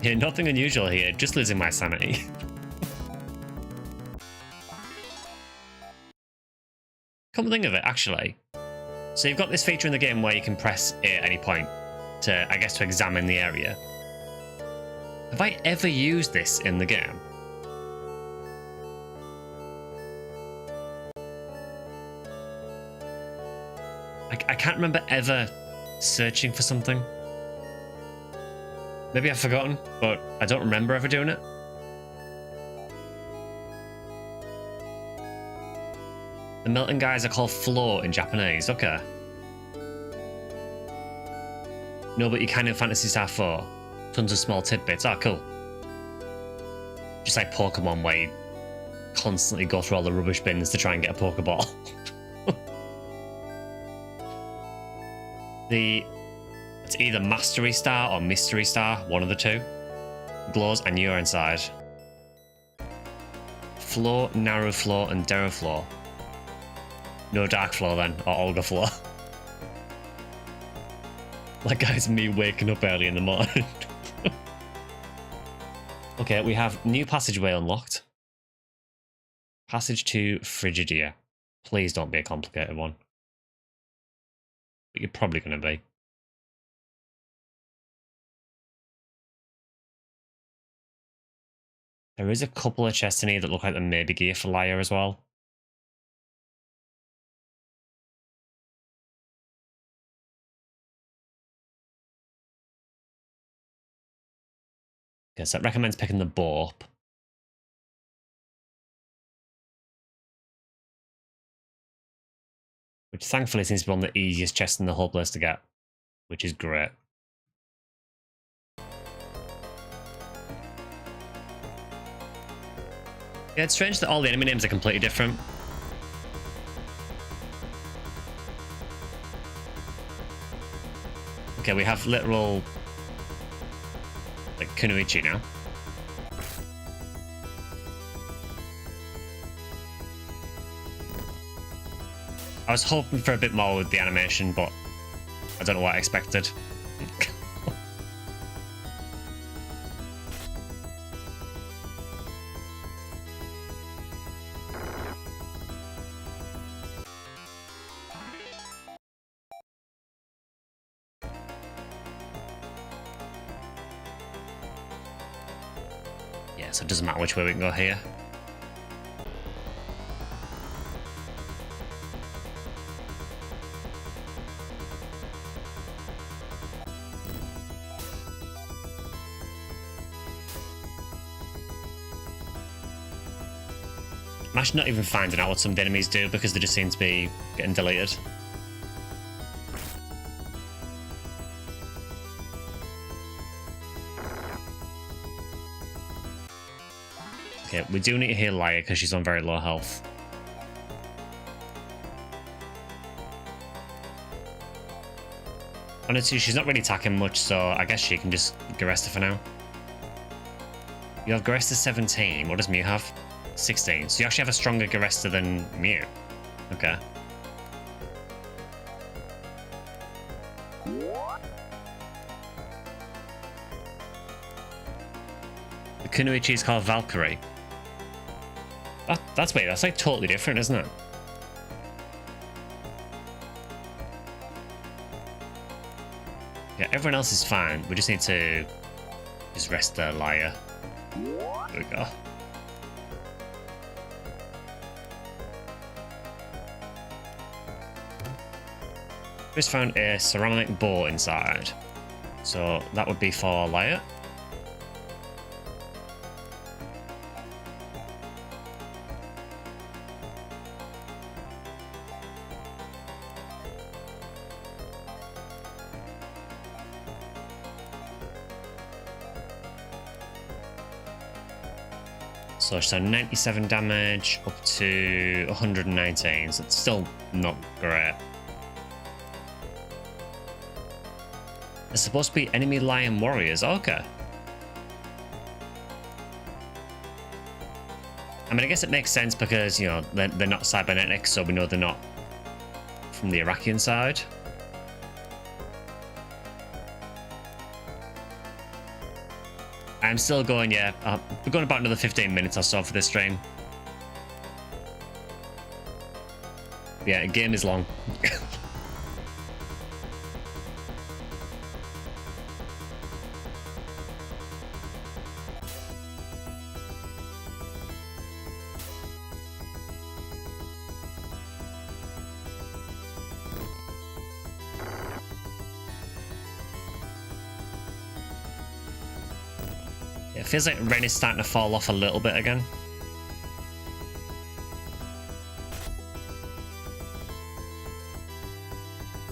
Yeah, nothing unusual here, just losing my sanity. Come to think of it, actually. So you've got this feature in the game where you can press A at any point to, I guess, to examine the area. Have I ever used this in the game? I can't remember ever searching for something. Maybe I've forgotten, but I don't remember ever doing it. The melting guys are called floor in Japanese, okay. No, but you can in Phantasy Star 4. Tons of small tidbits. Oh, cool. Just like Pokemon, where you constantly go through all the rubbish bins to try and get a Pokeball. It's either Mastery Star or Mystery Star, one of the two. Glows and you're inside. Floor, Narrow Floor, and Darrow Floor. No Dark Floor then, or Olga Floor. That guy's me waking up early in the morning. Okay, we have new passageway unlocked. Passage to Frigidia. Please don't be a complicated one. But you're probably going to be. There is a couple of chests in here that look like they may be gear for Liar as well. Okay, so it recommends picking the bow up. Which thankfully seems to be one of the easiest chests in the whole place to get. Which is great. Yeah, it's strange that all the enemy names are completely different. Okay, we have literal... like Kunoichi now. I was hoping for a bit more with the animation, but I don't know what I expected. Yeah, so it doesn't matter which way we can go here. I'm actually not even finding out what some of the enemies do because they just seem to be getting deleted. Okay, we do need to heal Lyra because she's on very low health. Honestly, she's not really attacking much, so I guess she can just Garesta for now. You have Garesta 17. What does Mew have? 16. So you actually have a stronger Garesta than Mew. Okay. The Kunoichi is called Valkyrie. That's weird. That's like totally different, isn't it? Yeah, everyone else is fine. We just need to just rest the Lyra. There we go. Just found a ceramic bowl inside. So that would be for Lyra. So she's done 97 damage up to 119, so it's still not great. There's supposed to be enemy lion warriors. Okay. I mean, I guess it makes sense because, you know, they're not cybernetic, so we know they're not from the Iraqian side. I'm still going, yeah. We're going about another 15 minutes or so for this stream. Yeah, game is long. It feels like rain is starting to fall off a little bit again.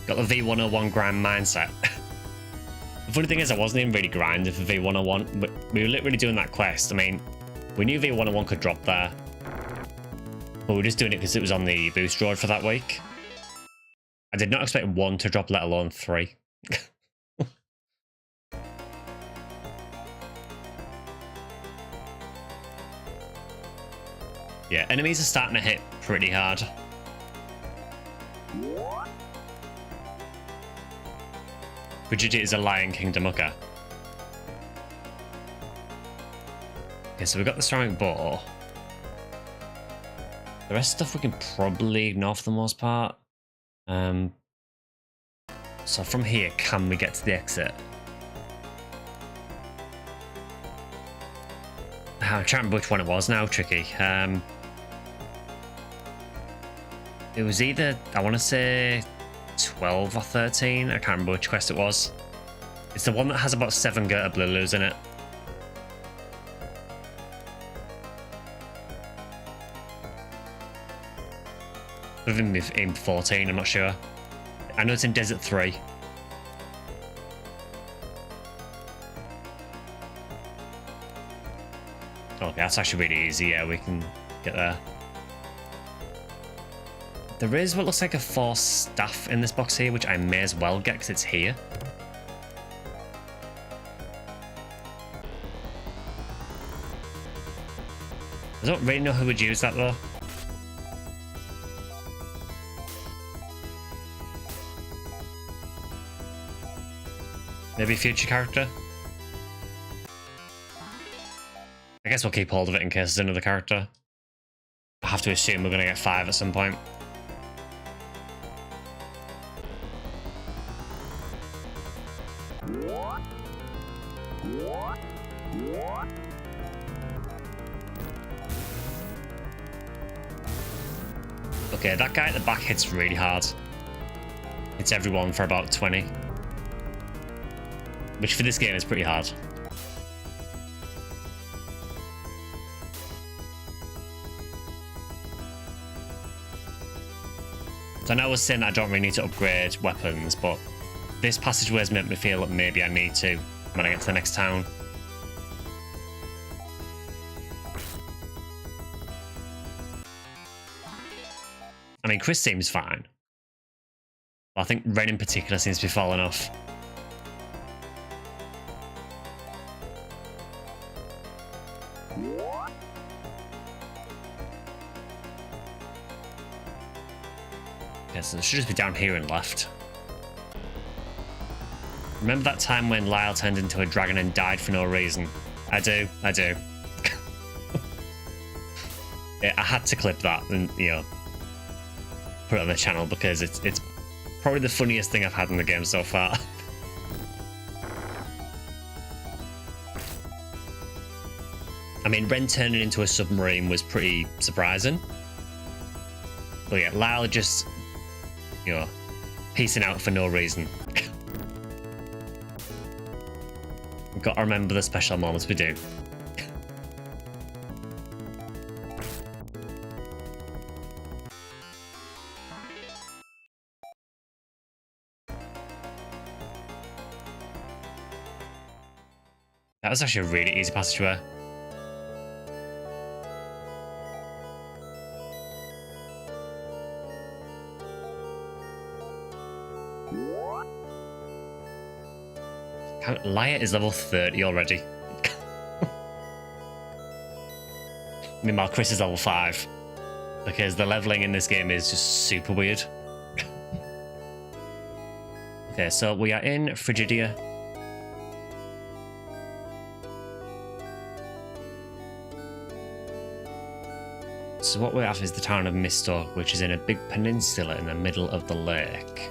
Got the V101 grind mindset. The funny thing is, I wasn't even really grinding for V101, but we were literally doing that quest. I mean, we knew V101 could drop there, but we were just doing it because it was on the boost road for that week. I did not expect 1 to drop, let alone 3. Yeah, enemies are starting to hit pretty hard. Vegeta is a Lion Kingdom, okay. Okay, so we've got the ceramic bowl. The rest of the stuff we can probably ignore for the most part. So from here, can we get to the exit? I'm trying to remember which one it was now, tricky. It was either, I want to say 12 or 13. I can't remember which quest it was. It's the one that has about 7 Gerta Blulus in it. I think it's in 14, I'm not sure. I know it's in Desert 3. Okay, that's actually really easy. Yeah, we can get there. There is what looks like a force staff in this box here, which I may as well get because it's here. I don't really know who would use that though. Maybe a future character? I guess we'll keep hold of it in case there's another character. I have to assume we're going to get 5 at some point. Okay, that guy at the back hits really hard. Hits everyone for about 20. Which for this game is pretty hard. So I know I was saying that I don't really need to upgrade weapons, but this passageway has made me feel that maybe I need to when I get to the next town. I mean, Chris seems fine. But I think Ren in particular seems to be falling off. Okay, so it should just be down here and left. Remember that time when Lyle turned into a dragon and died for no reason? I do. Yeah, I had to clip that and, you know, put it on the channel because it's probably the funniest thing I've had in the game so far. I mean, Ren turning into a submarine was pretty surprising. But yeah, Lyle just, you know, piecing out for no reason. We've got to remember the special moments we do. That was actually a really easy passageway. Liar is level 30 already. Meanwhile, Chris is level 5. Because the leveling in this game is just super weird. Okay, so we are in Frigidia. So what we have is the town of Mistor, which is in a big peninsula in the middle of the lake.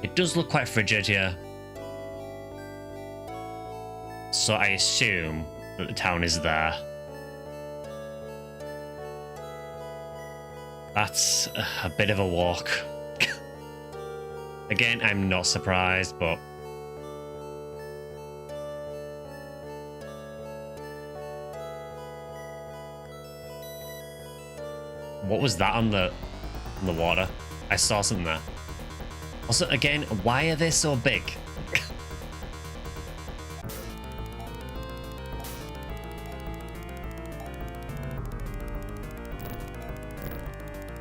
It does look quite frigid here. So I assume that the town is there. That's a bit of a walk. Again, I'm not surprised, but... What was that on the water? I saw something there. Also, again, why are they so big?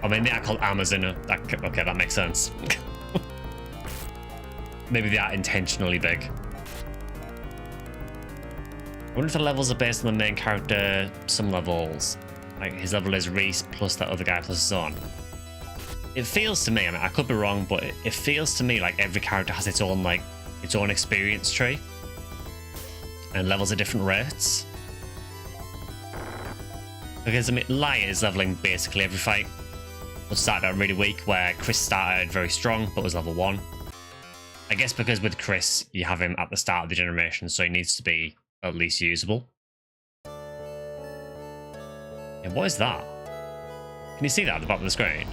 I mean, they are called Amazon. Okay, that makes sense. Maybe they are intentionally big. I wonder if the levels are based on the main character. Some levels, like his level is Reese plus that other guy plus his own. It feels to me, I mean, I could be wrong, but it feels to me like every character has its own experience tree, and levels at different rates. Because I mean, Liar is leveling basically every fight. What started out really weak, where Chris started very strong but was level 1. I guess because with Chris you have him at the start of the generation, so he needs to be at least usable. Yeah, what is that? Can you see that at the bottom of the screen?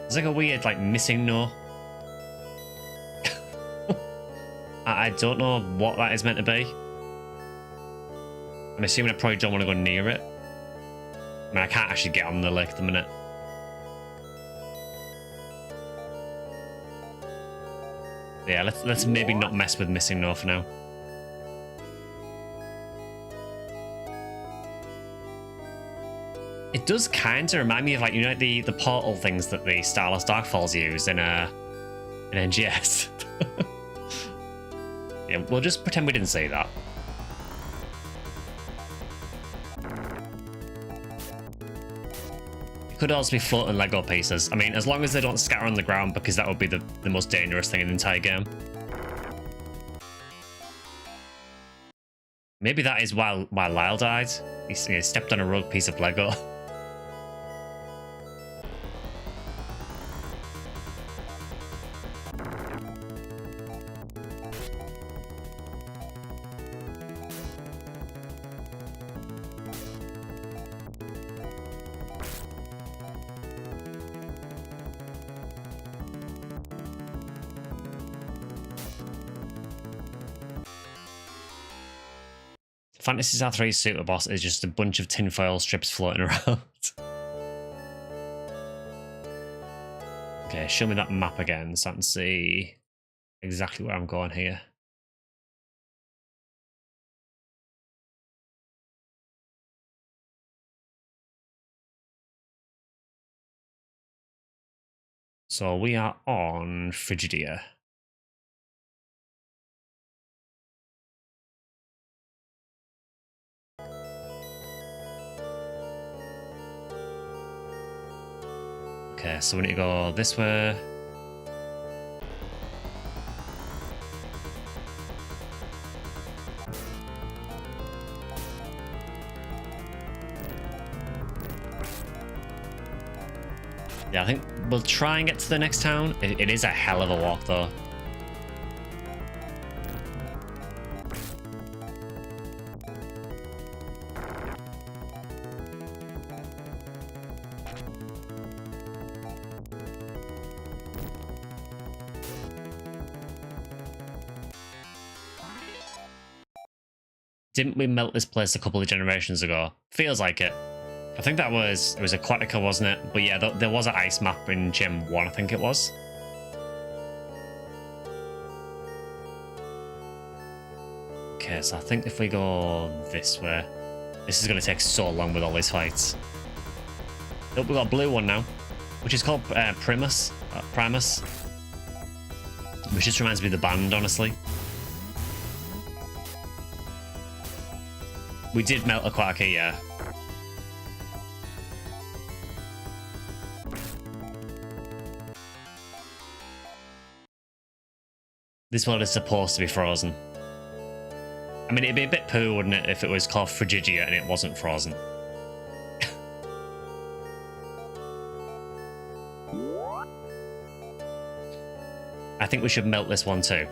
It's like a weird, missing no. I don't know what that is meant to be. I'm assuming I probably don't want to go near it. I mean, I can't actually get on the lake at the minute. Yeah, let's maybe not mess with missing no for now. It does kind of remind me of, like, you know, like the portal things that the Starless Darkfalls use in NGS. Yeah, we'll just pretend we didn't say that. It could also be floating Lego pieces. I mean, as long as they don't scatter on the ground, because that would be the most dangerous thing in the entire game. Maybe that is why Lyle died. He stepped on a rogue piece of Lego. Phantasy Star III Super Boss is just a bunch of tinfoil strips floating around. Okay, show me that map again so I can see exactly where I'm going here. So we are on Frigidia. Okay, so we need to go this way. Yeah, I think we'll try and get to the next town. It is a hell of a walk, though. Didn't we melt this place a couple of generations ago? Feels like it. I think it was Aquatica, wasn't it? But yeah, there was an ice map in Gem 1, I think it was. Okay, so I think if we go this way, this is going to take so long with all these fights. Oh, we've got a blue one now, which is called Primus, which just reminds me of the band, honestly. We did melt Aquatica, yeah. This world is supposed to be frozen. I mean, it'd be a bit poo, wouldn't it, if it was called Frigidia and it wasn't frozen. I think we should melt this one too.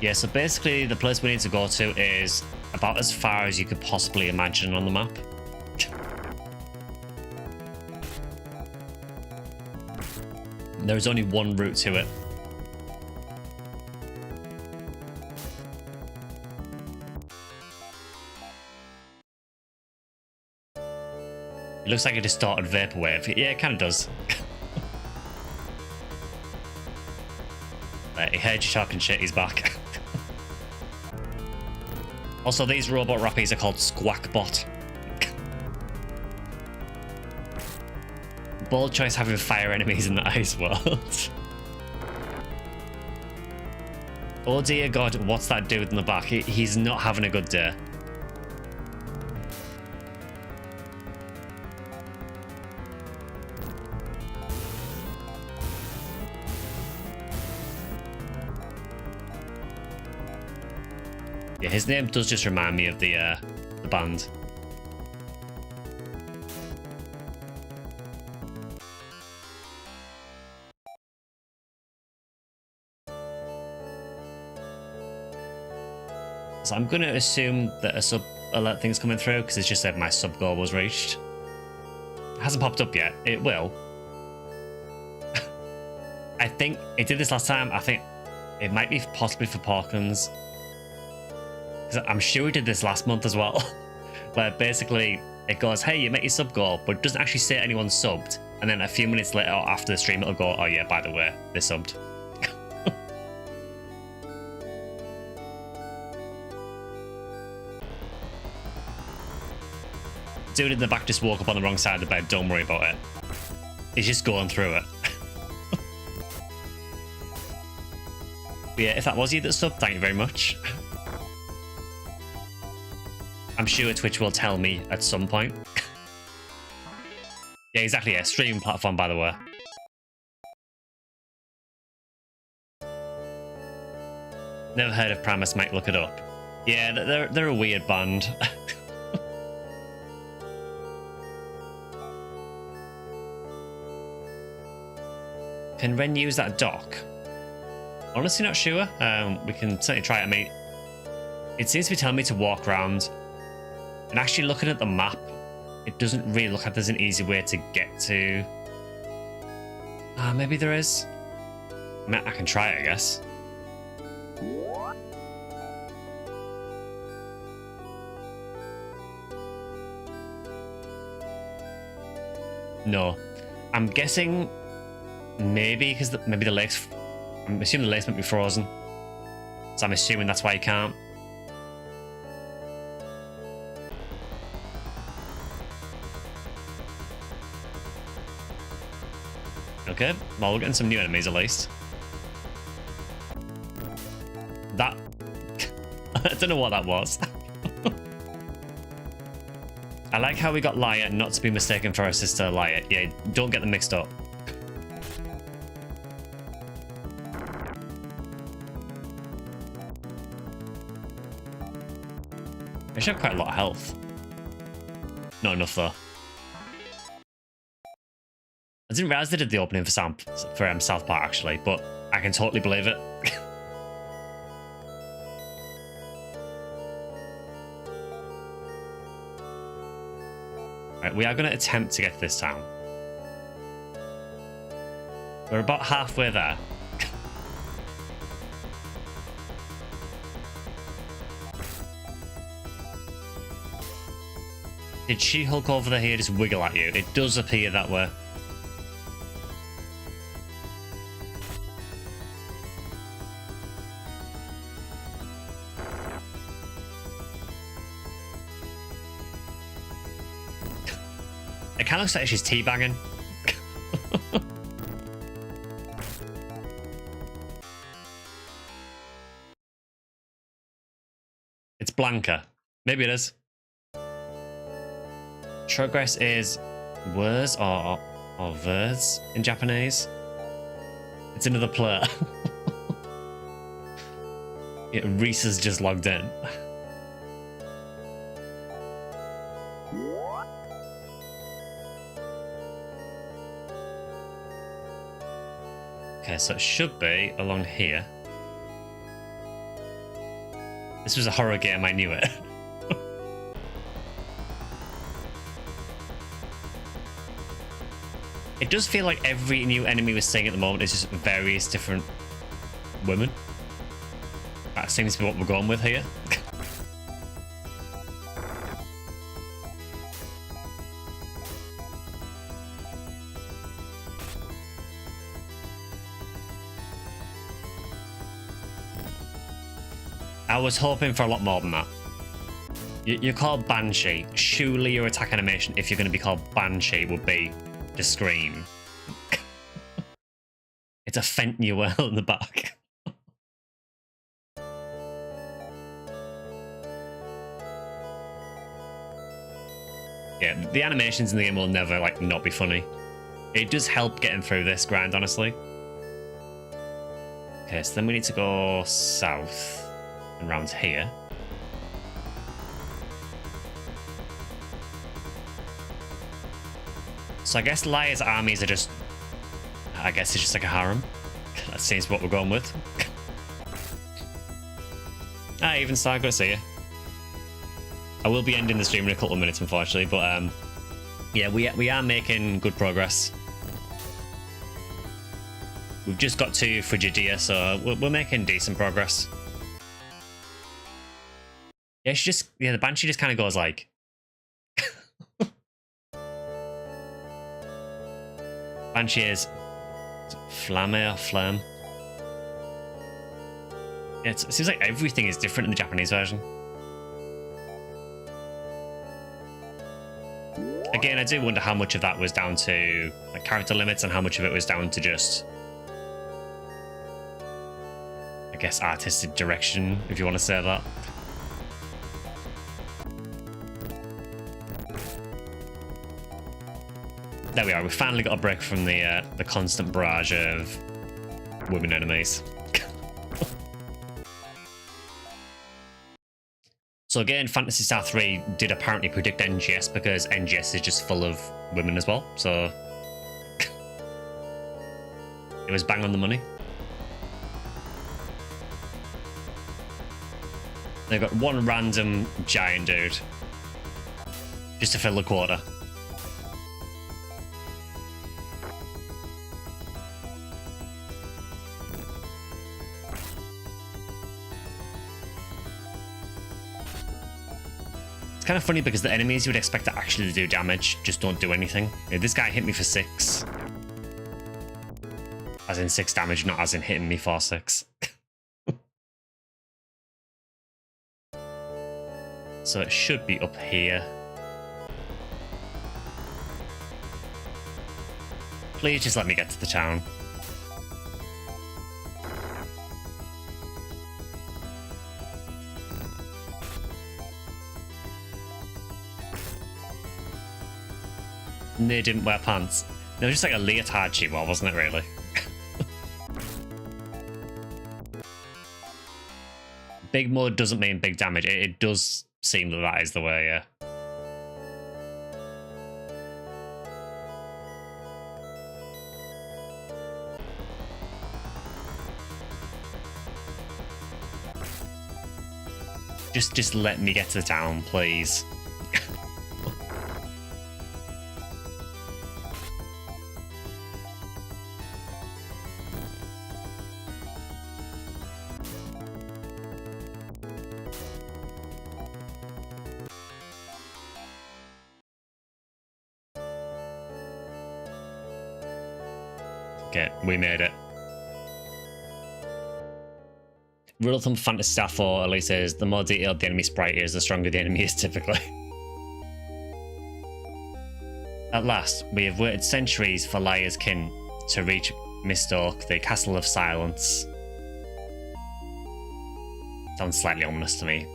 Yeah, so basically the place we need to go to is about as far as you could possibly imagine on the map. There is only one route to it. It looks like a distorted vaporwave. Yeah, it kind of does. He heard you talking shit, he's back. Also, these robot rappies are called Squawkbot. Bold choice having fire enemies in the ice world. Oh dear god, what's that dude in the back? He's not having a good day. Yeah, his name does just remind me of the band. So I'm going to assume that a sub alert thing's coming through because it's just said my sub goal was reached. It hasn't popped up yet. It will. I think it did this last time. I think it might be possibly for Porkins. I'm sure we did this last month as well, where basically it goes, hey, you met your sub goal, but it doesn't actually say anyone subbed. And then a few minutes later after the stream, it'll go, oh yeah, by the way, they subbed. Dude in the back just woke up on the wrong side of the bed. Don't worry about it. He's just going through it. But yeah, if that was you that subbed, thank you very much. I'm sure Twitch will tell me at some point. Yeah, exactly. Yeah, streaming platform, by the way. Never heard of Primus, might look it up. Yeah, they're a weird band. Can Ren use that dock? Honestly, not sure. We can certainly try it. I mean, it seems to be telling me to walk around. And actually looking at the map, it doesn't really look like there's an easy way to get to... maybe there is. I mean, I can try it, I guess. No. I'm guessing maybe because maybe the lakes... I'm assuming the lakes might be frozen. So I'm assuming that's why you can't. Okay, well, we're getting some new enemies at least. That... I don't know what that was. I like how we got Laia not to be mistaken for our sister Laia. Yeah, don't get them mixed up. I should have quite a lot of health. Not enough though. I didn't realize they did the opening for South Park actually, but I can totally believe it. Right, we are going to attempt to get to this town. We're about halfway there. Did She-Hulk over there here just wiggle at you? It does appear that way. It kind of looks like she's teabagging. It's Blanca. Maybe it is. Progress is words or verds in Japanese. It's another player. Yeah, Reese has just logged in. Okay, so it should be along here. This was a horror game, I knew it. It does feel like every new enemy we're seeing at the moment is just various different women. That seems to be what we're going with here. I was hoping for a lot more than that. You're called Banshee. Surely your attack animation, if you're going to be called Banshee, would be to scream. It's a Fentuel in the back. Yeah, the animations in the game will never, like, not be funny. It does help getting through this grind, honestly. Okay, so then we need to go south. And round here. So I guess Laia's armies are just... I guess it's just like a harem. That seems what we're going with. Even Star, good to see you. I will be ending the stream in a couple of minutes, unfortunately, but yeah, we are making good progress. We've just got to Frigidia, so we're making decent progress. Yeah, the Banshee just kind of goes like... Banshee is Flame or Flam. Yeah, it seems like everything is different in the Japanese version. Again, I do wonder how much of that was down to like character limits and how much of it was down to just, I guess, artistic direction, if you want to say that. There we are. We finally got a break from the constant barrage of women enemies. So again, Phantasy Star 3 did apparently predict NGS because NGS is just full of women as well. So it was bang on the money. They've got one random giant dude just to fill the quota. It's kind of funny because the enemies you would expect to actually do damage just don't do anything. This guy hit me for 6. As in 6 damage, not as in hitting me for 6. So it should be up here. Please just let me get to the town. They didn't wear pants. They were just like a leotard she wore, wasn't it, really? Big mode doesn't mean big damage. It does seem that that is the way, yeah. Just let me get to the town, please. Okay, we made it. Rule of thumb for Phantasy Star 4 at least is the more detailed the enemy sprite is, the stronger the enemy is typically. At last, we have waited centuries for Liar's kin to reach Mist Oak, the Castle of Silence. Sounds slightly ominous to me.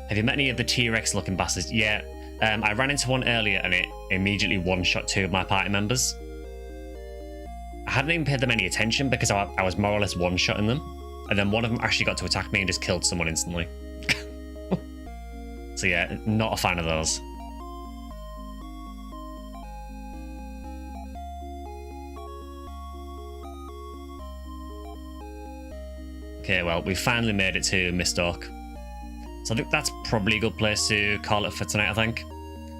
Have you met any of the T-Rex looking bastards? Yeah, I ran into one earlier and it immediately one-shot 2 of my party members. I hadn't even paid them any attention because I was more or less one-shotting them. And then one of them actually got to attack me and just killed someone instantly. So yeah, not a fan of those. Okay, well, we finally made it to Mist Oak. So I think that's probably a good place to call it for tonight, I think.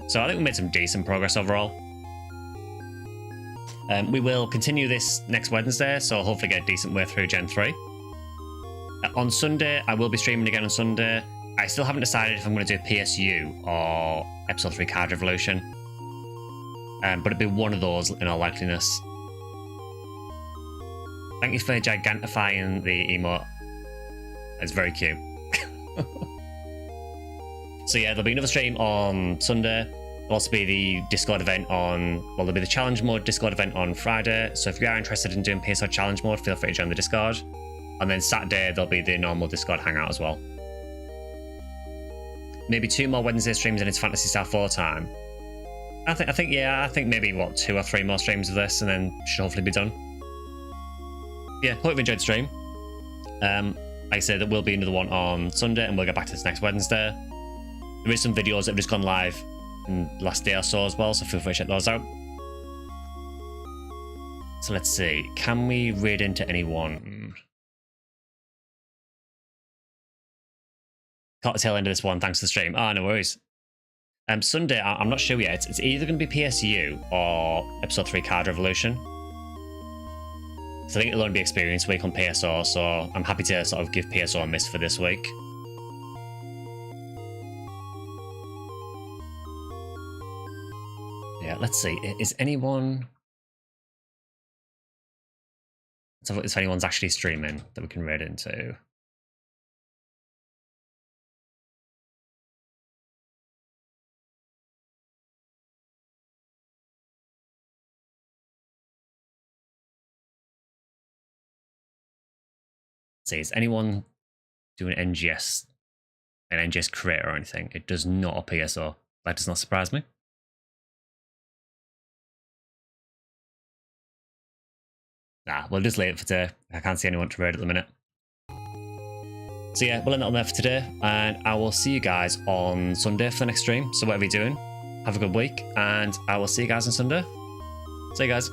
So I think we made some decent progress overall. We will continue this next Wednesday, so hopefully get a decent way through Gen 3. On Sunday, I will be streaming again on Sunday. I still haven't decided if I'm going to do PSU or Episode 3 Card Revolution. But it'll be one of those in all likeliness. Thank you for gigantifying the emote. It's very cute. So yeah, there'll be another stream on Sunday. There'll also be the Discord event on, well, there'll be the challenge mode Discord event on Friday. So if you are interested in doing PSO challenge mode, feel free to join the Discord. And then Saturday, there'll be the normal Discord hangout as well. Maybe 2 more Wednesday streams and it's Phantasy Star 4 time. I think maybe, what, 2 or 3 more streams of this and then should hopefully be done. Yeah, hope you've enjoyed the stream. Like I said, there will be another one on Sunday and we'll get back to this next Wednesday. There is some videos that have just gone live in the last day or so as well, so feel free to check those out. So let's see, can we raid into anyone? Caught the tail end of this one, thanks for the stream. Ah, no worries. Sunday, I'm not sure yet. It's either going to be PSU or Episode 3 Card Revolution. So I think it'll only be Experience Week on PSO, so I'm happy to sort of give PSO a miss for this week. Yeah, yeah, let's see. Is anyone... Let's have a look if anyone's actually streaming that we can raid into. Let's see, is anyone doing NGS, an NGS creator or anything? It does not appear so. That does not surprise me. Nah, we'll just leave it for today. I can't see anyone to raid at the minute. So yeah, we'll end that on there for today, and I will see you guys on Sunday for the next stream. So whatever you're doing, have a good week, and I will see you guys on Sunday. See you guys.